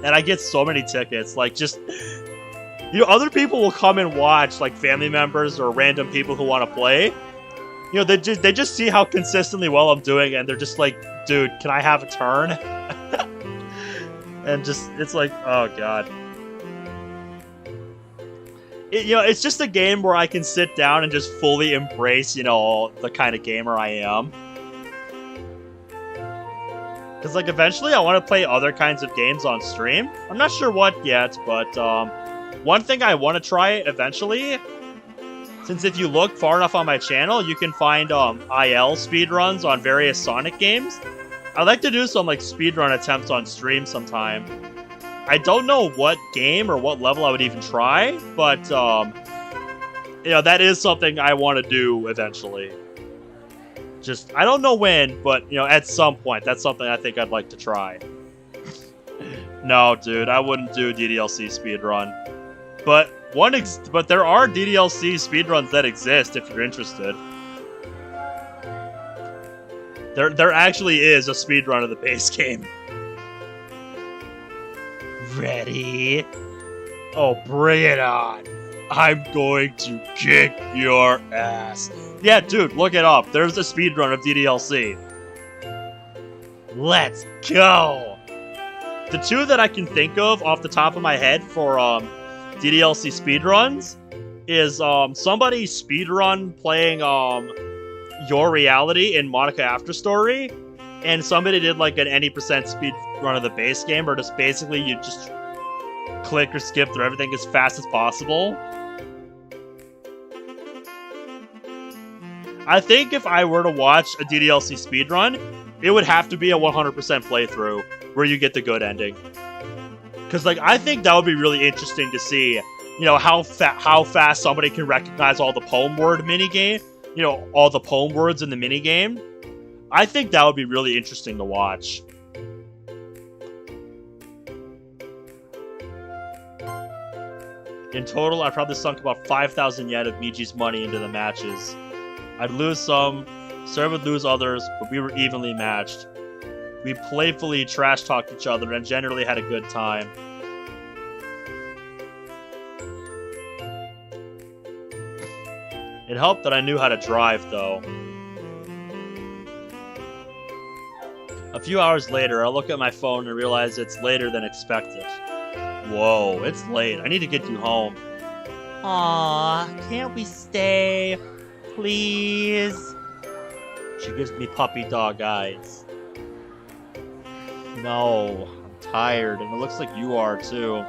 and I get so many tickets. Like just, you know, other people will come and watch, like family members or random people who want to play. You know, they just see how consistently well I'm doing, and they're just like, dude, can I have a turn? And just, it's like, oh god. You know, it's just a game where I can sit down and just fully embrace, you know, the kind of gamer I am. Because, like, eventually I want to play other kinds of games on stream. I'm not sure what yet, but one thing I want to try eventually, since if you look far enough on my channel, you can find IL speedruns on various Sonic games. I'd like to do some, like, speedrun attempts on stream sometime. I don't know what game or what level I would even try, but, you know, that is something I want to do eventually. Just, I don't know when, but, you know, at some point, that's something I think I'd like to try. No, dude, I wouldn't do DDLC speedrun. But but there are DDLC speedruns that exist if you're interested. There actually is a speedrun of the base game. Ready? Oh, bring it on. I'm going to kick your ass. Yeah, dude, look it up. There's a speedrun of DDLC. Let's go! The two that I can think of off the top of my head for DDLC speedruns is somebody speedrun playing Your Reality in Monica After Story, and somebody did like an any percent speed run of the base game, or just basically you just click or skip through everything as fast as possible. I think if I were to watch a DDLC speedrun, it would have to be a 100% playthrough where you get the good ending. Because like I think that would be really interesting to see, you know, how fast somebody can recognize all the poem word minigame. You know, all the poem words in the minigame. I think that would be really interesting to watch. In total, I probably sunk about 5,000 yen of Miji's money into the matches. I'd lose some, Sir would lose others, but we were evenly matched. We playfully trash-talked each other and generally had a good time. It helped that I knew how to drive, though. A few hours later, I look at my phone and realize it's later than expected. Whoa, it's late. I need to get you home. Aww, can't we stay? Please? She gives me puppy dog eyes. No, I'm tired, and it looks like you are, too.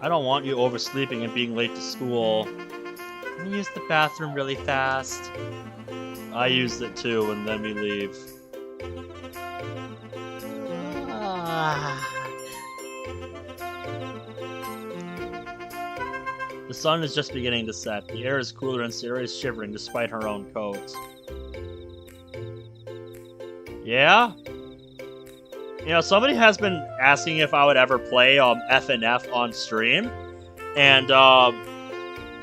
I don't want you oversleeping and being late to school. Let me use the bathroom really fast. I used it too, and then we leave. The sun is just beginning to set. The air is cooler and Sarah is shivering despite her own coat. Yeah? You know, somebody has been asking if I would ever play FNF on stream. And,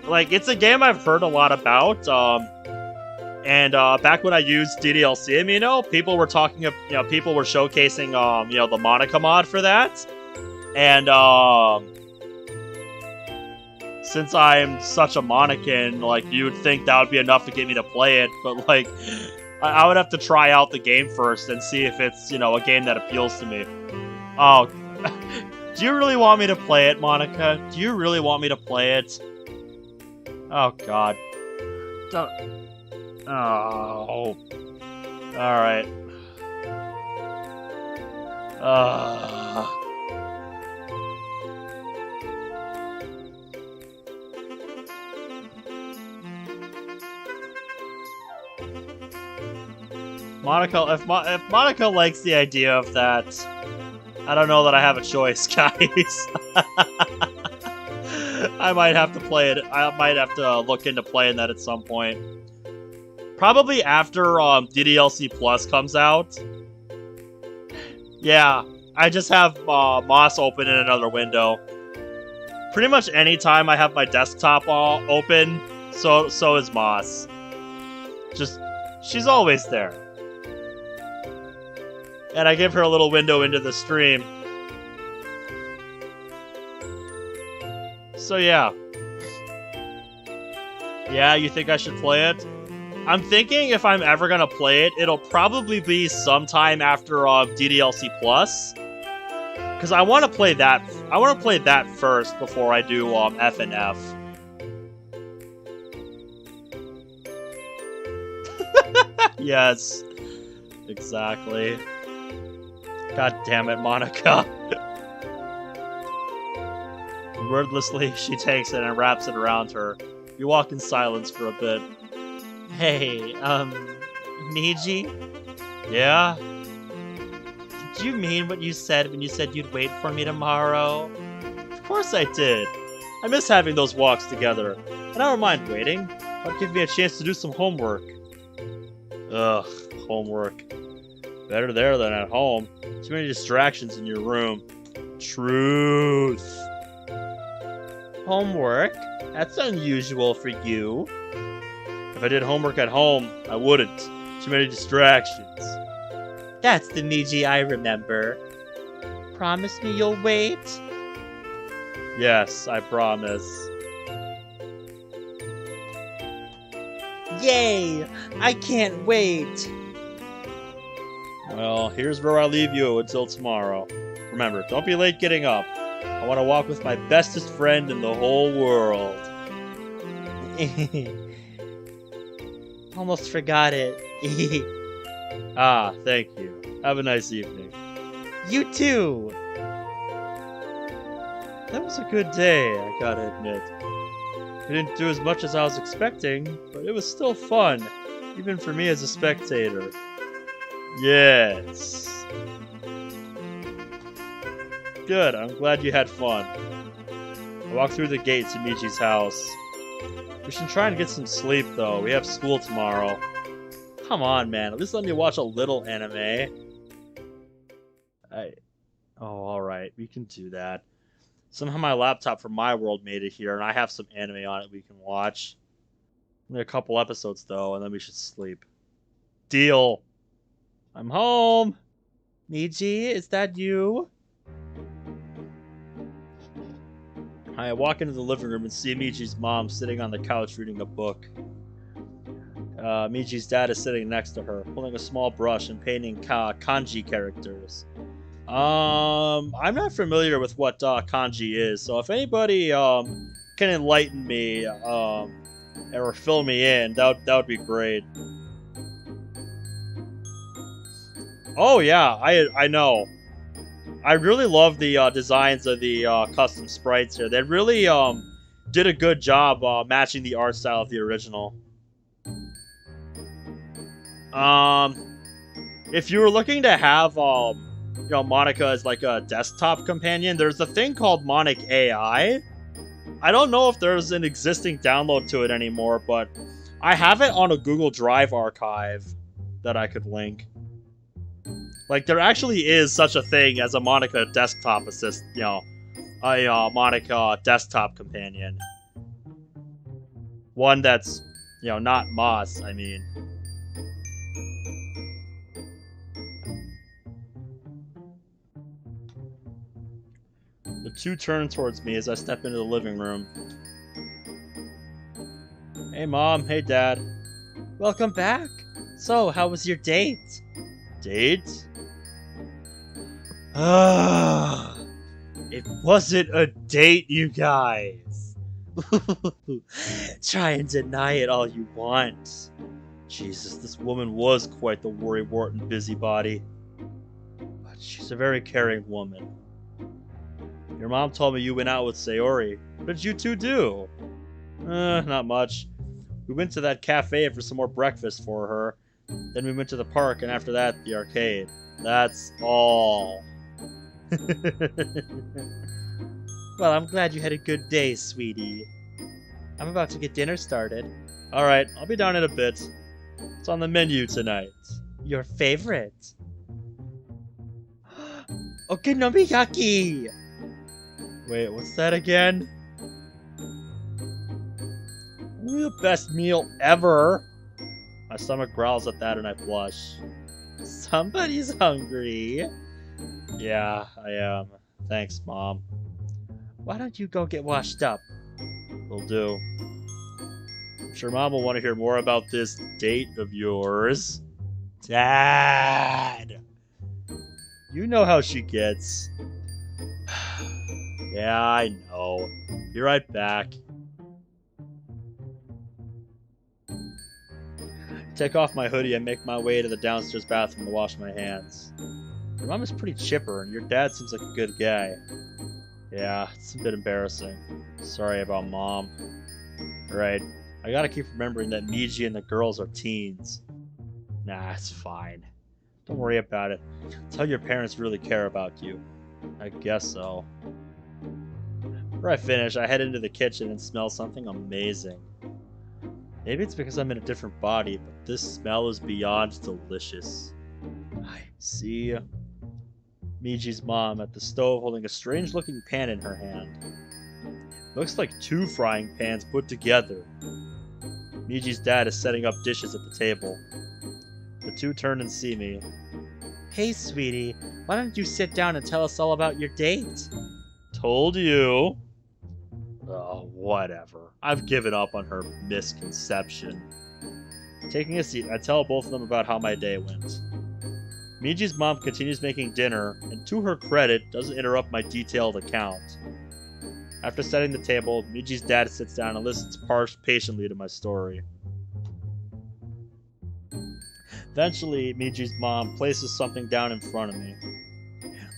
like, it's a game I've heard a lot about. And back when I used DDLC, I mean, you know, people were talking, you know, people were showcasing, you know, the Monica mod for that. And, since I'm such a Monican, like, you would think that would be enough to get me to play it. But, like, I would have to try out the game first and see if it's, you know, a game that appeals to me. Oh, do you really want me to play it, Monica? Do you really want me to play it? Oh, God. Don't... Oh. Alright. Monica, if Monica likes the idea of that, I don't know that I have a choice, guys. I might have to play it. I might have to look into playing that at some point. Probably after DDLC Plus comes out. Yeah, I just have Moss open in another window. Pretty much any time I have my desktop open, so is Moss. Just, she's always there. And I give her a little window into the stream. So yeah. Yeah, you think I should play it? I'm thinking if I'm ever gonna play it, it'll probably be sometime after DDLC Plus. Because I want to play that. I want to play that first before I do F and F. Yes, exactly. God damn it, Monica. Wordlessly, she takes it and wraps it around her. We walk in silence for a bit. Hey, Niji? Yeah? Did you mean what you said when you said you'd wait for me tomorrow? Of course I did. I miss having those walks together. And I don't mind waiting. That'll give me a chance to do some homework. Ugh, homework. Better there than at home. Too many distractions in your room. Truth. Homework? That's unusual for you. If I did homework at home, I wouldn't. Too many distractions. That's the Niji I remember. Promise me you'll wait? Yes, I promise. Yay! I can't wait! Well, here's where I leave you until tomorrow. Remember, don't be late getting up. I want to walk with my bestest friend in the whole world. Almost forgot it. Ah, thank you. Have a nice evening. You too! That was a good day, I gotta admit. I didn't do as much as I was expecting, but it was still fun, even for me as a spectator. Yes. Good, I'm glad you had fun. I walked through the gate to Michi's house. We should try and get some sleep, though. We have school tomorrow. Come on, man. At least let me watch a little anime. Oh, alright. We can do that. Somehow my laptop from my world made it here, and I have some anime on it we can watch. Only a couple episodes, though, and then we should sleep. Deal. I'm home. Niji, is that you? I walk into the living room and see Michi's mom sitting on the couch reading a book. Michi's dad is sitting next to her, holding a small brush and painting kanji characters. I'm not familiar with what kanji is, so if anybody can enlighten me or fill me in, that would be great. Oh yeah, I know. I really love the designs of the custom sprites here. They really did a good job matching the art style of the original. If you were looking to have Monica as like a desktop companion, there's a thing called Monic AI. I don't know if there's an existing download to it anymore, but I have it on a Google Drive archive that I could link. Like, there actually is such a thing as a Monica desktop assist, a Monica desktop companion. One that's, not Moss, I mean. The two turn towards me as I step into the living room. Hey, Mom. Hey, Dad. Welcome back. So, how was your date? Date? It wasn't a date, you guys. Try and deny it all you want. Jesus, this woman was quite the worrywart and busybody. But she's a very caring woman. Your mom told me you went out with Sayori. What did you two do? Not much. We went to that cafe for some more breakfast for her. Then we went to the park, and after that, the arcade. That's all. Well, I'm glad you had a good day, sweetie. I'm about to get dinner started. Alright, I'll be down in a bit. What's on the menu tonight? Your favorite. Okonomiyaki! Wait, what's that again? Only the best meal ever. My stomach growls at that and I blush. Somebody's hungry. Yeah, I am. Thanks, Mom. Why don't you go get washed up? Will do. I'm sure Mom will want to hear more about this date of yours. Dad! You know how she gets. Yeah, I know. Be right back. Take off my hoodie and make my way to the downstairs bathroom to wash my hands. Your mom is pretty chipper, and your dad seems like a good guy. Yeah, it's a bit embarrassing. Sorry about Mom. Right, I gotta keep remembering that Miji and the girls are teens. Nah, it's fine. Don't worry about it. Tell your parents really care about you. I guess so. Before I finish, I head into the kitchen and smell something amazing. Maybe it's because I'm in a different body, but this smell is beyond delicious. I see Miji's mom at the stove holding a strange-looking pan in her hand. Looks like 2 frying pans put together. Miji's dad is setting up dishes at the table. The 2 turn and see me. Hey, sweetie, why don't you sit down and tell us all about your date? Told you. Oh, whatever. I've given up on her misconception. Taking a seat, I tell both of them about how my day went. Miji's mom continues making dinner, and to her credit, doesn't interrupt my detailed account. After setting the table, Miji's dad sits down and listens patiently to my story. Eventually, Miji's mom places something down in front of me.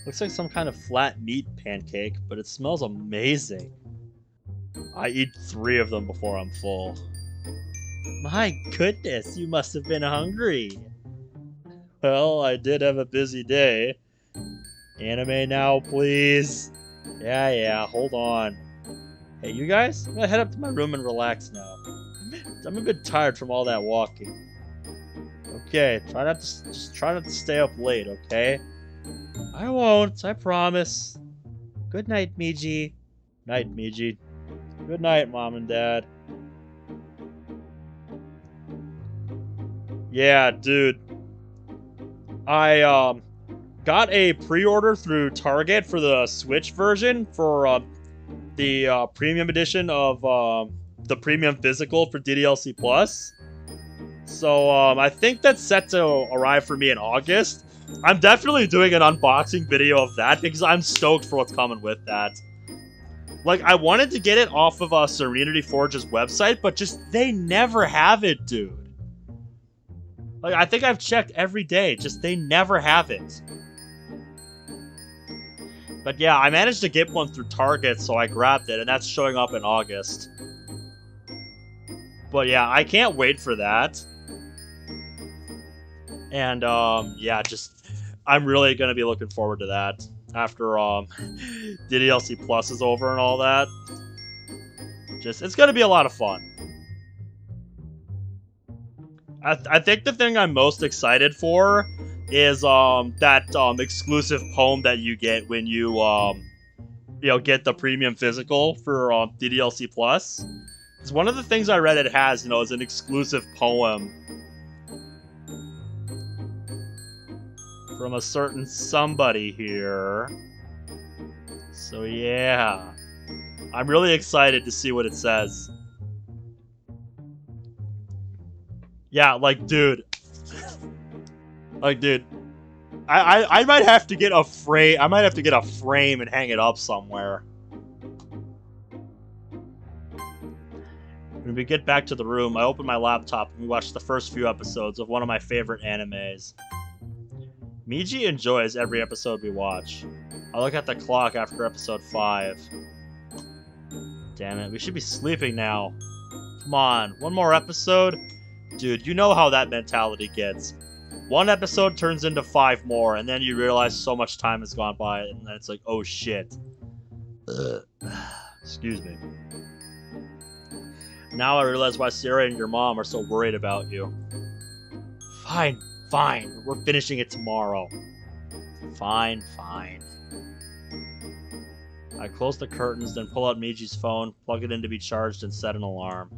Looks like some kind of flat meat pancake, but it smells amazing. I eat 3 of them before I'm full. My goodness, you must have been hungry. Well, I did have a busy day. Anime now, please. Yeah, hold on. Hey, you guys? I'm gonna head up to my room and relax now. I'm a bit tired from all that walking. Okay, try not to stay up late, okay? I won't, I promise. Good night, Miji. Night, Miji. Good night, Mom and Dad. Yeah, dude. I got a pre-order through Target for the Switch version for the premium edition of the premium physical for DDLC Plus. So I think that's set to arrive for me in August. I'm definitely doing an unboxing video of that because I'm stoked for what's coming with that. Like, I wanted to get it off of Serenity Forge's website, but just, they never have it, dude. Like, I think I've checked every day, just, they never have it. But yeah, I managed to get one through Target, so I grabbed it, and that's showing up in August. But yeah, I can't wait for that. And, yeah, just, I'm really gonna be looking forward to that. After DDLC Plus is over and all that. Just, it's gonna be a lot of fun. I think the thing I'm most excited for is that exclusive poem that you get when you get the premium physical for DDLC Plus. It's one of the things I read it has, is an exclusive poem from a certain somebody here. So yeah, I'm really excited to see what it says. Yeah, like dude, I might have to get a frame. I might have to get a frame and hang it up somewhere. When we get back to the room, I open my laptop and we watch the first few episodes of one of my favorite animes. Miji enjoys every episode we watch. I look at the clock after episode 5. Damn it, we should be sleeping now. Come on, one more episode? Dude, you know how that mentality gets. One episode turns into 5 more, and then you realize so much time has gone by, and then it's like, oh shit. Ugh. Excuse me. Now I realize why Sarah and your mom are so worried about you. Fine, fine. We're finishing it tomorrow. Fine, fine. I close the curtains, then pull out Miji's phone, plug it in to be charged, and set an alarm.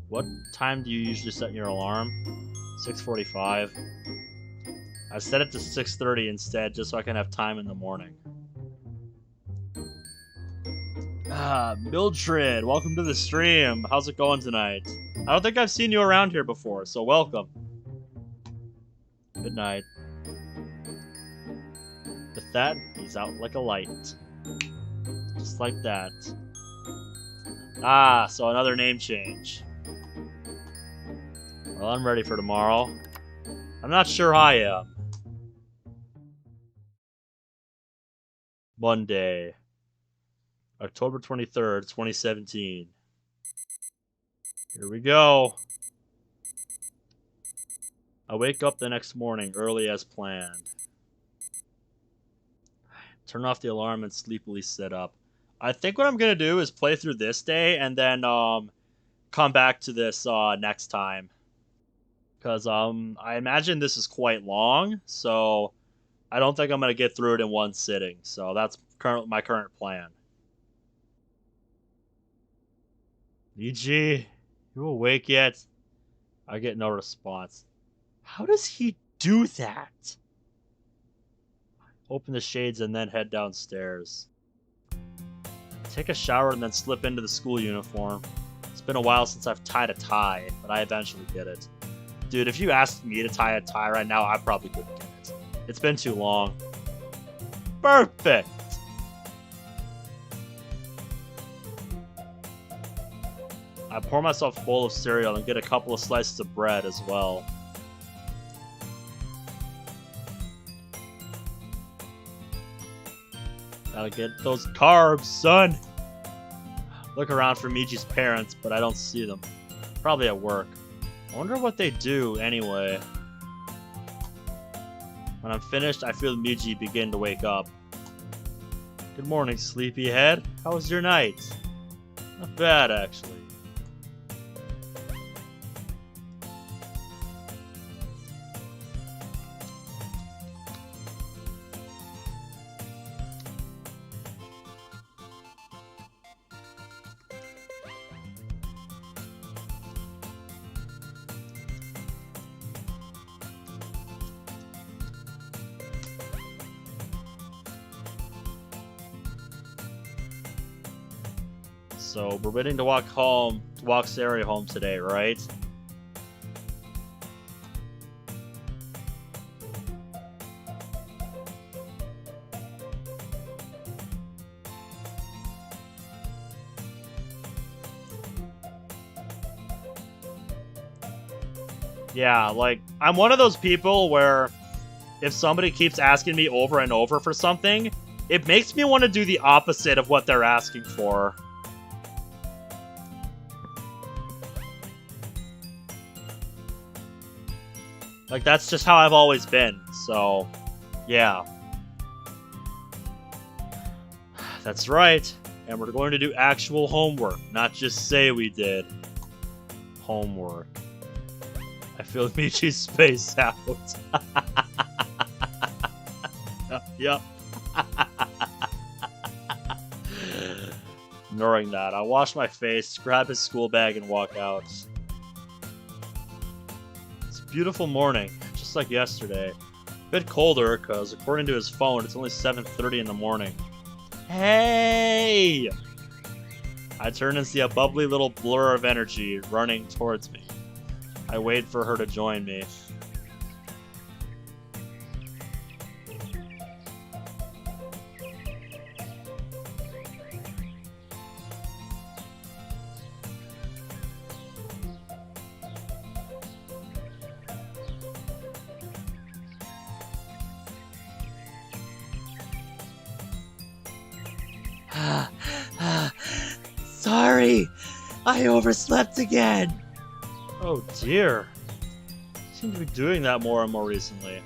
What time do you usually set your alarm? 6:45. I set it to 6:30 instead, just so I can have time in the morning. Mildred, welcome to the stream. How's it going tonight? I don't think I've seen you around here before, so welcome. Good night. With that, he's out like a light. Just like that. Ah, so another name change. Well, I'm ready for tomorrow. I'm not sure I am. Monday, October 23rd, 2017. Here we go. I wake up the next morning early as planned. Turn off the alarm and sleepily sit up. I think what I'm gonna do is play through this day and then come back to this next time. Because I imagine this is quite long, so I don't think I'm gonna get through it in one sitting. So that's my current plan. Niji, you awake yet? I get no response. How does he do that? Open the shades and then head downstairs. Take a shower and then slip into the school uniform. It's been a while since I've tied a tie, but I eventually get it. Dude, if you asked me to tie a tie right now, I probably couldn't get it. It's been too long. Perfect! I pour myself a bowl of cereal and get a couple of slices of bread as well. Gotta get those carbs, son! Look around for Miji's parents, but I don't see them. Probably at work. I wonder what they do anyway. When I'm finished, I feel Miji begin to wake up. Good morning, sleepyhead. How was your night? Not bad, actually. So we're waiting to walk Sari home today, right? Yeah, like, I'm one of those people where if somebody keeps asking me over and over for something, it makes me want to do the opposite of what they're asking for. Like, that's just how I've always been, so, yeah. That's right, and we're going to do actual homework, not just say we did. Homework. I feel Michi's space out. Yep. Ignoring that, I wash my face, grab his school bag, and walk out. Beautiful morning, just like yesterday. A bit colder, because according to his phone, it's only 7:30 in the morning. Hey! I turn and see a bubbly little blur of energy running towards me. I wait for her to join me. Sorry, I overslept again. Oh dear. You seem to be doing that more and more recently.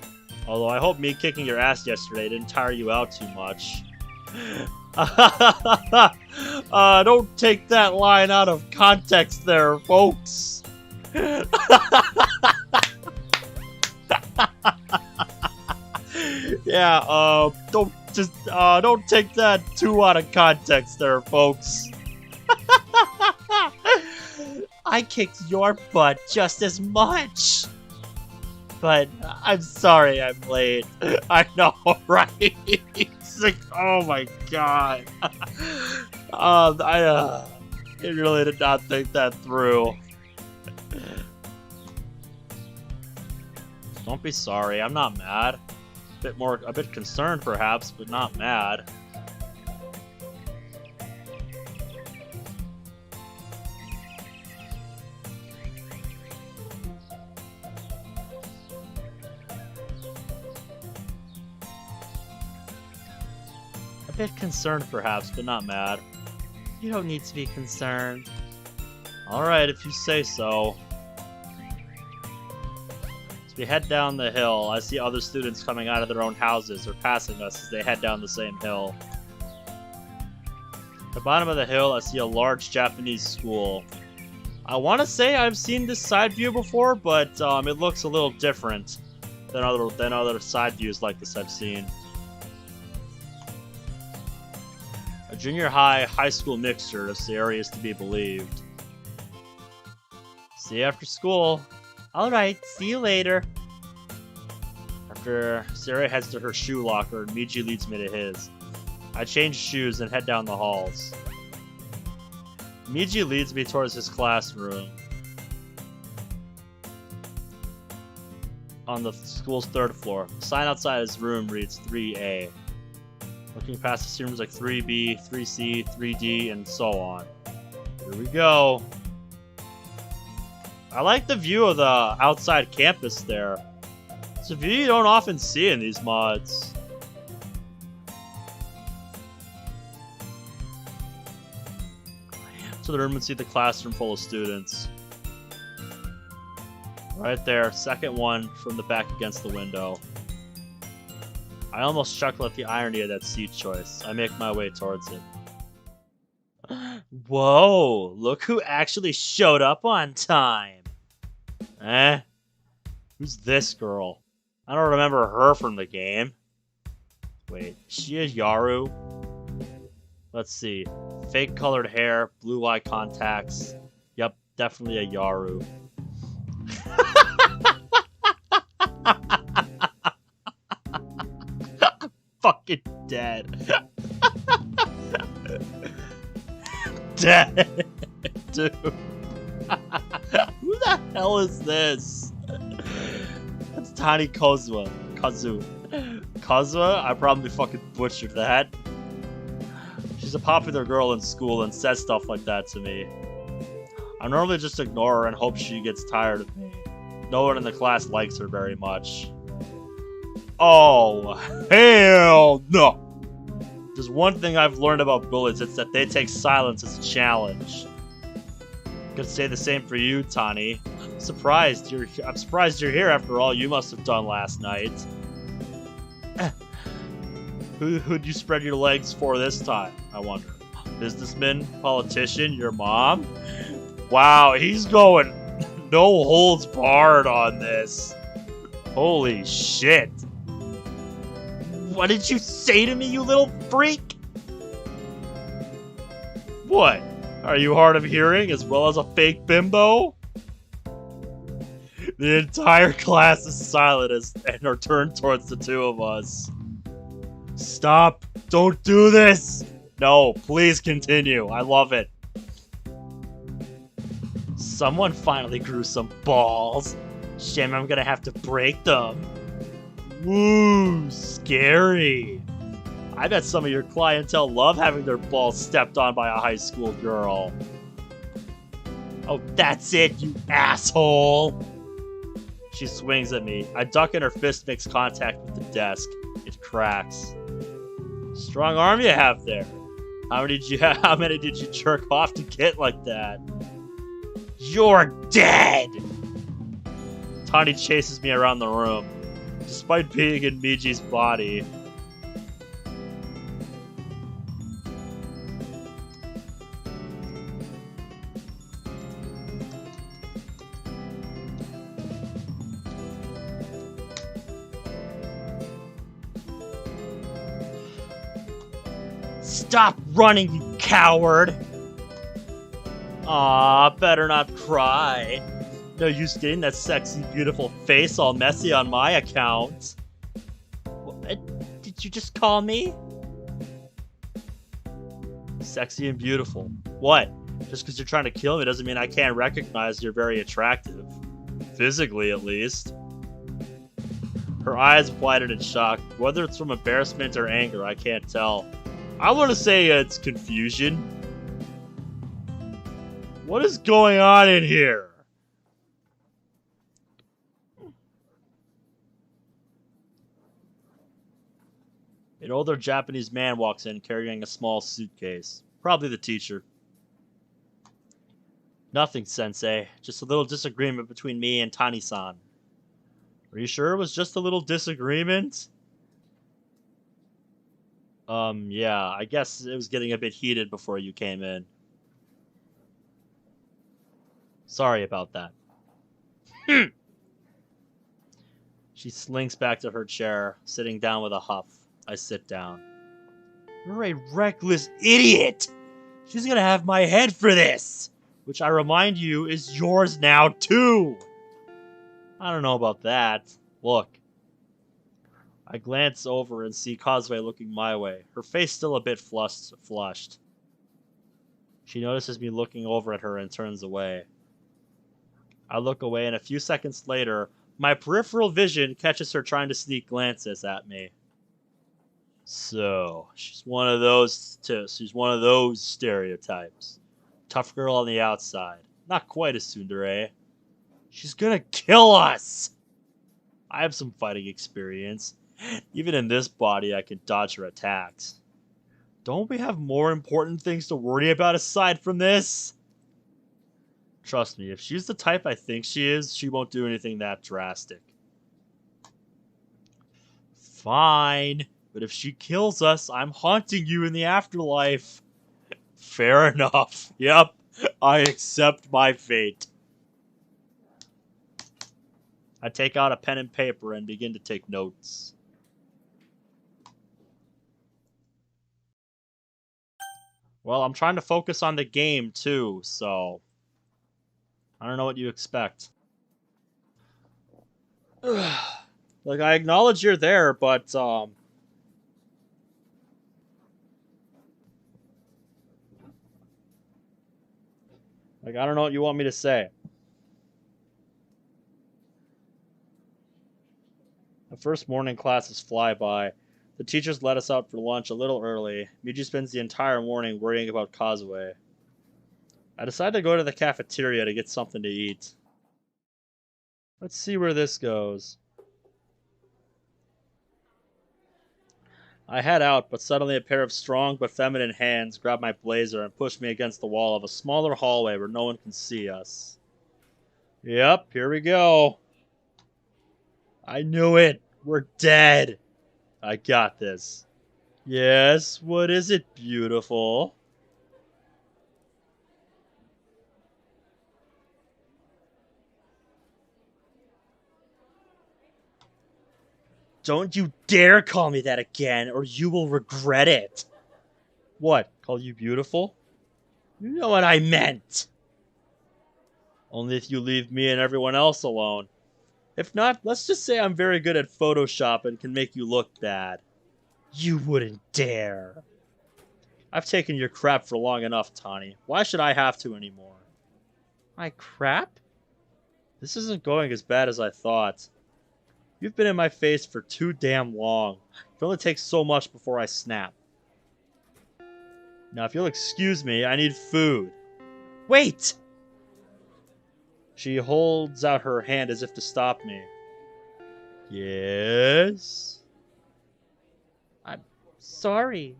Although I hope me kicking your ass yesterday didn't tire you out too much. Don't take that line out of context there, folks. Yeah, don't take that too out of context there, folks. I kicked your butt just as much. But I'm sorry I'm late. I know, right? It's like, oh my god. I really did not think that through. Don't be sorry. I'm not mad. A bit concerned, perhaps, but not mad. A bit concerned, perhaps, but not mad. You don't need to be concerned. Alright, if you say so. As we head down the hill, I see other students coming out of their own houses or passing us as they head down the same hill. At the bottom of the hill, I see a large Japanese school. I want to say I've seen this side view before, but it looks a little different than other side views like this I've seen. A junior high school mixture, if the area is to be believed. See you after school. Alright, see you later. After Sarah heads to her shoe locker, Miji leads me to his. I change shoes and head down the halls. Miji leads me towards his classroom. On the school's 3rd floor. The sign outside his room reads 3A. Looking past the rooms like 3B, 3C, 3D, and so on. Here we go. I like the view of the outside campus there. It's a view you don't often see in these mods. To the room and see the classroom full of students. Right there, second one from the back against the window. I almost chuckle at the irony of that seat choice. I make my way towards it. Whoa, look who actually showed up on time. Eh? Who's this girl? I don't remember her from the game. Wait, is she a Yaru? Let's see. Fake colored hair, blue eye contacts. Yep, definitely a Yaru. Fucking dead. Dead. Dude. Who the hell is this? That's Tani Kazu. Kazuha? I probably fucking butchered that. She's a popular girl in school and says stuff like that to me. I normally just ignore her and hope she gets tired of me. No one in the class likes her very much. Oh, hell no! There's one thing I've learned about bullies, it's that they take silence as a challenge. Could say the same for you, Tani. I'm surprised you're here after all you must have done last night. Who'd you spread your legs for this time, I wonder? Businessman? Politician? Your mom? Wow, he's going no holds barred on this. Holy shit. What did you say to me, you little freak? What? Are you hard of hearing as well as a fake bimbo? The entire class is silent and are turned towards the two of us. Stop! Don't do this! No, please continue. I love it. Someone finally grew some balls. Shame I'm gonna have to break them. Woo, scary. I bet some of your clientele love having their balls stepped on by a high school girl. Oh, that's it, you asshole! She swings at me. I duck and her fist makes contact with the desk. It cracks. Strong arm you have there. How many did you jerk off to get like that? You're dead! Tani chases me around the room. Despite being in Miji's body, Stop running, you coward! Aw, better not cry. No use getting that sexy, beautiful face all messy on my account. What? Did you just call me? Sexy and beautiful. What? Just because you're trying to kill me doesn't mean I can't recognize you're very attractive. Physically, at least. Her eyes widened in shock. Whether it's from embarrassment or anger, I can't tell. I want to say it's confusion. What is going on in here? An older Japanese man walks in carrying a small suitcase. Probably the teacher. Nothing, Sensei. Just a little disagreement between me and Tani-san. Are you sure it was just a little disagreement? Yeah, I guess it was getting a bit heated before you came in. Sorry about that. She slinks back to her chair, sitting down with a huff. I sit down. You're a reckless idiot! She's gonna have my head for this! Which I remind you is yours now, too! I don't know about that. Look. I glance over and see Causeway looking my way, her face still a bit flushed. She notices me looking over at her and turns away. I look away, and a few seconds later, my peripheral vision catches her trying to sneak glances at me. So, she's one of those stereotypes. Tough girl on the outside. Not quite a tsundere. She's gonna kill us! I have some fighting experience. Even in this body, I can dodge her attacks. Don't we have more important things to worry about aside from this? Trust me, if she's the type I think she is, she won't do anything that drastic. Fine, but if she kills us, I'm haunting you in the afterlife. Fair enough. Yep, I accept my fate. I take out a pen and paper and begin to take notes. Well, I'm trying to focus on the game too, so I don't know what you expect. Like, I acknowledge you're there, but like, I don't know what you want me to say. The first morning classes fly by. The teachers let us out for lunch a little early. Miji spends the entire morning worrying about Causeway. I decide to go to the cafeteria to get something to eat. Let's see where this goes. I head out, but suddenly a pair of strong but feminine hands grab my blazer and push me against the wall of a smaller hallway where no one can see us. Yep, here we go. I knew it. We're dead. I got this. Yes, what is it, beautiful? Don't you dare call me that again, or you will regret it. What, call you beautiful? You know what I meant. Only if you leave me and everyone else alone. If not, let's just say I'm very good at Photoshop and can make you look bad. You wouldn't dare. I've taken your crap for long enough, Tani. Why should I have to anymore? My crap? This isn't going as bad as I thought. You've been in my face for too damn long. It only takes so much before I snap. Now, if you'll excuse me, I need food. Wait! She holds out her hand as if to stop me. Yes? I'm sorry.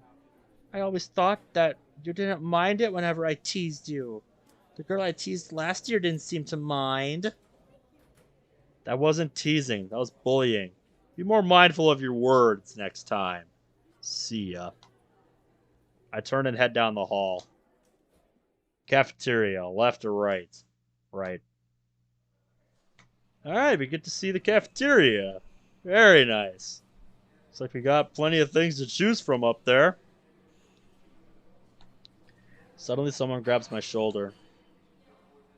I always thought that you didn't mind it whenever I teased you. The girl I teased last year didn't seem to mind. That wasn't teasing. That was bullying. Be more mindful of your words next time. See ya. I turn and head down the hall. Cafeteria, left or right? Right. Alright, we get to see the cafeteria. Very nice. Looks like we got plenty of things to choose from up there. Suddenly someone grabs my shoulder.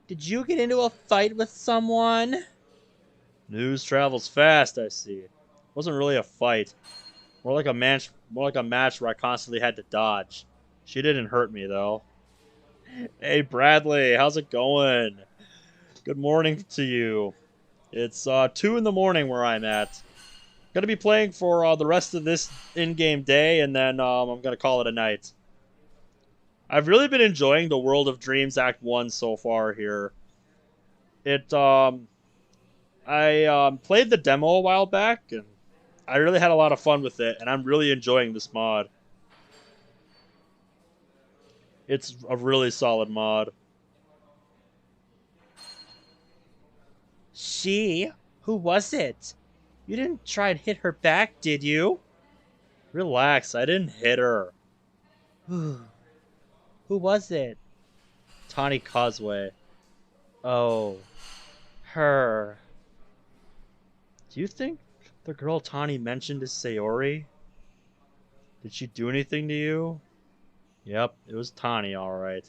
Did you get into a fight with someone? News travels fast, I see. It wasn't really a fight. More like a match where I constantly had to dodge. She didn't hurt me though. Hey Bradley, how's it going? Good morning to you. It's 2 in the morning where I'm at. Gonna be playing for the rest of this in-game day, and then I'm gonna call it a night. I've really been enjoying the World of Dreams Act 1 so far here. It I played the demo a while back, and I really had a lot of fun with it, and I'm really enjoying this mod. It's a really solid mod. She? Who was it? You didn't try and hit her back, did you? Relax, I didn't hit her. Who was it? Tawny Causeway. Oh, her. Do you think the girl Tawny mentioned is Sayori? Did she do anything to you? Yep, it was Tawny, alright.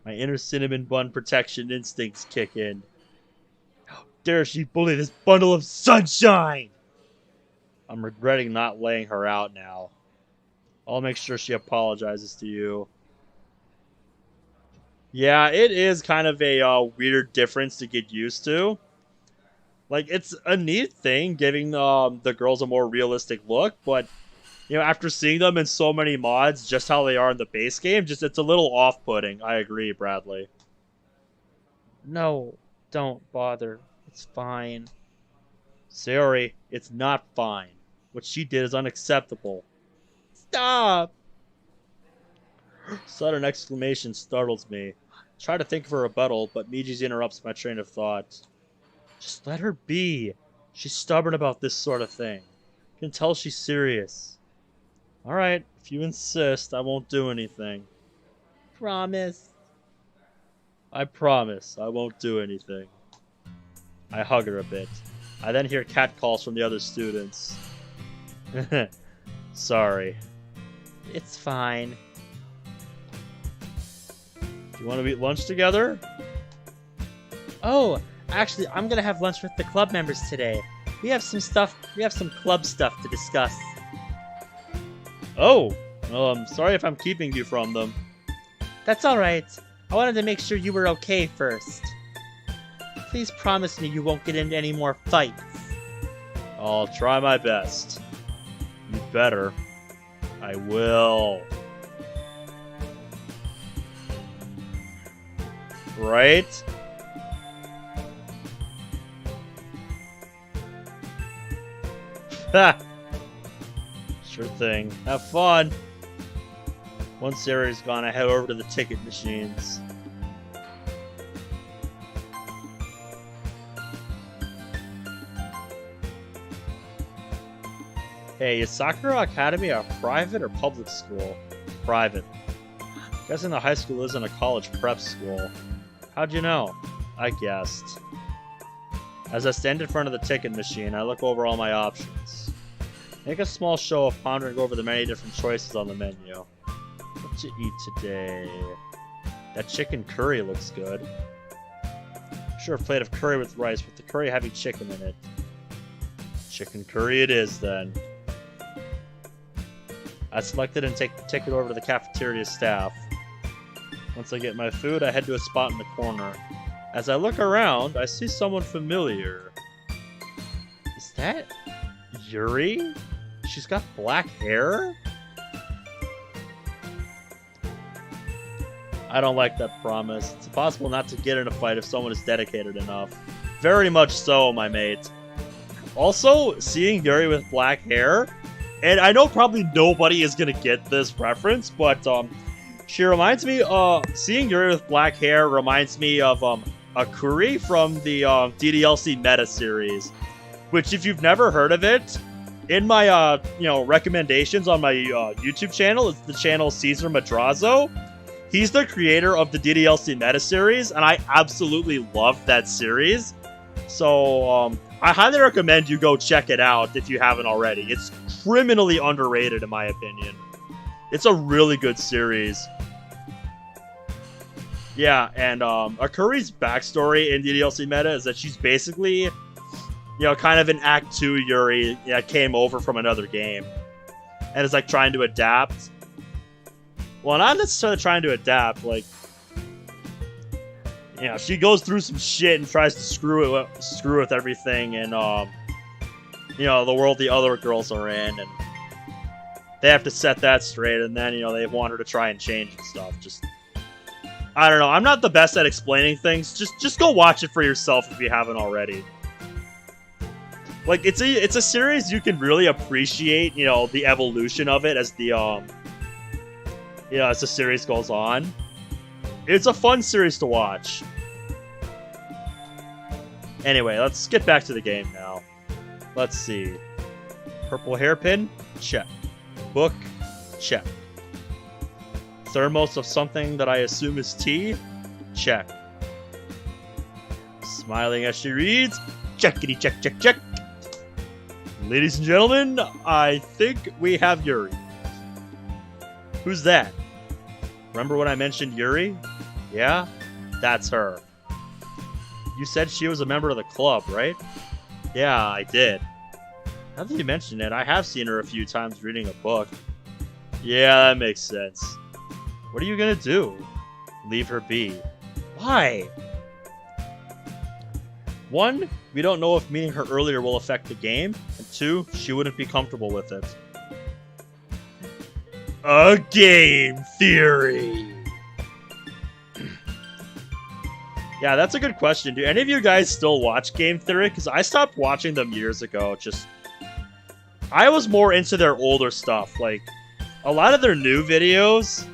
My inner cinnamon bun protection instincts kick in. How dare she bully this bundle of sunshine! I'm regretting not laying her out now. I'll make sure she apologizes to you. Yeah, it is kind of a weird difference to get used to. Like, it's a neat thing giving the girls a more realistic look, but after seeing them in so many mods, just how they are in the base game, just it's a little off-putting. I agree, Bradley. No, don't bother. It's fine. Sayori, it's not fine. What she did is unacceptable. Stop! Sudden exclamation startles me. Try to think of a rebuttal, but Miji's interrupts my train of thought. Just let her be. She's stubborn about this sort of thing. You can tell she's serious. Alright, if you insist, I won't do anything. Promise. I promise, I won't do anything. I hug her a bit. I then hear catcalls from the other students. Sorry. It's fine. Do you want to eat lunch together? Oh, actually, I'm gonna have lunch with the club members today. We have some club stuff to discuss. Oh, well, I'm sorry if I'm keeping you from them. That's alright. I wanted to make sure you were okay first. Please promise me you won't get into any more fights. I'll try my best. You better. I will. Right? Ha! Sure thing. Have fun. Once Sayori's gone, I head over to the ticket machines. Hey, is Sakura Academy a private or public school? Private. Guessing the high school isn't a college prep school. How'd you know? I guessed. As I stand in front of the ticket machine, I look over all my options. Make a small show of pondering over the many different choices on the menu. What to eat today? That chicken curry looks good. Sure, a plate of curry with rice with the curry having chicken in it. Chicken curry it is then. I selected and take the ticket over to the cafeteria staff. Once I get my food, I head to a spot in the corner. As I look around, I see someone familiar. Is that Yuri? She's got black hair? I don't like that promise. It's impossible not to get in a fight if someone is dedicated enough. Very much so, my mate. Also, seeing Yuri with black hair, and I know probably nobody is gonna get this reference, but she reminds me, seeing Yuri with black hair reminds me of Akuri from the DDLC Meta series, which if you've never heard of it, in my recommendations on my YouTube channel, it's the channel Caesar Madrazo. He's the creator of the DDLC Meta series, and I absolutely love that series. So I highly recommend you go check it out if you haven't already. It's criminally underrated in my opinion. It's a really good series. Yeah, and Akuri's backstory in the DLC meta is that she's basically, kind of an Act 2 Yuri that came over from another game and is like trying to adapt. Well, not necessarily trying to adapt, like, she goes through some shit and tries to screw with everything and the world the other girls are in, and they have to set that straight, and then they want her to try and change and stuff. Just, I don't know. I'm not the best at explaining things. Just go watch it for yourself if you haven't already. Like, it's a series you can really appreciate, the evolution of it as the as the series goes on. It's a fun series to watch. Anyway, let's get back to the game now. Let's see. Purple hairpin? Check. Book? Check. Thermos of something that I assume is tea? Check. Smiling as she reads? Checkity check check check. Ladies and gentlemen, I think we have Yuri. Who's that? Remember when I mentioned Yuri? Yeah? That's her. You said she was a member of the club, right? Yeah, I did. Now that you mention it, I have seen her a few times reading a book. Yeah, that makes sense. What are you gonna do? Leave her be. Why? 1, we don't know if meeting her earlier will affect the game, and 2, she wouldn't be comfortable with it. A game theory. Yeah, that's a good question. Do any of you guys still watch Game Theory? Because I stopped watching them years ago. I was more into their older stuff. Like, a lot of their new videos,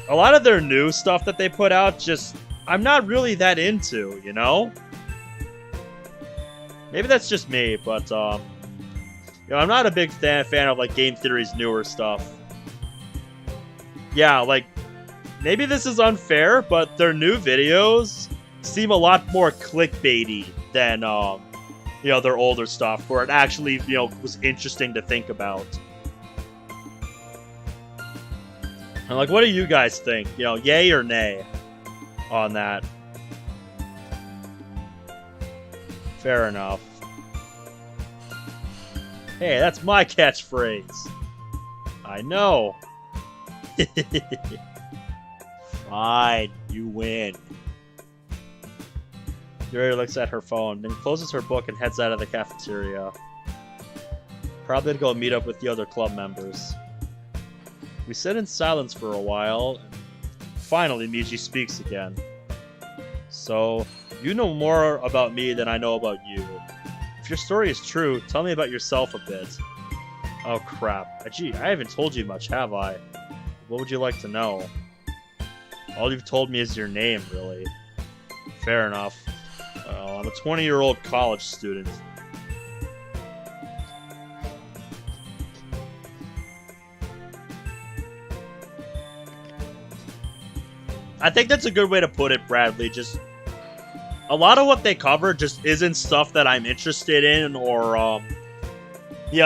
a lot of their new stuff that they put out, I'm not really that into, Maybe that's just me, but, I'm not a big fan of, like, Game Theory's newer stuff. Yeah, like, maybe this is unfair, but their new videos seem a lot more clickbaity than, their older stuff, where it actually, was interesting to think about. And, like, what do you guys think? Yay or nay on that? Fair enough. Hey, that's my catchphrase. I know. Fine, you win. Yuri looks at her phone, then closes her book and heads out of the cafeteria. Probably to go meet up with the other club members. We sit in silence for a while, and finally Miji speaks again. So, you know more about me than I know about you. If your story is true, tell me about yourself a bit. Oh crap. Gee, I haven't told you much, have I? What would you like to know? All you've told me is your name, really. Fair enough. Well, I'm a 20-year-old college student. I think that's a good way to put it, Bradley. Just a lot of what they cover just isn't stuff that I'm interested in, or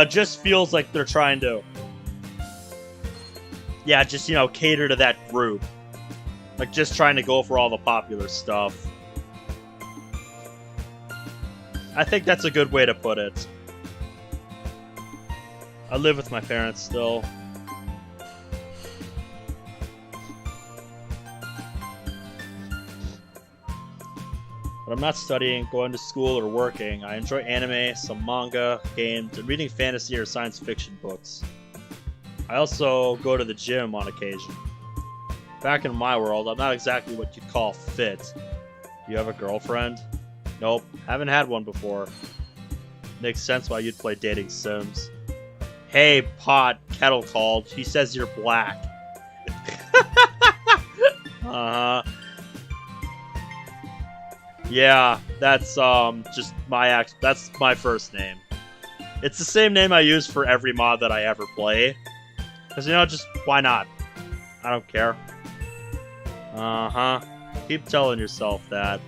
just feels like they're trying to cater to that group. Like, just trying to go for all the popular stuff. I think that's a good way to put it. I live with my parents still. But I'm not studying, going to school, or working. I enjoy anime, some manga, games, and reading fantasy or science fiction books. I also go to the gym on occasion. Back in my world, I'm not exactly what you'd call fit. Do you have a girlfriend? Nope, haven't had one before. Makes sense why you'd play dating sims. Hey, pot, kettle called. He says you're black. Uh-huh. Yeah, that's just that's my first name. It's the same name I use for every mod that I ever play. Cause just why not? I don't care. Uh-huh. Keep telling yourself that.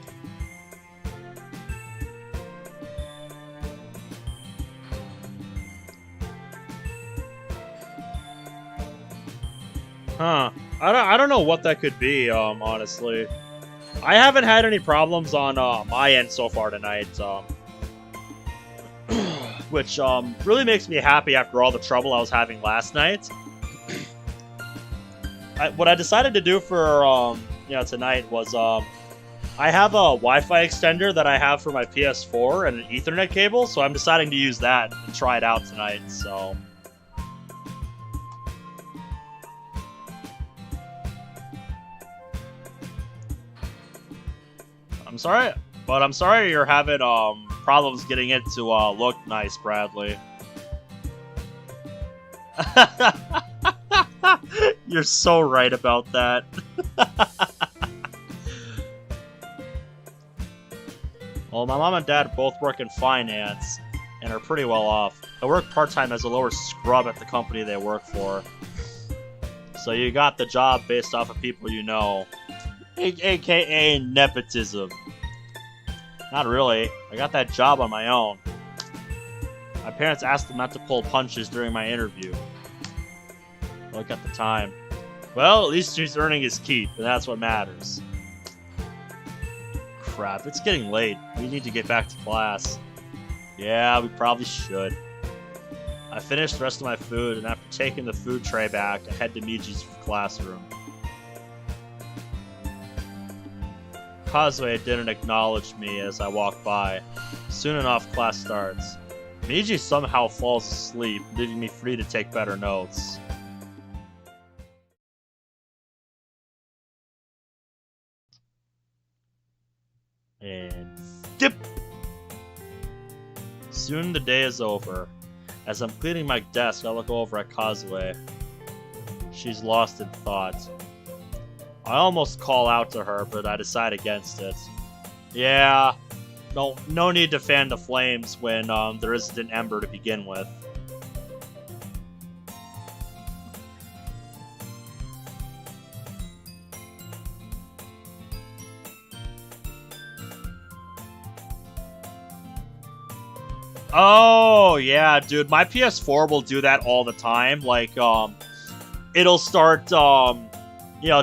Huh. I don't know what that could be, honestly. I haven't had any problems on my end so far tonight, which really makes me happy after all the trouble I was having last night. What I decided to do for tonight was I have a Wi-Fi extender that I have for my PS4 and an Ethernet cable, so I'm deciding to use that and try it out tonight. So. I'm sorry you're having problems getting it to look nice, Bradley. You're so right about that. Well, my mom and dad both work in finance and are pretty well off. I work part-time as a lower scrub at the company they work for. So you got the job based off of people you know. AKA nepotism. Not really. I got that job on my own. My parents asked them not to pull punches during my interview. Look at the time. Well, at least he's earning his keep, and that's what matters. Crap, it's getting late. We need to get back to class. Yeah, we probably should. I finished the rest of my food, and after taking the food tray back, I head to Miji's classroom. Kazue didn't acknowledge me as I walked by. Soon enough, class starts. Miji somehow falls asleep, leaving me free to take better notes. And dip! Soon the day is over. As I'm cleaning my desk, I look over at Kazue. She's lost in thought. I almost call out to her, but I decide against it. Yeah, no need to fan the flames when there isn't an ember to begin with. Oh, yeah, dude, my PS4 will do that all the time. Like, it'll start,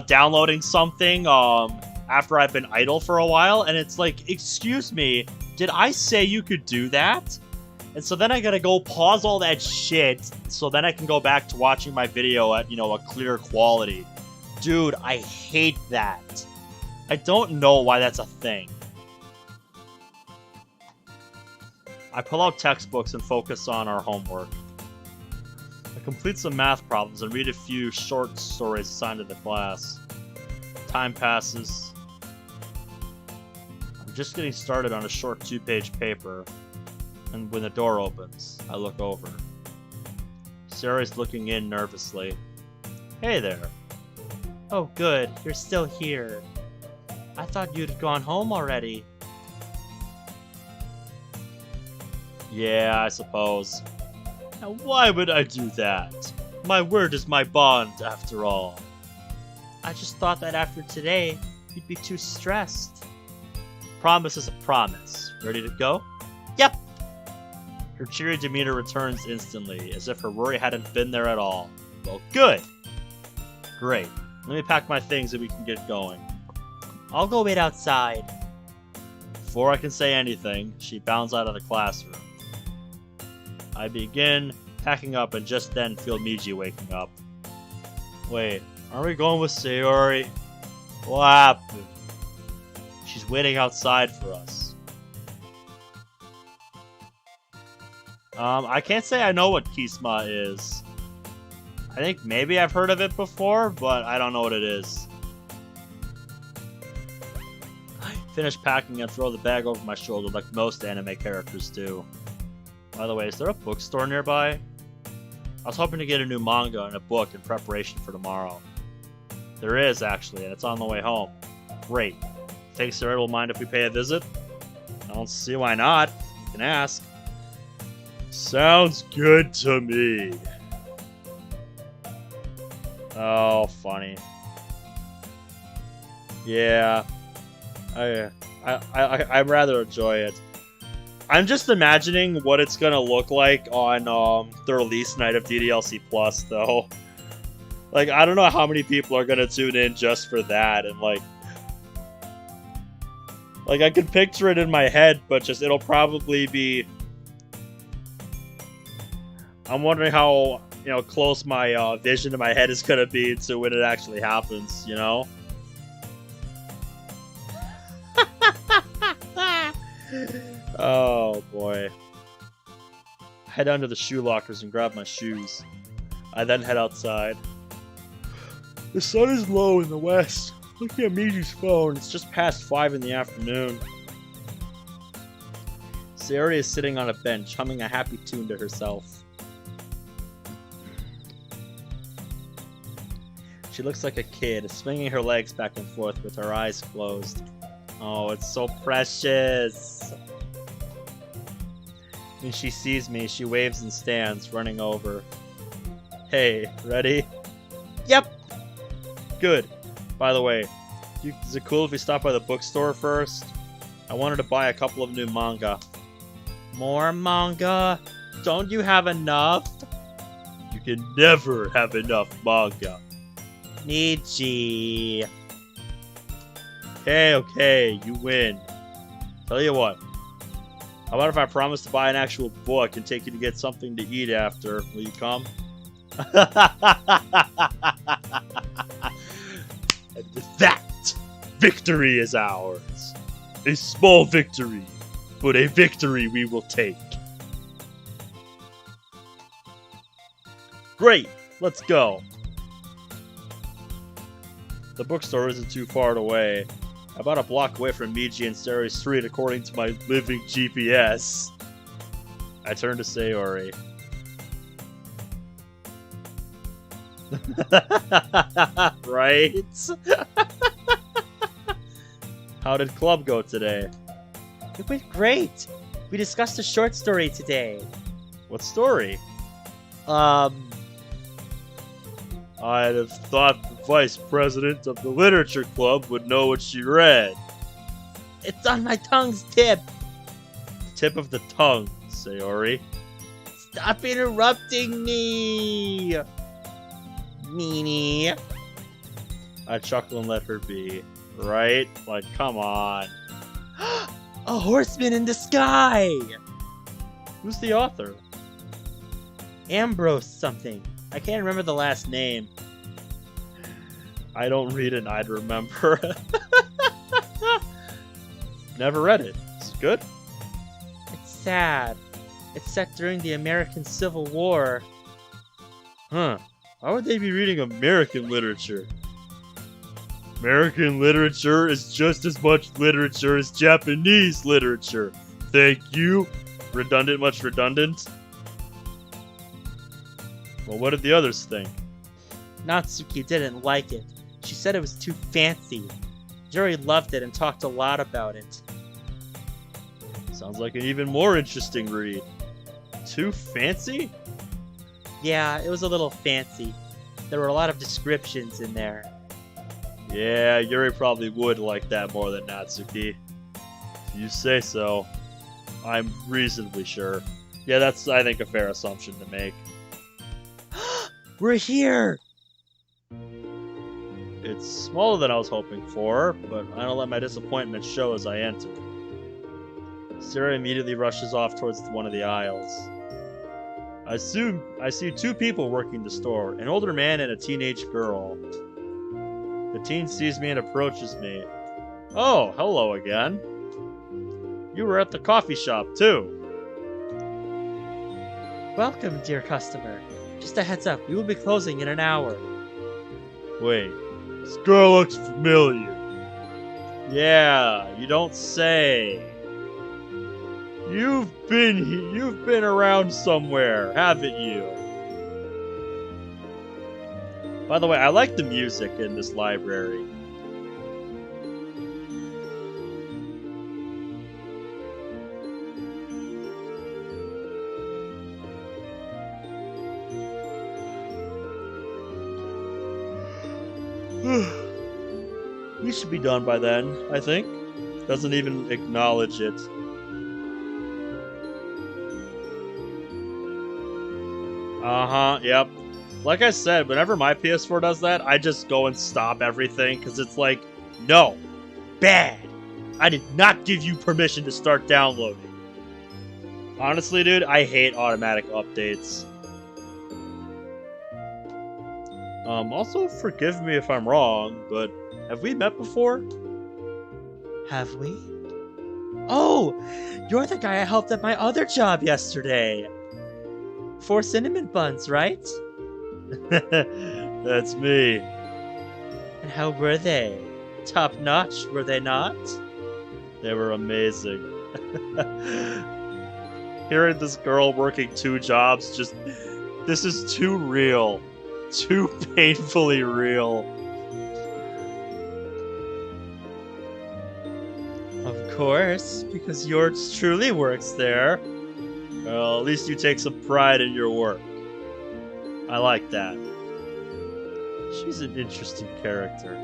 downloading something, after I've been idle for a while, and it's like, excuse me, did I say you could do that? And so then I gotta go pause all that shit, so then I can go back to watching my video at, a clear quality. Dude, I hate that. I don't know why that's a thing. I pull out textbooks and focus on our homework. I complete some math problems and read a few short stories assigned to the class. Time passes. I'm just getting started on a short 2-page paper, and when the door opens, I look over. Sarah's looking in nervously. Hey there. Oh good, you're still here. I thought you'd gone home already. Yeah, I suppose. Now why would I do that? My word is my bond, after all. I just thought that after today, you'd be too stressed. Promise is a promise. Ready to go? Yep! Her cheery demeanor returns instantly, as if her worry hadn't been there at all. Well, good! Great. Let me pack my things and we can get going. I'll go wait outside. Before I can say anything, she bounds out of the classroom. I begin packing up and just then feel Miji waking up. Wait, are we going with Sayori? What happened? She's waiting outside for us. I can't say I know what Kisma is. I think maybe I've heard of it before, but I don't know what it is. I finish packing and throw the bag over my shoulder like most anime characters do. By the way, is there a bookstore nearby? I was hoping to get a new manga and a book in preparation for tomorrow. There is, actually, and it's on the way home. Great. Think Sarah will mind if we pay a visit? I don't see why not. You can ask. Sounds good to me. Oh, funny. Yeah. I rather enjoy it. I'm just imagining what it's gonna look like on the release night of DDLC Plus, though. Like, I don't know how many people are gonna tune in just for that, and like I can picture it in my head, but just it'll probably be. I'm wondering how close my vision in my head is gonna be to when it actually happens. Oh boy. Head down to the shoe lockers and grab my shoes. I then head outside. The sun is low in the west. Looking at Miji's phone, it's just past 5 in the afternoon. Sayori is sitting on a bench, humming a happy tune to herself. She looks like a kid, swinging her legs back and forth with her eyes closed. Oh, it's so precious! When she sees me, she waves and stands, running over. Hey, ready? Yep! Good. By the way, is it cool if we stop by the bookstore first? I wanted to buy a couple of new manga. More manga? Don't you have enough? You can never have enough manga. Nichi. Okay, you win. Tell you what. How about if I promise to buy an actual book and take you to get something to eat after? Will you come? And with that, victory is ours. A small victory, but a victory we will take. Great, let's go. The bookstore isn't too far away. About a block away from Miji and Sayori Street according to my living GPS. I turn to Sayori. Right? How did club go today? It went great. We discussed a short story today. What story? I'd have thought the vice president of the literature club would know what she read. It's on my tongue's tip. Tip of the tongue, Sayori. Stop interrupting me. Meanie. I chuckle and let her be. Right? Like, come on. A horseman in the sky. Who's the author? Ambrose something. I can't remember the last name. I don't read it and I'd remember. Never read it. Is it good? It's sad. It's set during the American Civil War. Huh. Why would they be reading American literature? American literature is just as much literature as Japanese literature. Thank you. Redundant, much redundant? Well, what did the others think? Natsuki didn't like it. She said it was too fancy. Yuri loved it and talked a lot about it. Sounds like an even more interesting read. Too fancy? Yeah, it was a little fancy. There were a lot of descriptions in there. Yeah, Yuri probably would like that more than Natsuki. If you say so. I'm reasonably sure. Yeah, that's, I think, a fair assumption to make. We're here! It's smaller than I was hoping for, but I don't let my disappointment show as I enter. Sarah immediately rushes off towards one of the aisles. I see two people working the store, an older man and a teenage girl. The teen sees me and approaches me. Oh, hello again. You were at the coffee shop, too. Welcome, dear customer. Just a heads up, we will be closing in an hour. Wait, this girl looks familiar. Yeah, you don't say. You've been around somewhere, haven't you? By the way, I like the music in this library. We should be done by then, I think. Doesn't even acknowledge it. Uh-huh, yep. Like I said, whenever my PS4 does that, I just go and stop everything because it's like, no, bad. I did not give you permission to start downloading. Honestly, dude, I hate automatic updates. Also, forgive me if I'm wrong, but have we met before? Have we? Oh, you're the guy I helped at my other job yesterday. 4 cinnamon buns, right? That's me. And how were they? Top notch, were they not? They were amazing. Hearing this girl working 2 jobs, this is too real. Too painfully real. Of course, because yours truly works there. Well, at least you take some pride in your work. I like that. She's an interesting character.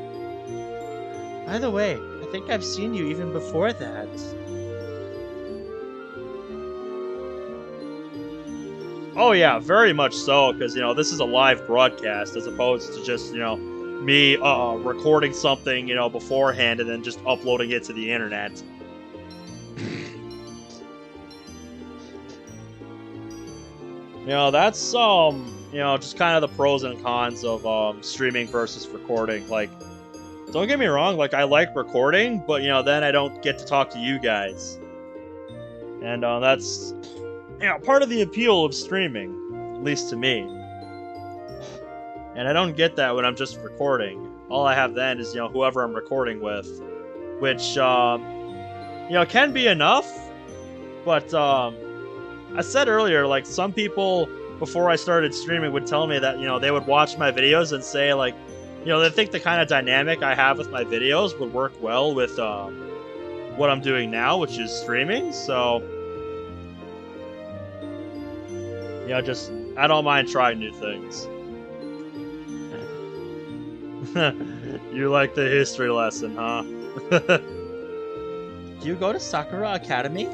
By the way, I think I've seen you even before that. Oh yeah, very much so, because, this is a live broadcast as opposed to just, me recording something, beforehand and then just uploading it to the internet. That's, just kind of the pros and cons of streaming versus recording. Like, don't get me wrong, like, I like recording, but, then I don't get to talk to you guys. And that's, part of the appeal of streaming, at least to me. And I don't get that when I'm just recording. All I have then is, whoever I'm recording with, which, can be enough, but, I said earlier, like, some people, before I started streaming, would tell me that, they would watch my videos and say, like, they think the kind of dynamic I have with my videos would work well with, what I'm doing now, which is streaming, so... I don't mind trying new things. You like the history lesson, huh? Do you go to Sakura Academy?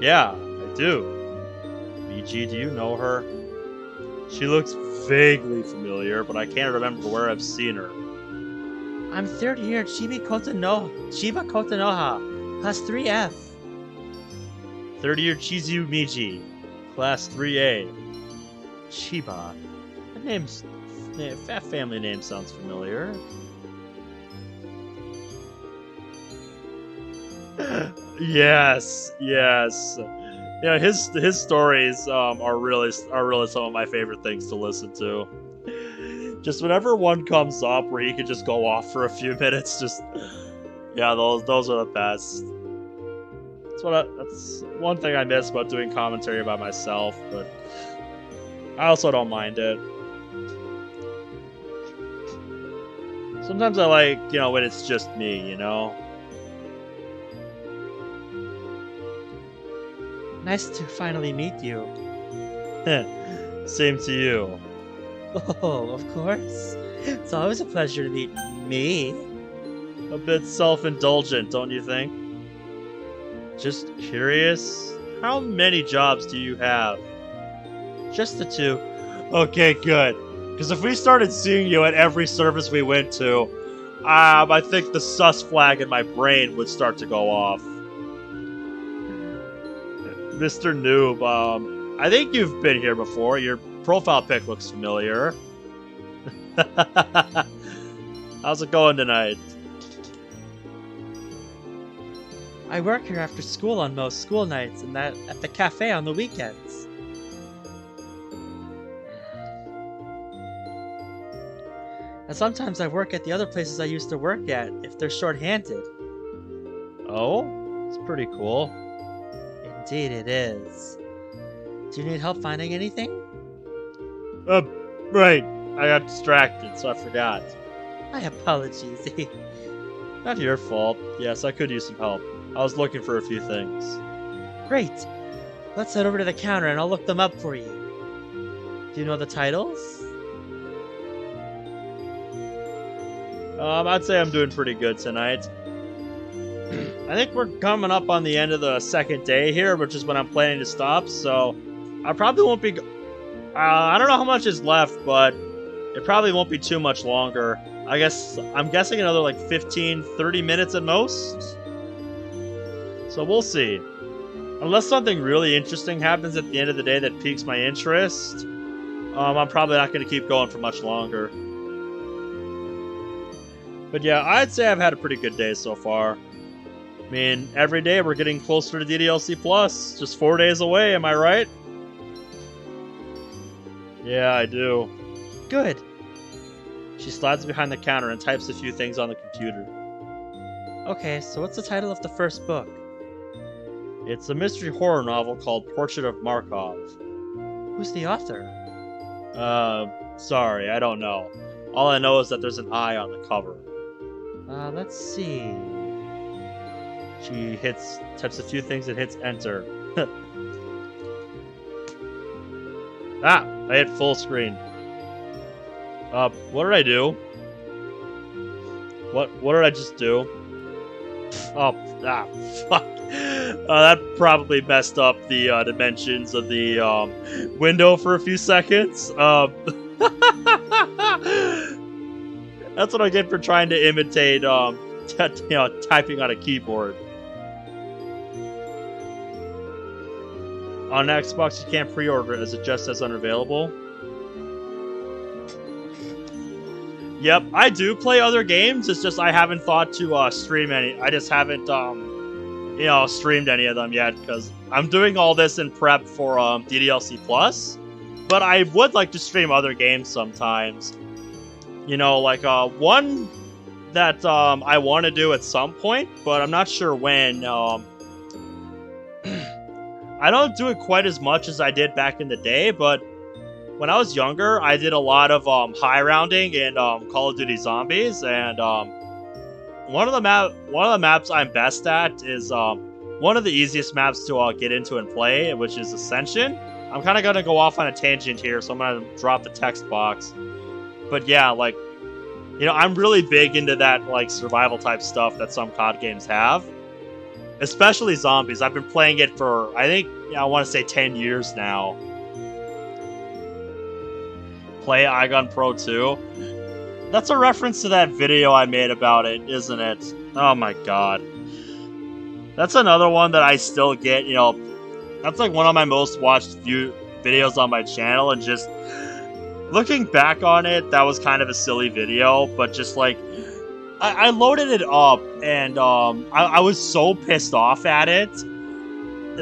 Yeah, I do. Miji, do you know her? She looks vaguely familiar, but I can't remember where I've seen her. I'm 3rd year Chiba Kotonoha, class 3F. 3rd year Chizu Miji, class 3A. Chiba. That family name sounds familiar. Yes. His stories are really some of my favorite things to listen to. Just whenever one comes up where he could just go off for a few minutes, those are the best. That's one thing I miss about doing commentary by myself, but I also don't mind it. Sometimes I like, when it's just me, Nice to finally meet you. Same to you. Oh, of course. It's always a pleasure to meet me. A bit self-indulgent, don't you think? Just curious, how many jobs do you have? Just the 2. Okay, good. Because if we started seeing you at every service we went to, I think the sus flag in my brain would start to go off. Mr. Noob, I think you've been here before. Your profile pic looks familiar. How's it going tonight? I work here after school on most school nights and that at the cafe on the weekends. And sometimes I work at the other places I used to work at if they're short-handed. Oh? It's pretty cool. Indeed it is. Do you need help finding anything? Right. I got distracted, so I forgot. My apologies. Not your fault. Yes, I could use some help. I was looking for a few things. Great. Let's head over to the counter and I'll look them up for you. Do you know the titles? I'd say I'm doing pretty good tonight. I think we're coming up on the end of the second day here, which is when I'm planning to stop, so I probably won't be... I don't know how much is left, but it probably won't be too much longer. I'm guessing another like 15, 30 minutes at most. So we'll see. Unless something really interesting happens at the end of the day that piques my interest, I'm probably not going to keep going for much longer. But yeah, I'd say I've had a pretty good day so far. I mean, every day we're getting closer to DDLC Plus. Just 4 days away, am I right? Yeah, I do. Good. She slides behind the counter and types a few things on the computer. Okay, so what's the title of the first book? It's a mystery horror novel called Portrait of Markov. Who's the author? Sorry, I don't know. All I know is that there's an eye on the cover. Let's see. She types a few things and hits enter. Ah, I hit full screen. What did I do? What did I just do? Fuck. That probably messed up the dimensions of the window for a few seconds. That's what I get for trying to imitate, typing on a keyboard. On Xbox, you can't pre-order it as it just says unavailable. Yep, I do play other games. It's just I haven't thought to stream any. I just haven't, streamed any of them yet because I'm doing all this in prep for DDLC Plus. But I would like to stream other games sometimes. Like one that I want to do at some point, but I'm not sure when. I don't do it quite as much as I did back in the day, but when I was younger, I did a lot of high rounding in Call of Duty Zombies, and one of the maps I'm best at is one of the easiest maps to get into and play, which is Ascension. I'm kind of gonna go off on a tangent here, so I'm gonna drop the text box. But yeah, like, I'm really big into that like survival type stuff that some COD games have. Especially Zombies. I've been playing it for, I think, I want to say 10 years now. Play Igon Pro 2. That's a reference to that video I made about it, isn't it? Oh my god. That's another one that I still get, that's like one of my most watched videos on my channel, and just looking back on it, that was kind of a silly video, but just like, I loaded it up, and I was so pissed off at it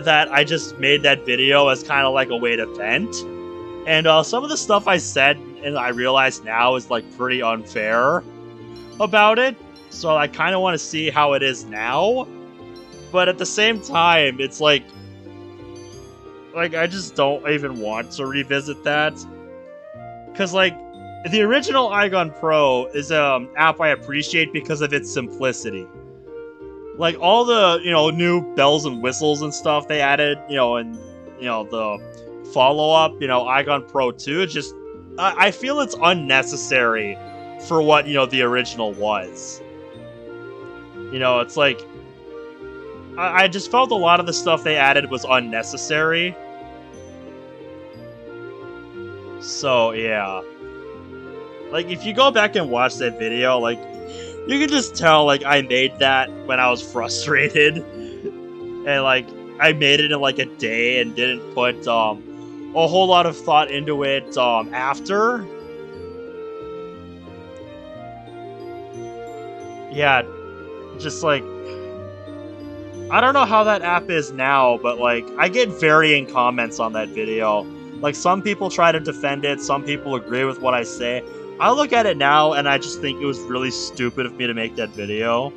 that I just made that video as kind of like a way to vent. And some of the stuff I said, and I realize now, is like pretty unfair about it. So I kind of want to see how it is now. But at the same time, it's like I just don't even want to revisit that. Because like, the original Igon Pro is an app I appreciate because of its simplicity. Like, all the, new bells and whistles and stuff they added, and, the follow-up, Igon Pro 2, it's just, I feel it's unnecessary for what, the original was. It's like, I just felt a lot of the stuff they added was unnecessary. So, yeah. Like, if you go back and watch that video, like, you can just tell, like, I made that when I was frustrated. And, like, I made it in, like, a day and didn't put, a whole lot of thought into it, after. Yeah, just, like, I don't know how that app is now, but, like, I get varying comments on that video. Like, some people try to defend it, some people agree with what I say. I look at it now, and I just think it was really stupid of me to make that video.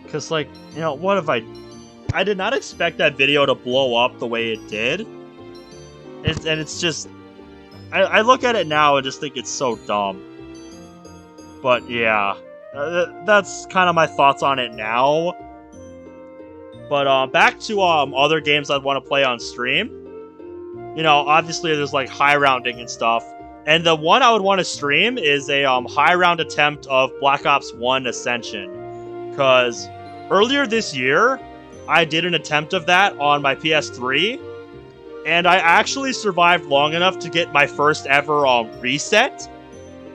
Because, like, what if I did not expect that video to blow up the way it did. And it's just... I look at it now and just think it's so dumb. But, yeah. That's kind of my thoughts on it now. But, back to, other games I'd want to play on stream. Obviously there's, like, high rounding and stuff. And the one I would want to stream is a high round attempt of Black Ops 1 Ascension. Because earlier this year, I did an attempt of that on my PS3. And I actually survived long enough to get my first ever reset,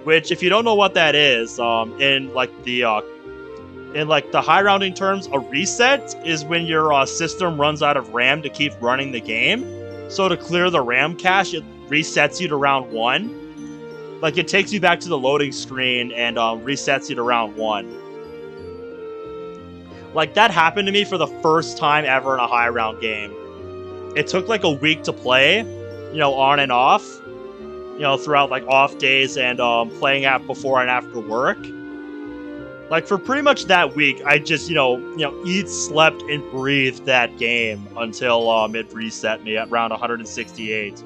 which, if you don't know what that is, in the high rounding terms, a reset is when your system runs out of RAM to keep running the game. So to clear the RAM cache, it resets you to round 1. Like, it takes you back to the loading screen and resets you to round 1. Like, that happened to me for the first time ever in a high round game. It took like a week to play, on and off, throughout like off days and playing at before and after work. Like, for pretty much that week, I just, eat, slept, and breathed that game until it reset me at round 168.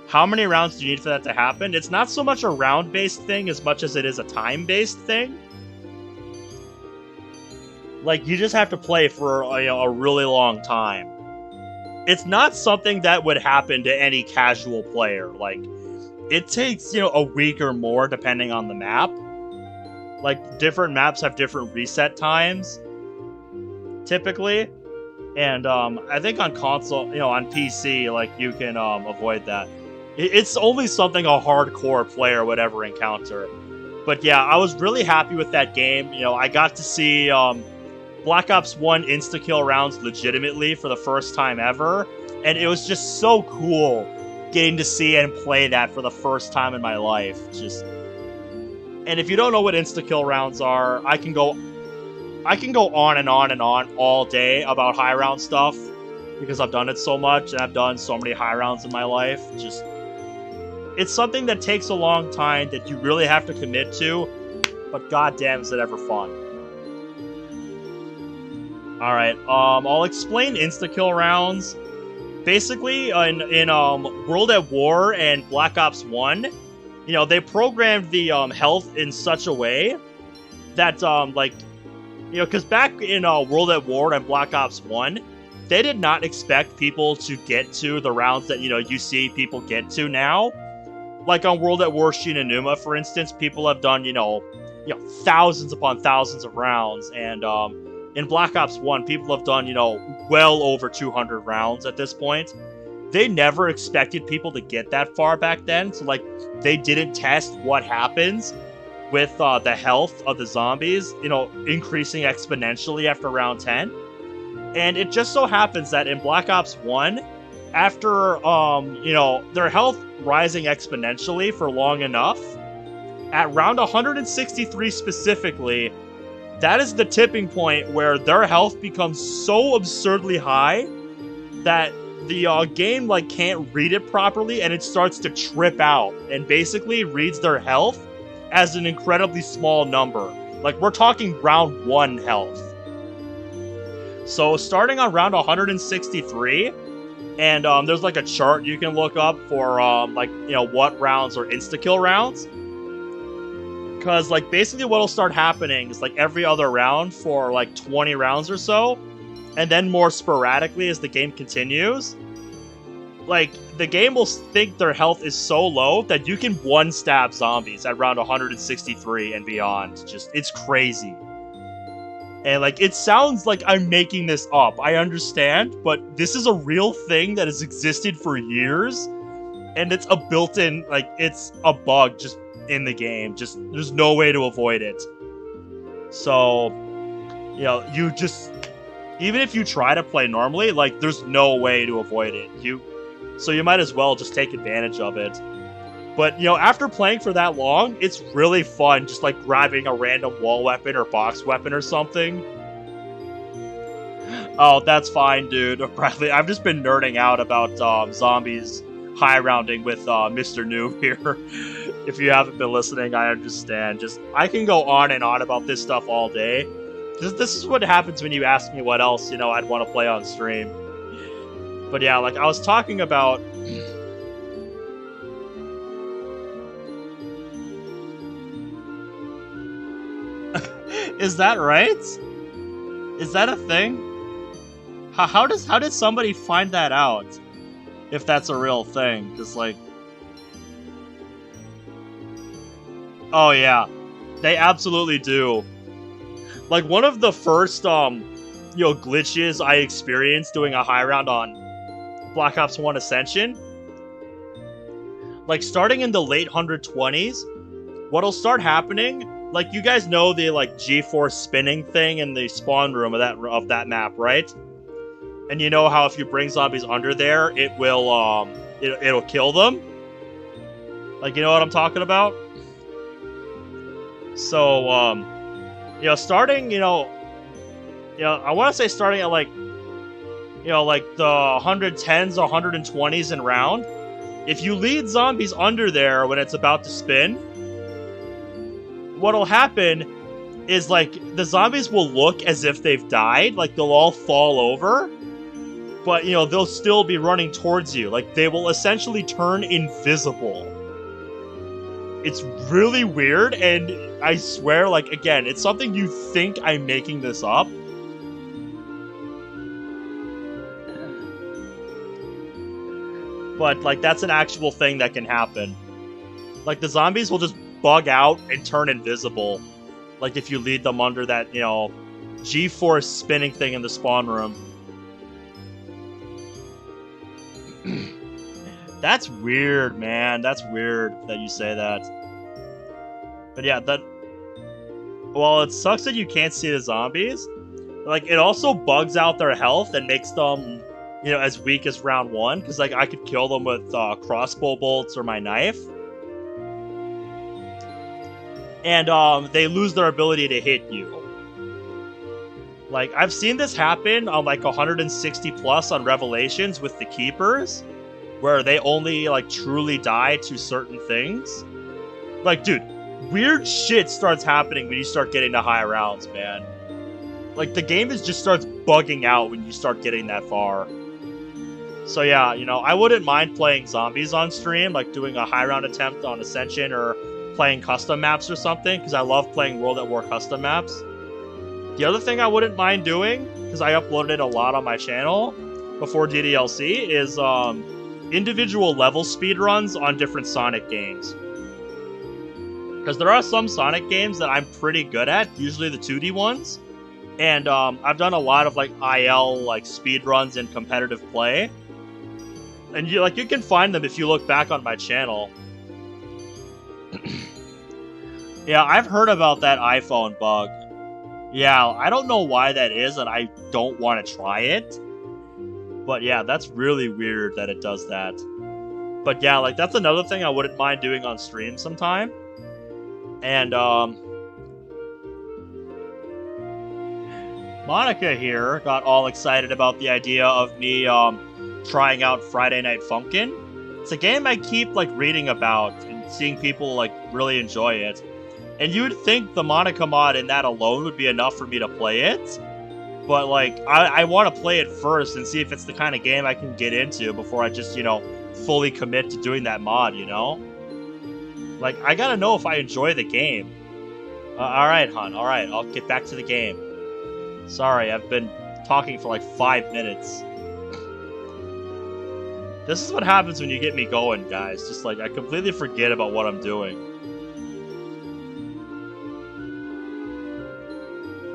How many rounds do you need for that to happen? It's not so much a round-based thing as much as it is a time-based thing. Like, you just have to play for a really long time. It's not something that would happen to any casual player. Like, it takes, a week or more depending on the map. Like, different maps have different reset times, typically. And I think on console, on PC, like, you can avoid that. It's only something a hardcore player would ever encounter. But yeah, I was really happy with that game. I got to see Black Ops 1 insta-kill rounds legitimately for the first time ever. And it was just so cool getting to see and play that for the first time in my life. And if you don't know what insta-kill rounds are, I can go on and on and on all day about high round stuff because I've done it so much and I've done so many high rounds in my life. It's something that takes a long time that you really have to commit to, but goddamn is it ever fun. Alright, I'll explain insta-kill rounds. Basically, in World at War and Black Ops 1, they programmed the health in such a way that, because back in World at War and Black Ops 1, they did not expect people to get to the rounds that, you see people get to now. Like on World at War Shinonuma, for instance, people have done, thousands upon thousands of rounds, and in Black Ops 1, people have done, well over 200 rounds at this point. They never expected people to get that far back then, so, like, they didn't test what happens with the health of the zombies, increasing exponentially after round 10. And it just so happens that in Black Ops 1, after, their health rising exponentially for long enough, at round 163 specifically, that is the tipping point where their health becomes so absurdly high that the game can't read it properly and it starts to trip out and basically reads their health as an incredibly small number. Like, we're talking round 1 health. So starting on round 163, and there's a chart you can look up for what rounds are insta-kill rounds. Because, basically what'll start happening is, every other round for, 20 rounds or so, and then more sporadically as the game continues, the game will think their health is so low that you can one-stab zombies at round 163 and beyond. It's crazy. And, it sounds like I'm making this up. I understand, but this is a real thing that has existed for years, and it's a built-in, it's a bug just in the game. There's no way to avoid it. So, even if you try to play normally, there's no way to avoid it. So you might as well just take advantage of it. But, after playing for that long, it's really fun just, grabbing a random wall weapon or box weapon or something. Oh, that's fine, dude. Bradley, I've just been nerding out about zombies high rounding with Mr. Noob here. If you haven't been listening, I understand. I can go on and on about this stuff all day. This is what happens when you ask me what else, I'd want to play on stream. But yeah, I was talking about... Is that right? Is that a thing? How did somebody find that out? If that's a real thing, because oh yeah, they absolutely do. One of the first glitches I experienced doing a high round on Black Ops 1 Ascension, like starting in the late 120s, what'll start happening, like you guys know the like G-force spinning thing in the spawn room of that map, right? And you know how if you bring zombies under there, it will it'll kill them. Like, you know what I'm talking about? So starting, I want to say starting at like like the 110s or 120s and round, if you lead zombies under there when it's about to spin, what'll happen is like the zombies will look as if they've died, like they'll all fall over, but they'll still be running towards you. Like they will essentially turn invisible. It's really weird, and I swear, like, again, it's something you think I'm making this up. But, like, that's an actual thing that can happen. Like, the zombies will just bug out and turn invisible. Like, if you lead them under that, G-force spinning thing in the spawn room. That's weird, man. That's weird that you say that. But yeah, well, it sucks that you can't see the zombies. Like, it also bugs out their health and makes them, as weak as round 1. Because, like, I could kill them with crossbow bolts or my knife. And they lose their ability to hit you. Like, I've seen this happen on, like, 160 plus on Revelations with the Keepers, where they only, like, truly die to certain things. Like, dude, weird shit starts happening when you start getting to high rounds, man. Like, the game just starts bugging out when you start getting that far. So yeah, I wouldn't mind playing zombies on stream, like doing a high round attempt on Ascension or playing custom maps or something, because I love playing World at War custom maps. The other thing I wouldn't mind doing, because I uploaded a lot on my channel before DDLC, is individual level speedruns on different Sonic games. Because there are some Sonic games that I'm pretty good at, usually the 2D ones. And I've done a lot of like IL like speedruns in competitive play. And you can find them if you look back on my channel. Yeah, I've heard about that iPhone bug. Yeah, I don't know why that is, and I don't want to try it. But yeah, that's really weird that it does that. But yeah, like, that's another thing I wouldn't mind doing on stream sometime. And, Monica here got all excited about the idea of me, trying out Friday Night Funkin'. It's a game I keep, like, reading about and seeing people, like, really enjoy it. And you would think the Monica mod in that alone would be enough for me to play it. But, like, I want to play it first and see if it's the kind of game I can get into before I just, fully commit to doing that mod, Like, I gotta know if I enjoy the game. Alright, hon, alright, I'll get back to the game. Sorry, I've been talking for like 5 minutes. This is what happens when you get me going, guys. Just like, I completely forget about what I'm doing.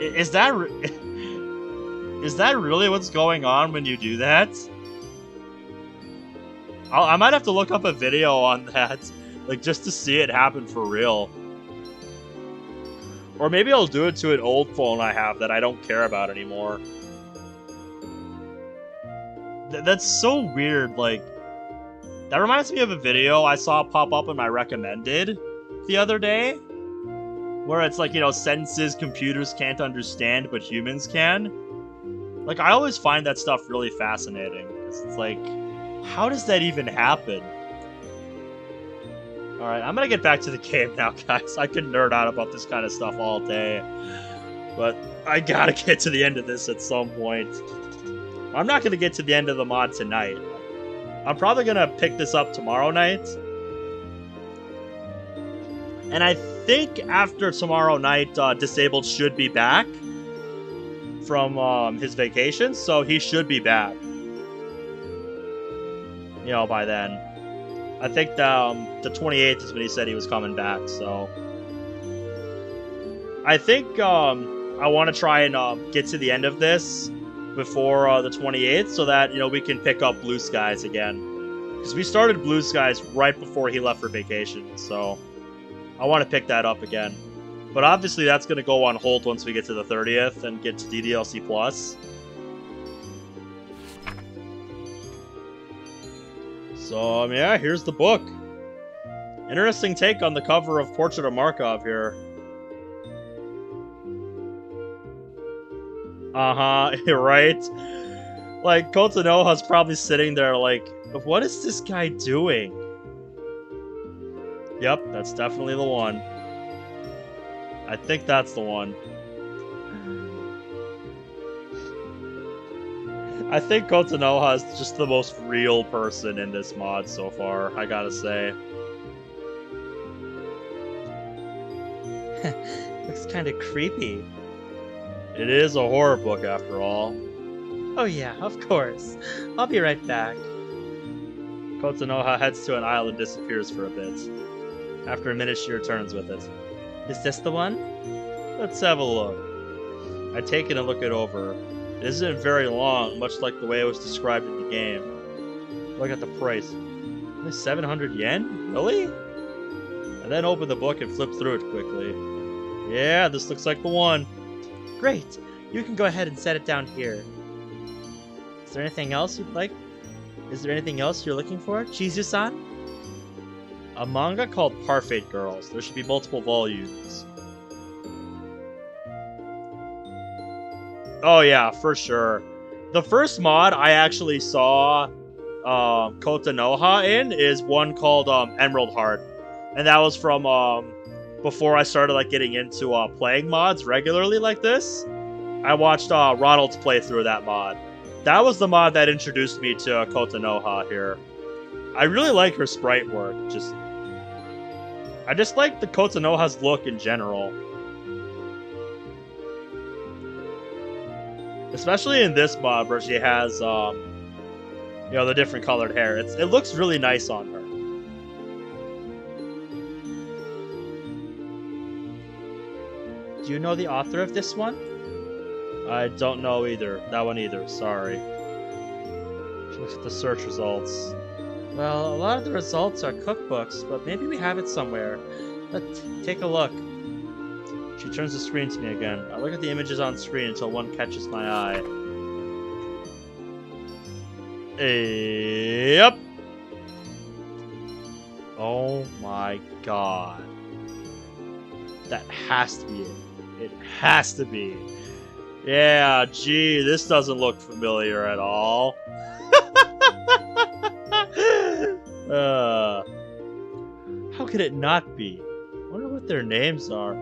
Is that really what's going on when you do that? I might have to look up a video on that, like, just to see it happen for real. Or maybe I'll do it to an old phone I have that I don't care about anymore. That's so weird, like... That reminds me of a video I saw pop up in my recommended the other day. Where it's like, sentences computers can't understand, but humans can. Like, I always find that stuff really fascinating. Because it's like, how does that even happen? Alright, I'm gonna get back to the game now, guys. I can nerd out about this kind of stuff all day. But I gotta get to the end of this at some point. I'm not gonna get to the end of the mod tonight. I'm probably gonna pick this up tomorrow night. And I think after tomorrow night, Disabled should be back from his vacation, so he should be back. By then. I think the 28th is when he said he was coming back, so... I think I want to try and get to the end of this before the 28th so that, we can pick up Blue Skies again. Because we started Blue Skies right before he left for vacation, so I want to pick that up again. But obviously that's going to go on hold once we get to the 30th and get to DDLC Plus. So, yeah, here's the book. Interesting take on the cover of Portrait of Markov here. Right? Like, Kotonoha's probably sitting there like, what is this guy doing? Yep, that's definitely the one. I think that's the one. I think Kotonoha is just the most real person in this mod so far, I gotta say. Looks kind of creepy. It is a horror book after all. Oh yeah, of course. I'll be right back. Kotonoha heads to an aisle and disappears for a bit. After a minute, she returns with it. Is this the one? Let's have a look. I take it and look it over. It isn't very long, much like the way it was described in the game. Look at the price. Only 700 yen? Really? I then open the book and flip through it quickly. Yeah, this looks like the one. Great. You can go ahead and set it down here. Is there anything else you'd like? Is there anything else you're looking for, Chizu-san? A manga called Parfait Girls. There should be multiple volumes. Oh yeah, for sure. The first mod I actually saw Kotonoha in is one called Emerald Heart. And that was from before I started getting into playing mods regularly like this. I watched Ronald's playthrough of that mod. That was the mod that introduced me to Kotonoha here. I really like her sprite work. I just like the Kotonoha's look in general. Especially in this mod where she has, the different colored hair. It looks really nice on her. Do you know the author of this one? I don't know either. That one either. Sorry. She looks at the search results. Well, a lot of the results are cookbooks, but maybe we have it somewhere. Let's take a look. She turns the screen to me again. I look at the images on screen until one catches my eye. Yep. Oh my god. That has to be it. It has to be. Yeah, gee, this doesn't look familiar at all. How could it not be? I wonder what their names are.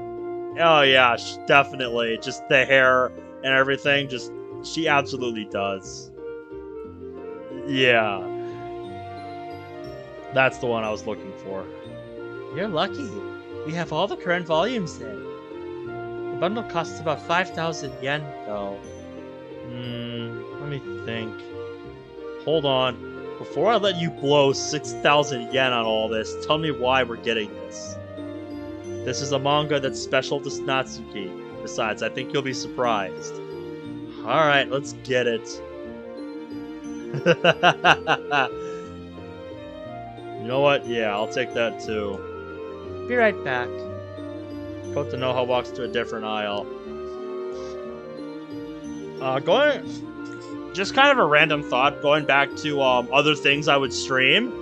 Oh yeah, definitely. Just the hair and everything. She absolutely does. Yeah. That's the one I was looking for. You're lucky. We have all the current volumes there. The bundle costs about 5,000 yen, though. Let me think. Hold on. Before I let you blow 6,000 yen on all this, tell me why we're getting this. This is a manga that's special to Natsuki. Besides, I think you'll be surprised. Alright, let's get it. You know what? Yeah, I'll take that too. Be right back. Kotonoha walks to a different aisle. Just kind of a random thought, going back to other things I would stream.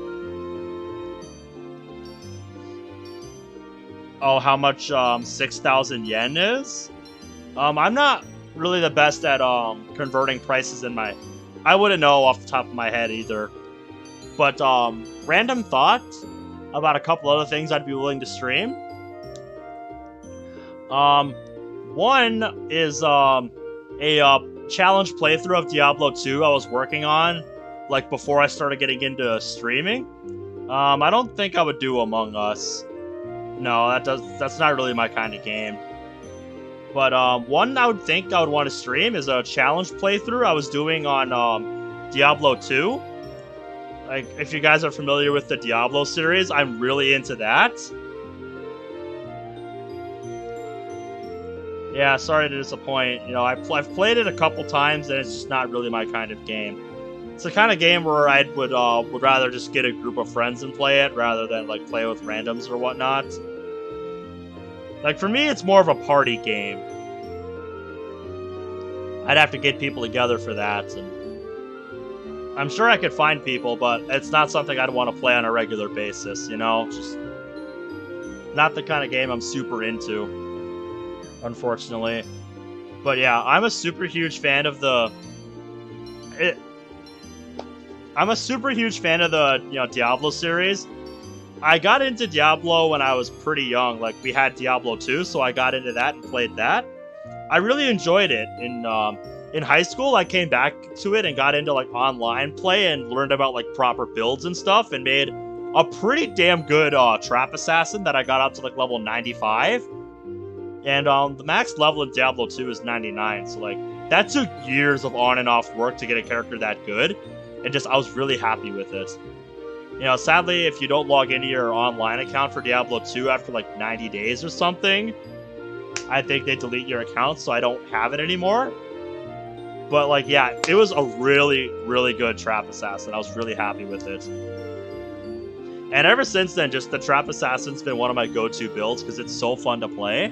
Oh, how much 6,000 yen is? I'm not really the best at converting prices in my... I wouldn't know off the top of my head either. But random thought about a couple other things I'd be willing to stream. One is a challenge playthrough of Diablo 2 I was working on, before I started getting into streaming. I don't think I would do Among Us. No, that's not really my kind of game. But one I would think I would want to stream is a challenge playthrough I was doing on Diablo 2. If you guys are familiar with the Diablo series, I'm really into that. Yeah, sorry to disappoint. You know, I've played it a couple times, and it's just not really my kind of game. It's the kind of game where I would rather just get a group of friends and play it rather than like play with randoms or whatnot. Like for me, it's more of a party game. I'd have to get people together for that, and I'm sure I could find people, but it's not something I'd want to play on a regular basis. You know, just not the kind of game I'm super into, unfortunately. But yeah, I'm a super huge fan of the. I'm a super huge fan of the Diablo series. I got into Diablo when I was pretty young. Like we had Diablo 2, so I got into that and played that. I really enjoyed it. In high school, I came back to it and got into like online play and learned about like proper builds and stuff, and made a pretty damn good trap assassin that I got up to like level 95. And the max level in Diablo 2 is 99, so like that took years of on and off work to get a character that good. And just, I was really happy with it. You know, sadly, if you don't log into your online account for Diablo 2 after like 90 days or something, I think they delete your account, so I don't have it anymore. But like, yeah, it was a really, really good trap assassin. I was really happy with it. And ever since then, just the trap assassin's been one of my go-to builds because it's so fun to play.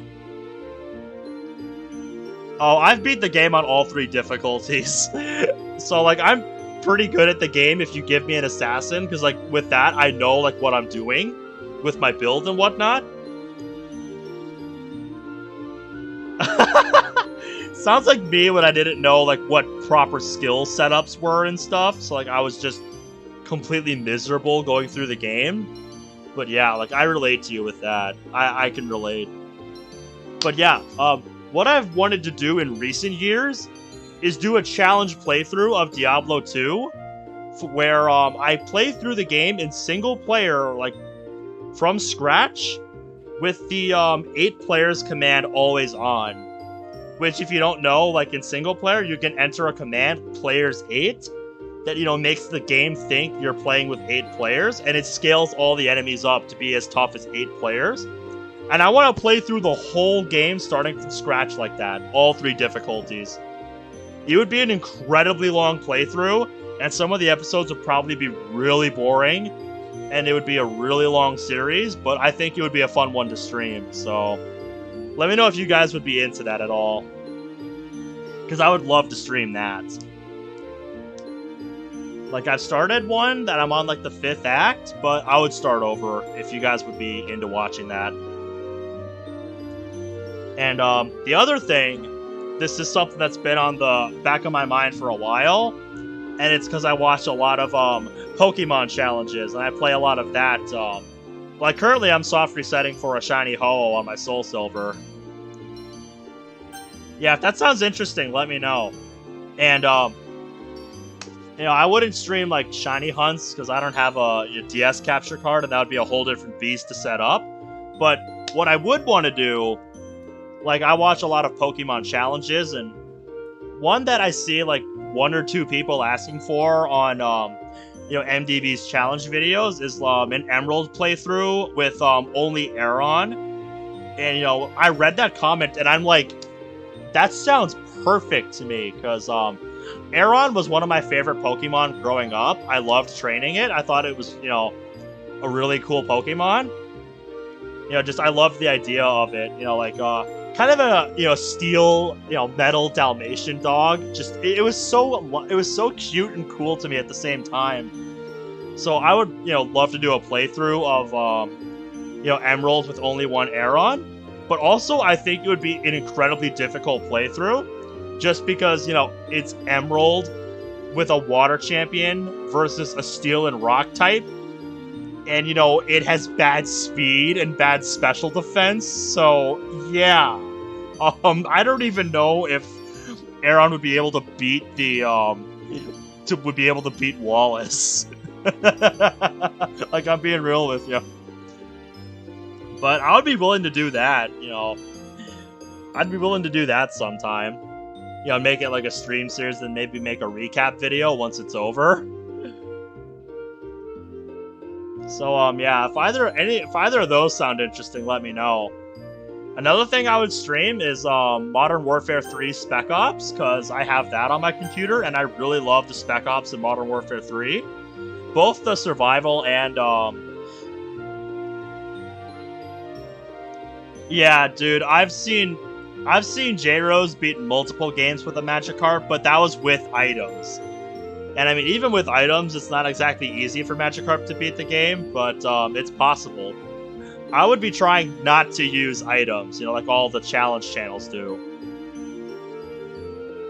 Oh, I've beat the game on all 3 difficulties. So like, I'm pretty good at the game if you give me an assassin, because like with that I know like what I'm doing with my build and whatnot. Sounds like me when I didn't know like what proper skill setups were and stuff, so like I was just completely miserable going through the game. But yeah, like I relate to you with that. I can relate. But yeah, what I've wanted to do in recent years is do a challenge playthrough of Diablo 2, where I play through the game in single player, like from scratch, with the 8 players command always on. Which, if you don't know, like in single player, you can enter a command, players 8, that makes the game think you're playing with 8 players, and it scales all the enemies up to be as tough as 8 players. And I want to play through the whole game starting from scratch like that, all 3 difficulties. It would be an incredibly long playthrough, and some of the episodes would probably be really boring, and it would be a really long series, but I think it would be a fun one to stream, so let me know if you guys would be into that at all, because I would love to stream that. Like, I've started one that I'm on, like, the 5th act, but I would start over if you guys would be into watching that. And, the other thing, this is something that's been on the back of my mind for a while, and it's because I watch a lot of Pokemon challenges, and I play a lot of that. Like currently, I'm soft resetting for a shiny Ho-Oh on my Soul Silver. Yeah, if that sounds interesting, let me know. And I wouldn't stream like shiny hunts because I don't have a DS capture card, and that would be a whole different beast to set up. But what I would want to do, like, I watch a lot of Pokemon challenges, and one that I see, like, 1 or 2 people asking for on, MDB's challenge videos is an Emerald playthrough with only Aeron. And, I read that comment, and I'm like, that sounds perfect to me, because Aeron was one of my favorite Pokemon growing up. I loved training it. I thought it was, a really cool Pokemon. I loved the idea of it, kind of a steel metal Dalmatian dog. Just it was so cute and cool to me at the same time. So I would love to do a playthrough of Emerald with only one Aeron, but also I think it would be an incredibly difficult playthrough, just because it's Emerald with a water champion versus a steel and rock type. And, it has bad speed and bad special defense, so, yeah. I don't even know if Aeron would be able to beat Wallace. Like, I'm being real with you. But I would be willing to do that, I'd be willing to do that sometime. Make it like a stream series and maybe make a recap video once it's over. So, yeah, if either of those sound interesting, let me know. Another thing I would stream is Modern Warfare 3 Spec Ops, because I have that on my computer, and I really love the Spec Ops in Modern Warfare 3. Both the survival and yeah, dude, I've seen J-Rose beat multiple games with a magic carp, but that was with items. And I mean, even with items, it's not exactly easy for Magikarp to beat the game, but it's possible. I would be trying not to use items, like all the challenge channels do.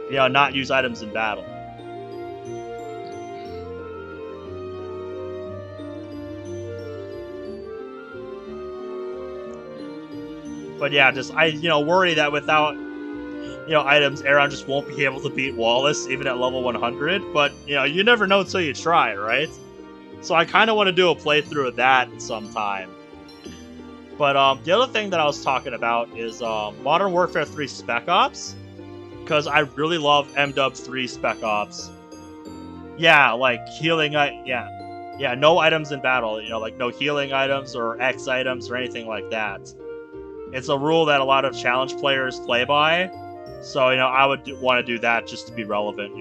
Not use items in battle. But yeah, I worry that without items, Aeron just won't be able to beat Wallace even at level 100. But you never know until you try, right? So I kind of want to do a playthrough of that sometime. But the other thing that I was talking about is Modern Warfare 3 Spec Ops, because I really love MW 3 Spec Ops. Yeah, like healing. Yeah, no items in battle. Like no healing items or X items or anything like that. It's a rule that a lot of challenge players play by, so I would want to do that just to be relevant.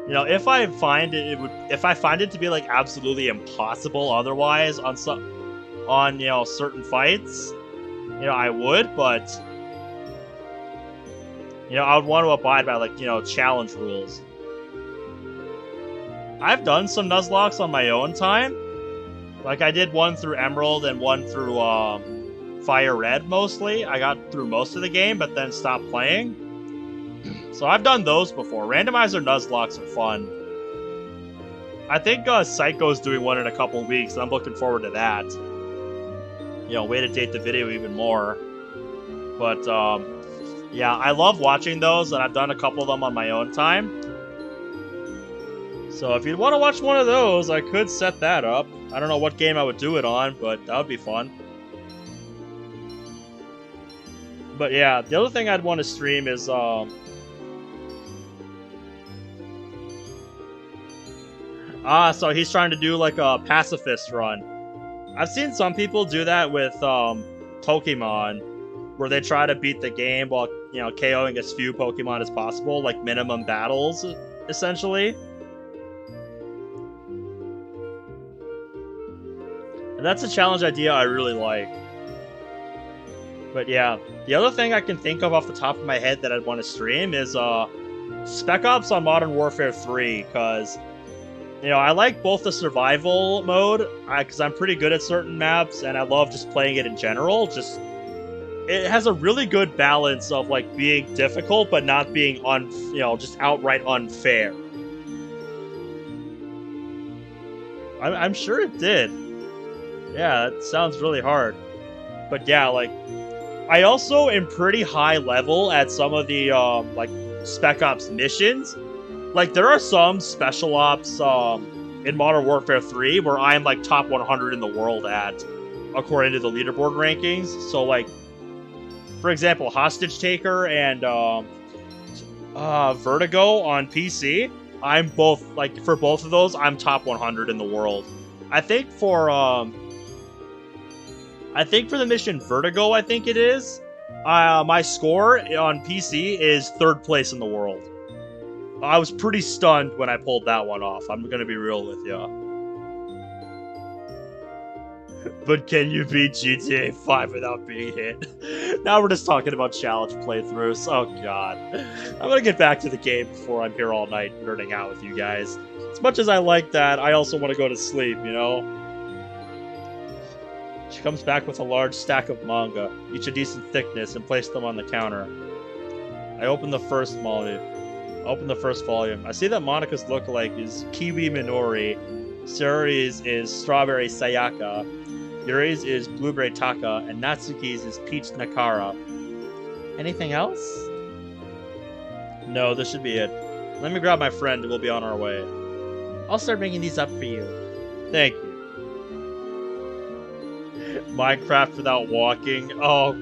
If I find it to be like absolutely impossible otherwise on certain fights, I would, but I would want to abide by like challenge rules. I've done some Nuzlockes on my own time. Like, I did one through Emerald and one through Fire Red, mostly. I got through most of the game, but then stopped playing. So I've done those before. Randomizer Nuzlocks are fun. I think Psycho's doing one in a couple weeks, and I'm looking forward to that. Way to date the video even more. But, yeah, I love watching those, and I've done a couple of them on my own time. So if you'd want to watch one of those, I could set that up. I don't know what game I would do it on, but that would be fun. But yeah, the other thing I'd want to stream is so he's trying to do like a pacifist run. I've seen some people do that with Pokemon, where they try to beat the game while KOing as few Pokemon as possible, like minimum battles, essentially. And that's a challenge idea I really like. But yeah, the other thing I can think of off the top of my head that I'd want to stream is Spec Ops on Modern Warfare 3, because I like both the survival mode, because I'm pretty good at certain maps, and I love just playing it in general. It has a really good balance of like being difficult, but not being just outright unfair. I'm sure it did. Yeah, it sounds really hard. But yeah, like, I also am pretty high level at some of the, like, Spec Ops missions. Like, there are some Special Ops, in Modern Warfare 3 where I'm, like, top 100 in the world at, according to the leaderboard rankings. So, like, for example, Hostage Taker and, Vertigo on PC, I'm both, like, for both of those, I'm top 100 in the world. I think for the mission Vertigo, I think it is, my score on PC is 3rd place in the world. I was pretty stunned when I pulled that one off. I'm gonna be real with ya. But can you beat GTA 5 without being hit? Now we're just talking about challenge playthroughs. Oh god. I'm gonna get back to the game before I'm here all night nerding out with you guys. As much as I like that, I also want to go to sleep, She comes back with a large stack of manga, each a decent thickness, and placed them on the counter. I open the first volume. I see that Monika's lookalike is Kiwi Minori, Saruri's is Strawberry Sayaka, Yuri's is Blueberry Taka, and Natsuki's is Peach Nakara. Anything else? No, this should be it. Let me grab my friend and we'll be on our way. I'll start making these up for you. Thank you. Minecraft without walking. Oh,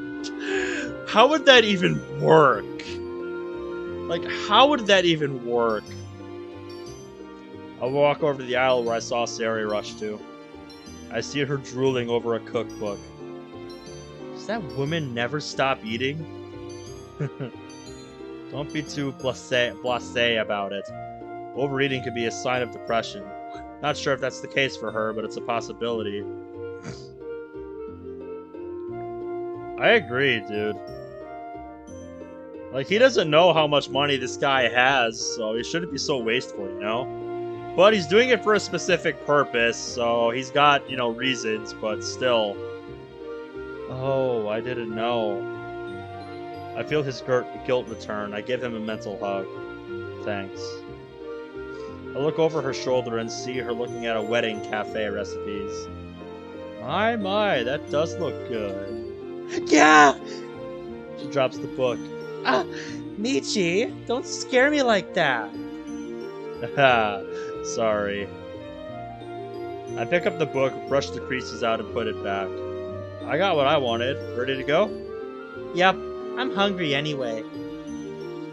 how would that even work? Like, how would that even work? I'll walk over to the aisle where I saw Sari rush to. I see her drooling over a cookbook. Does that woman never stop eating? Don't be too blasé about it. Overeating could be a sign of depression. Not sure if that's the case for her, but it's a possibility. I agree, dude. Like, he doesn't know how much money this guy has, so he shouldn't be so wasteful, you know? But he's doing it for a specific purpose, so he's got, you know, reasons, but still. Oh, I didn't know. I feel his guilt return. I give him a mental hug. Thanks. I look over her shoulder and see her looking at a wedding cafe recipes. My, that does look good. Yeah! She drops the book. Ah, Michi, don't scare me like that. Haha, sorry. I pick up the book, brush the creases out, and put it back. I got what I wanted. Ready to go? Yep, I'm hungry anyway.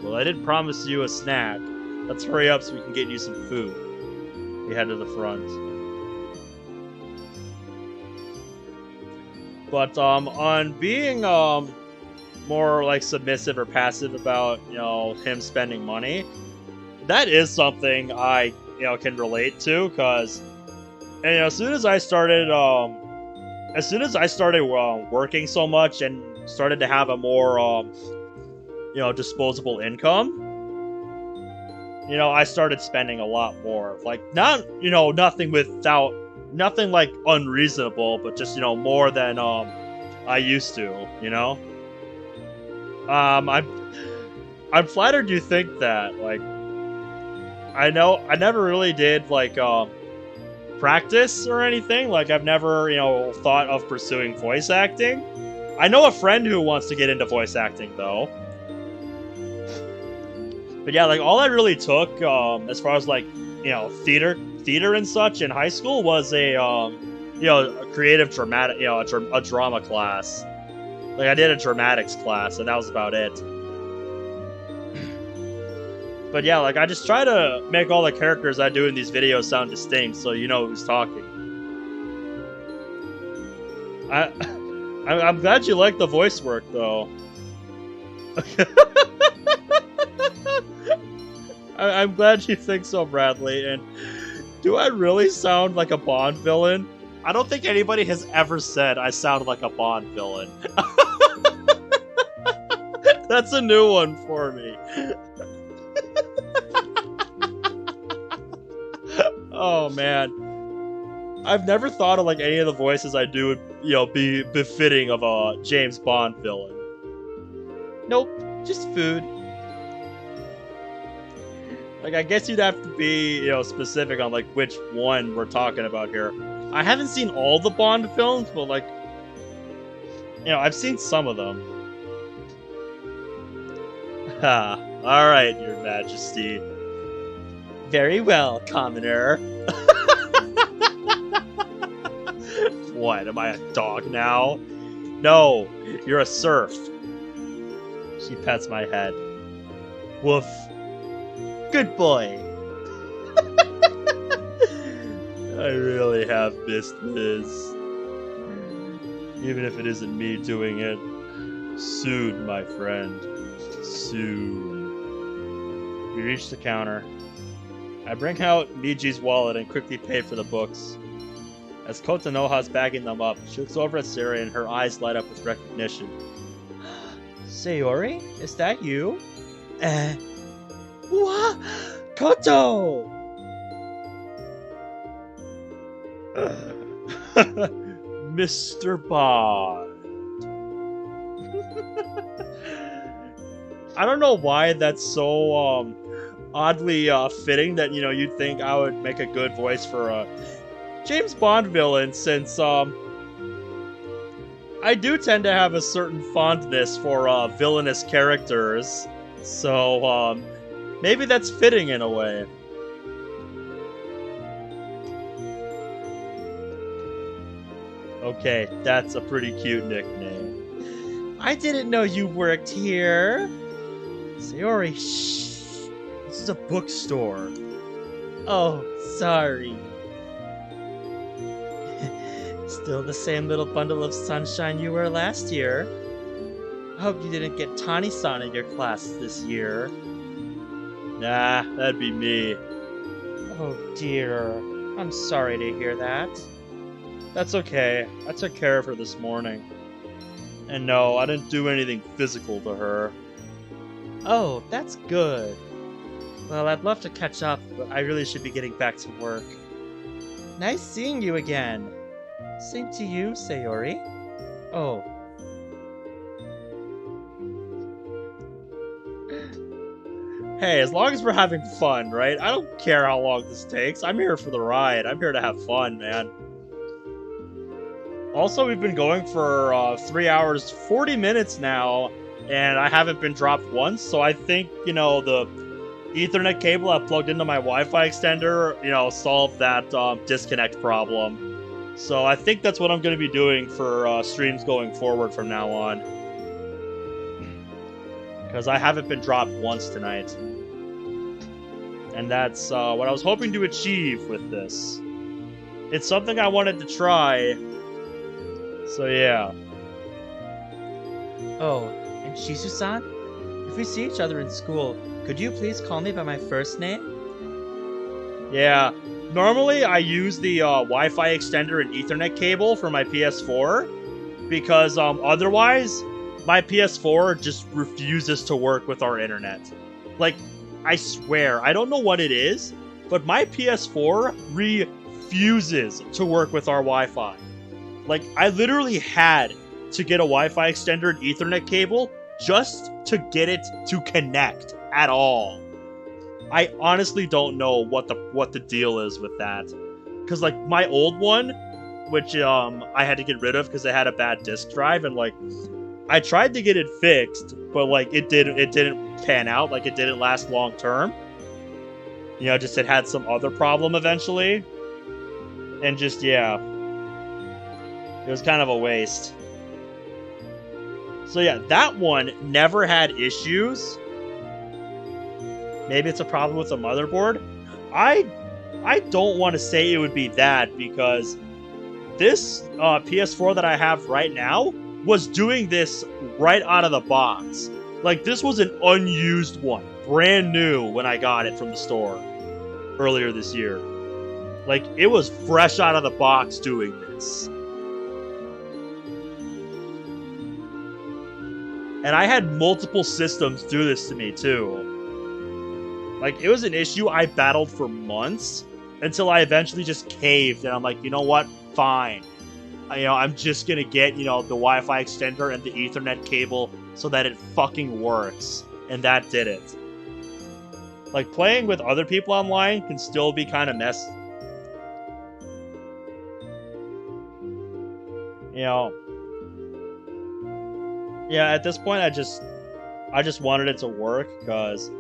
Well, I did promise you a snack. Let's hurry up so we can get you some food. We head to the front. But on being more like submissive or passive about, you know, him spending money, that is something I, you know, can relate to, because, you know, as soon as I started working so much and started to have a more you know, disposable income, you know, I started spending a lot more. Like, not, you know, nothing like unreasonable, but just, you know, more than I used to, you know. I'm flattered you think that. Like, I know I never really did like practice or anything. Like, I've never, you know, thought of pursuing voice acting. I know a friend who wants to get into voice acting though. But yeah, like, all I really took as far as like, you know, theater and such in high school was a you know, a creative dramatic, you know, a drama class. Like, I did a dramatics class, and that was about it. But yeah, like, I just try to make all the characters I do in these videos sound distinct, so you know who's talking. I'm glad you like the voice work, though. I'm glad you think so, Bradley. And do I really sound like a Bond villain? I don't think anybody has ever said I sound like a Bond villain. That's a new one for me. Oh, man. I've never thought of like any of the voices I do would, you know, be befitting of a James Bond villain. Nope, just food. Like, I guess you'd have to be, you know, specific on like which one we're talking about here. I haven't seen all the Bond films, but like, you know, I've seen some of them. Ha, alright, Your Majesty. Very well, Commoner. What, am I a dog now? No, you're a serf. She pets my head. Woof. Good boy. I really have missed this. Even if it isn't me doing it. Soon, my friend. Soon. We reach the counter. I bring out Miji's wallet and quickly pay for the books. As Kotanoha's bagging them up, she looks over at Siri and her eyes light up with recognition. Sayori? Is that you? What? Koto! Mr. Bond. I don't know why that's so oddly fitting that, you know, you'd think I would make a good voice for a James Bond villain, since I do tend to have a certain fondness for villainous characters. So maybe that's fitting in a way. Okay, that's a pretty cute nickname. I didn't know you worked here. Sayori, shh. This is a bookstore. Oh, sorry. Still the same little bundle of sunshine you were last year. I hope you didn't get Tani-san in your classes this year. Nah, that'd be me. Oh dear. I'm sorry to hear that. That's okay. I took care of her this morning. And no, I didn't do anything physical to her. Oh, that's good. Well, I'd love to catch up, but I really should be getting back to work. Nice seeing you again. Same to you, Sayori. Oh. Hey, as long as we're having fun, right? I don't care how long this takes. I'm here for the ride. I'm here to have fun, man. Also, we've been going for 3 hours, 40 minutes now, and I haven't been dropped once, so I think, the Ethernet cable I plugged into my Wi-Fi extender, solved that disconnect problem. So I think that's what I'm going to be doing for streams going forward from now on. Because I haven't been dropped once tonight. And that's what I was hoping to achieve with this. It's something I wanted to try. So yeah. Oh, and Shizu-san? If we see each other in school, could you please call me by my first name? Yeah. Normally, I use the Wi-Fi extender and Ethernet cable for my PS4. Because otherwise, my PS4 just refuses to work with our internet. Like, I swear, I don't know what it is, but my PS4 refuses to work with our Wi-Fi. Like, I literally had to get a Wi-Fi extender and Ethernet cable just to get it to connect at all. I honestly don't know what the deal is with that. Because, like, my old one, which I had to get rid of because it had a bad disk drive, and, like, I tried to get it fixed, but, like, it didn't pan out. Like, it didn't last long term. Just it had some other problem eventually. And just, yeah. It was kind of a waste. So yeah, that one never had issues. Maybe it's a problem with the motherboard. I don't want to say it would be that, because this PS4 that I have right now was doing this right out of the box. Like, this was an unused one, brand new when I got it from the store earlier this year. Like, it was fresh out of the box doing this. And I had multiple systems do this to me, too. Like, it was an issue I battled for months until I eventually just caved, and I'm like, you know what? Fine. I'm just gonna get, the Wi-Fi extender and the Ethernet cable so that it fucking works. And that did it. Like, playing with other people online can still be kind of messy. Yeah, at this point, I just wanted it to work because,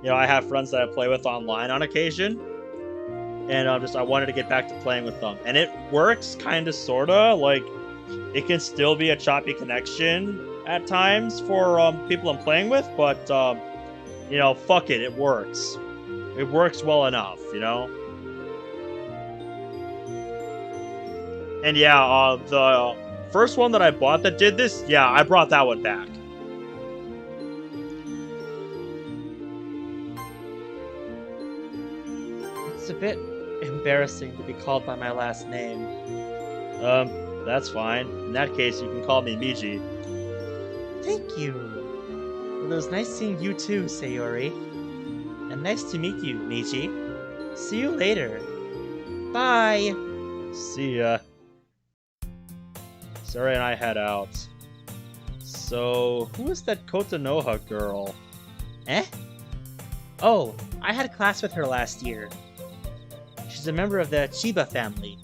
I have friends that I play with online on occasion, and I wanted to get back to playing with them, and it works, kind of, sorta. Like, it can still be a choppy connection at times for people I'm playing with, but fuck it, it works. It works well enough, And yeah, the first one that I bought that did this, yeah, I brought that one back. It's a bit embarrassing to be called by my last name. That's fine. In that case, you can call me Miji. Thank you. Well, it was nice seeing you too, Sayori. And nice to meet you, Miji. See you later. Bye. See ya. Sarah and I head out. So, who is that Kotonoha girl? Eh? Oh, I had class with her last year. She's a member of the Chiba family.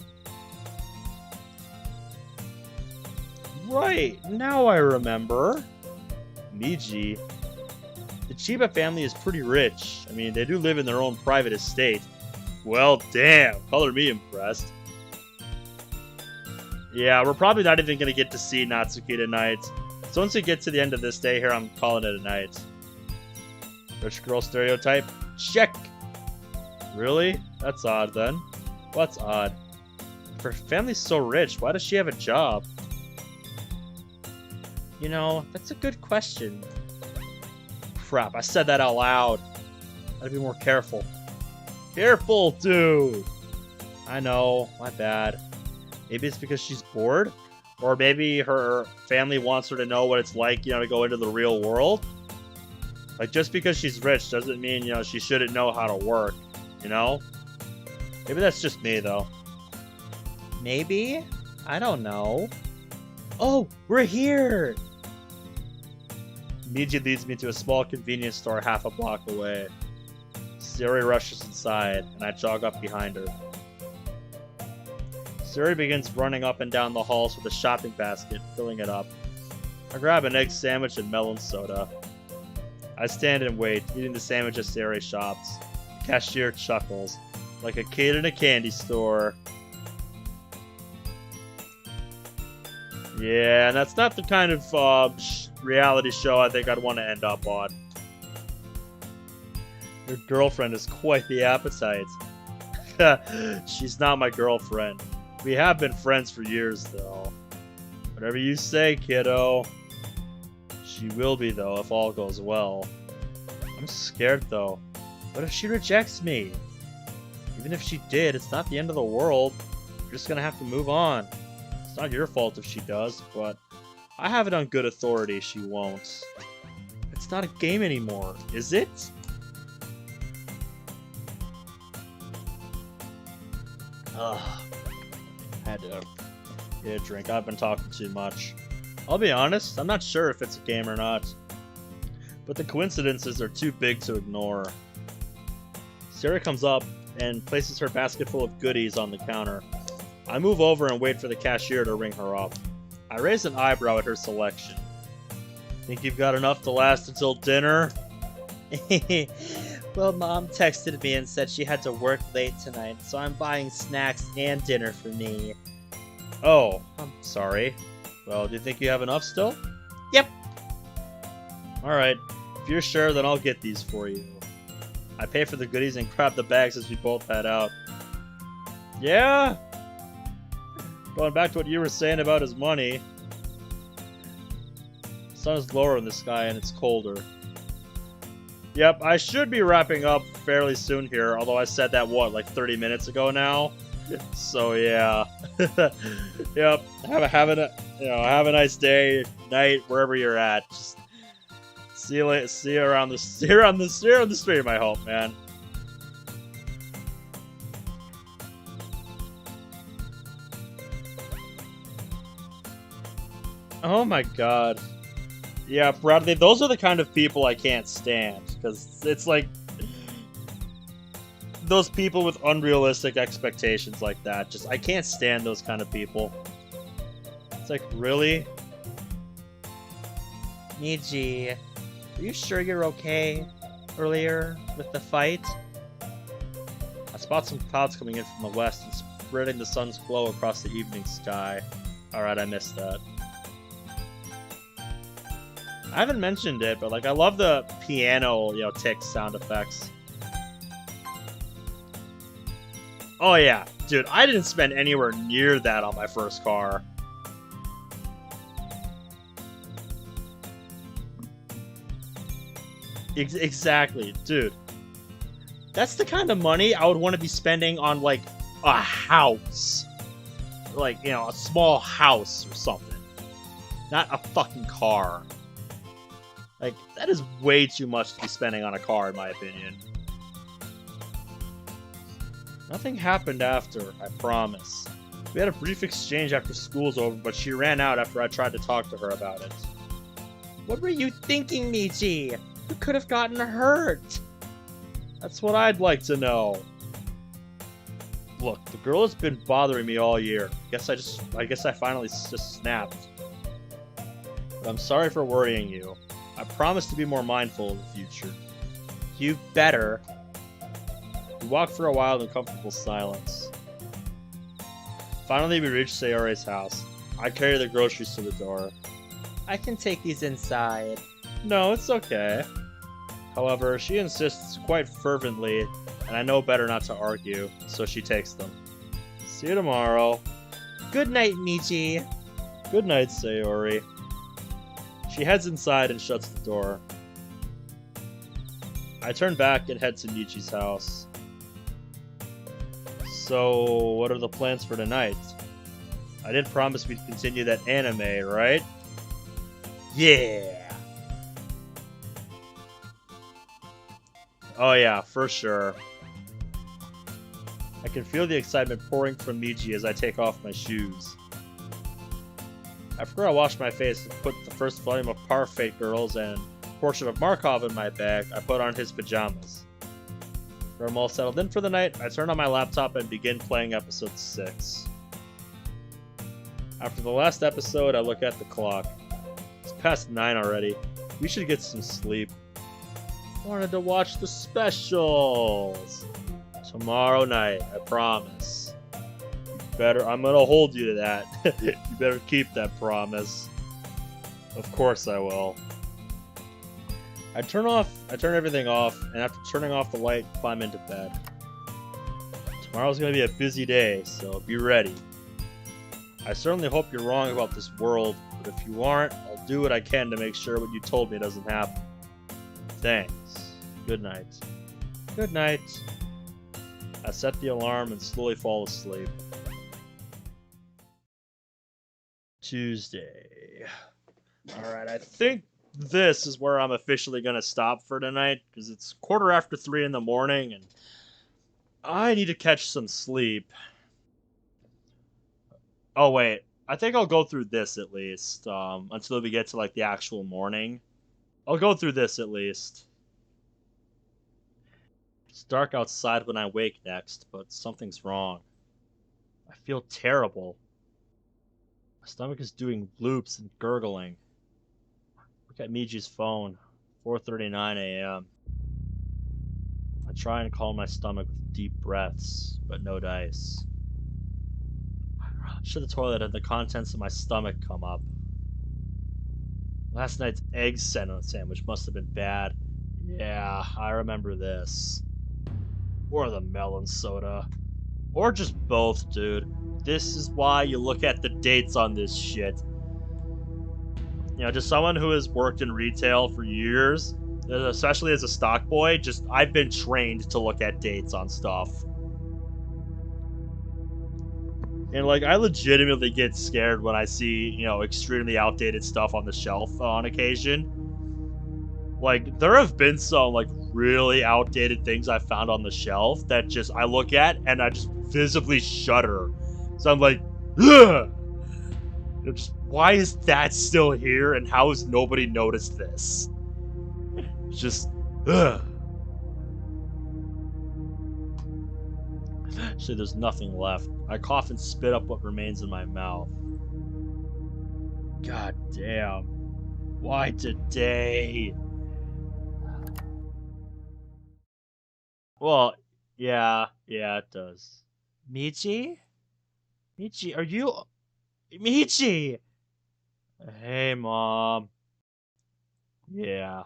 Right, now I remember. Miji. The Chiba family is pretty rich. I mean, they do live in their own private estate. Well, damn, color me impressed. Yeah, we're probably not even going to get to see Natsuki tonight. So once we get to the end of this day here, I'm calling it a night. Rich girl stereotype? Check! Really? That's odd then. What's odd? If her family's so rich, why does she have a job? You know, that's a good question. Crap, I said that out loud. Gotta be more careful. Careful, dude! I know, my bad. Maybe it's because she's bored? Or maybe her family wants her to know what it's like, to go into the real world? Like, just because she's rich doesn't mean, she shouldn't know how to work, Maybe that's just me, though. Maybe? I don't know. Oh, we're here! Miji leads me to a small convenience store half a block away. Siri rushes inside, and I jog up behind her. Siri begins running up and down the halls with a shopping basket, filling it up. I grab an egg sandwich and melon soda. I stand and wait, eating the sandwich as Siri shops. The cashier chuckles, like a kid in a candy store. Yeah, and that's not the kind of reality show I think I'd want to end up on. Your girlfriend is quite the appetite. She's not my girlfriend. We have been friends for years, though. Whatever you say, kiddo. She will be, though, if all goes well. I'm scared, though. What if she rejects me? Even if she did, it's not the end of the world. You're just gonna have to move on. It's not your fault if she does, but I have it on good authority she won't. It's not a game anymore, is it? Ugh. Had to get a drink. I've been talking too much. I'll be honest, I'm not sure if it's a game or not. But the coincidences are too big to ignore. Sarah comes up and places her basket full of goodies on the counter. I move over and wait for the cashier to ring her up. I raise an eyebrow at her selection. Think you've got enough to last until dinner? Well, Mom texted me and said she had to work late tonight, so I'm buying snacks and dinner for me. Oh, I'm sorry. Well, do you think you have enough still? Yep. Alright, if you're sure, then I'll get these for you. I pay for the goodies and grab the bags as we both head out. Yeah? Going back to what you were saying about his money. The sun is lower in the sky and it's colder. Yep, I should be wrapping up fairly soon here, although I said that, like 30 minutes ago now? So, yeah. Yep, have a nice day, night, wherever you're at. Just see you later, see you around the stream, I hope, man. Oh my god. Yeah, Bradley, those are the kind of people I can't stand, because it's like those people with unrealistic expectations like that. Just, I can't stand those kind of people. It's like, really? Niji, are you sure you're okay earlier with the fight? I spot some clouds coming in from the west and spreading the sun's glow across the evening sky. Alright, I missed that. I haven't mentioned it, but like I love the piano, tick sound effects. Oh yeah, dude, I didn't spend anywhere near that on my first car. Exactly, dude. That's the kind of money I would want to be spending on like a house. Like, a small house or something. Not a fucking car. Like, that is way too much to be spending on a car, in my opinion. Nothing happened after, I promise. We had a brief exchange after school's over, but she ran out after I tried to talk to her about it. What were you thinking, Michi? You could have gotten hurt. That's what I'd like to know. Look, the girl has been bothering me all year. I guess I finally just snapped. But I'm sorry for worrying you. I promise to be more mindful in the future. You better. We walked for a while in comfortable silence. Finally, we reached Sayore's house. I carry the groceries to the door. I can take these inside. No, it's okay. However, she insists quite fervently, and I know better not to argue, so she takes them. See you tomorrow. Good night, Michi. Good night, Sayori. She heads inside and shuts the door. I turn back and head to Michi's house. So, what are the plans for tonight? I did promise we'd continue that anime, right? Yeah. Oh yeah, for sure. I can feel the excitement pouring from Michi as I take off my shoes. After I wash my face and put the first volume of Parfait Girls and Portrait of Markov in my bag, I put on his pajamas. When I'm all settled in for the night, I turn on my laptop and begin playing episode 6. After the last episode, I look at the clock. It's past 9 already. We should get some sleep. Wanted to watch the specials. Tomorrow night, I promise. I'm gonna hold you to that. You better keep that promise. Of course I will. I turn everything off, and after turning off the light, climb into bed. Tomorrow's gonna be a busy day, so be ready. I certainly hope you're wrong about this world, but if you aren't, I'll do what I can to make sure what you told me doesn't happen. Thanks. Good night. Good night. I set the alarm and slowly fall asleep. Tuesday. Alright, I think this is where I'm officially going to stop for tonight, because it's 3:15 in the morning, and I need to catch some sleep. Oh, wait. I think I'll go through this at least, until we get to, like, the actual morning. I'll go through this at least. It's dark outside when I wake next, but something's wrong. I feel terrible. My stomach is doing loops and gurgling. Look at Miji's phone. 4:39 a.m. I try and calm my stomach with deep breaths, but no dice. I rush to the toilet and the contents of my stomach come up. Last night's egg sandwich must have been bad. Yeah, I remember this. Or the melon soda. Or just both, dude. This is why you look at the dates on this shit. You know, just someone who has worked in retail for years, especially as a stock boy, I've been trained to look at dates on stuff. And like, I legitimately get scared when I see, extremely outdated stuff on the shelf on occasion. Like, there have been some like really outdated things I found on the shelf that I look at and I just visibly shudder. So I'm like, ugh! Why is that still here and how has nobody noticed this? Just, ugh. Actually, there's nothing left. I cough and spit up what remains in my mouth. God damn. Why today? Well, yeah, it does. Michi? Michi, are you... Michi! Hey, Mom. Yeah.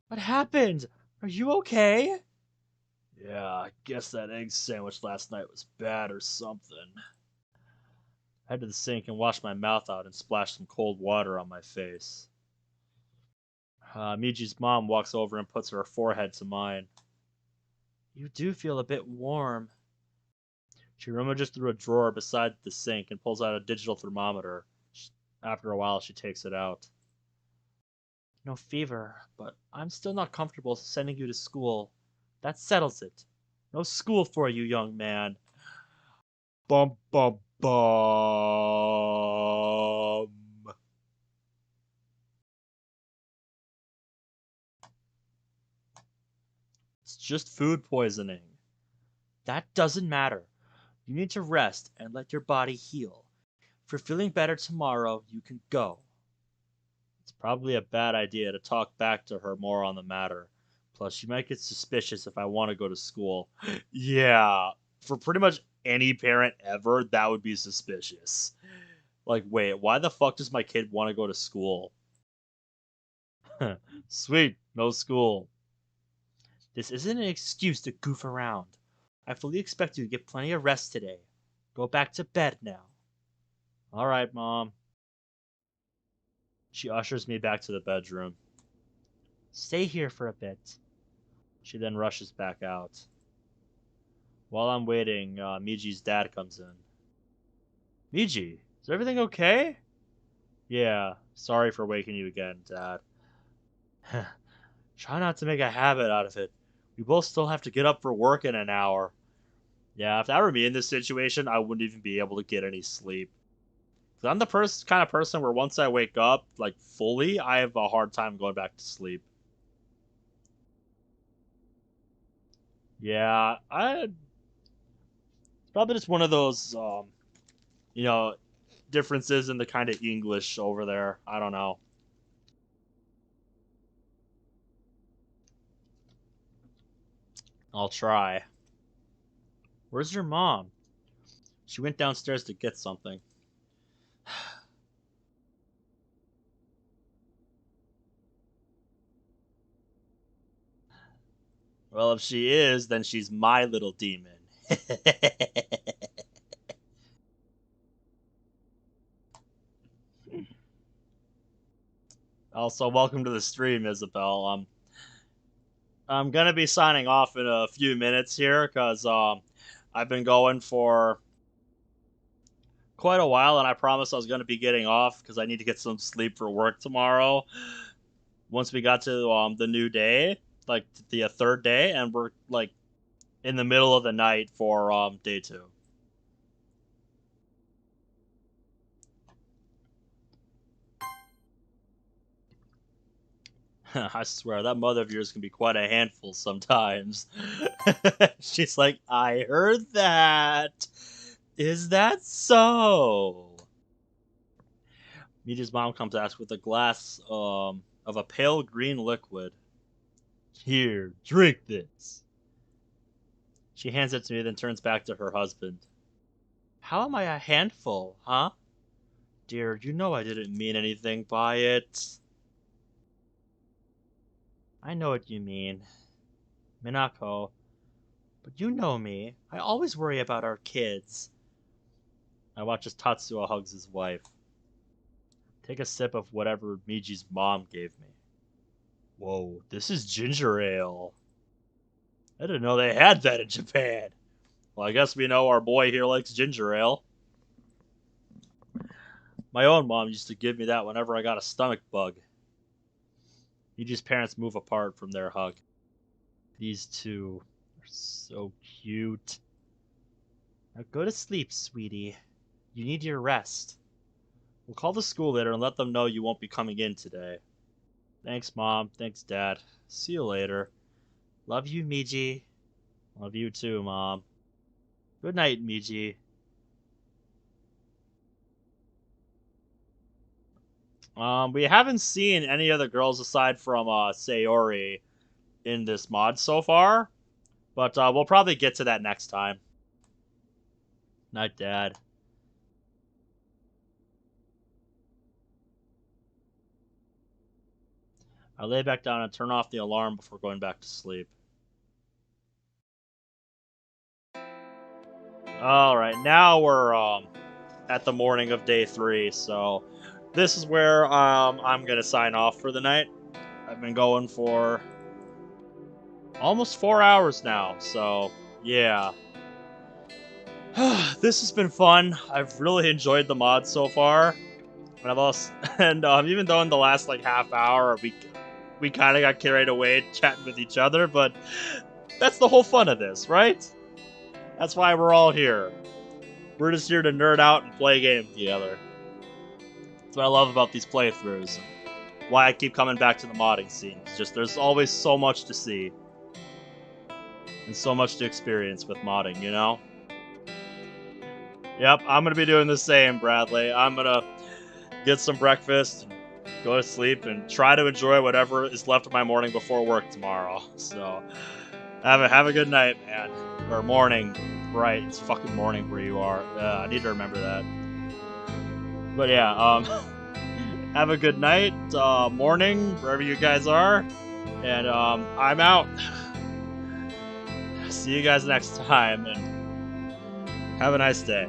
What happened? Are you okay? Yeah, I guess that egg sandwich last night was bad or something. I head to the sink and wash my mouth out and splash some cold water on my face. Miji's mom walks over and puts her forehead to mine. You do feel a bit warm. She rummages through a drawer beside the sink and pulls out a digital thermometer. After a while, she takes it out. No fever, but I'm still not comfortable sending you to school. That settles it. No school for you, young man. Bum bum bum. It's just food poisoning. That doesn't matter. You need to rest and let your body heal. If you're feeling better tomorrow, you can go. It's probably a bad idea to talk back to her more on the matter. Plus, she might get suspicious if I want to go to school. Yeah, for pretty much any parent ever, that would be suspicious. Like, wait, why the fuck does my kid want to go to school? Sweet, no school. This isn't an excuse to goof around. I fully expect you to get plenty of rest today. Go back to bed now. All right, Mom. She ushers me back to the bedroom. Stay here for a bit. She then rushes back out. While I'm waiting, Miji's dad comes in. Miji, is everything okay? Yeah, sorry for waking you again, Dad. Try not to make a habit out of it. We both still have to get up for work in an hour. Yeah, if that were me in this situation, I wouldn't even be able to get any sleep. 'Cause I'm the kind of person where once I wake up, like fully, I have a hard time going back to sleep. Yeah, it's probably just one of those, you know, differences in the kind of English over there. I don't know. I'll try. Where's your mom? She went downstairs to get something. Well, if she is, then she's my little demon. Also, welcome to the stream, Isabel. I'm gonna be signing off in a few minutes here because I've been going for quite a while, and I promised I was gonna be getting off because I need to get some sleep for work tomorrow. Once we got to the new day, like the third day, and we're like in the middle of the night for day 2. I swear that mother of yours can be quite a handful sometimes. She's like, I heard that. Is that so? Miji's mom comes to ask with a glass of a pale green liquid. Here, drink this. She hands it to me, then turns back to her husband. How am I a handful, huh? Dear, you know I didn't mean anything by it. I know what you mean, Minako. But you know me. I always worry about our kids. I watch as Tatsuo hugs his wife. Take a sip of whatever Miji's mom gave me. Whoa, this is ginger ale. I didn't know they had that in Japan. Well, I guess we know our boy here likes ginger ale. My own mom used to give me that whenever I got a stomach bug. Miji's parents move apart from their hug. These two are so cute. Now go to sleep, sweetie. You need your rest. We'll call the school later and let them know you won't be coming in today. Thanks, Mom. Thanks, Dad. See you later. Love you, Miji. Love you too, Mom. Good night, Miji. We haven't seen any other girls aside from Sayori in this mod so far, but we'll probably get to that next time. Night, Dad. I lay back down and turn off the alarm before going back to sleep. Alright, now we're at the morning of day 3, so this is where I'm gonna sign off for the night. I've been going for almost 4 hours now, so yeah. This has been fun. I've really enjoyed the mod so far. And I've also, and even though in the last like half hour we kind of got carried away chatting with each other, but that's the whole fun of this, right? That's why we're all here. We're just here to nerd out and play a game together. That's what I love about these playthroughs. Why I keep coming back to the modding scene. It's just there's always so much to see. And so much to experience with modding, you know? Yep, I'm gonna be doing the same, Bradley. I'm gonna get some breakfast, and go to sleep, and try to enjoy whatever is left of my morning before work tomorrow. So, have a good night, man. Or morning. Right, it's fucking morning where you are. I need to remember that. But yeah, have a good night, morning, wherever you guys are. And I'm out. See you guys next time, and Have a nice day.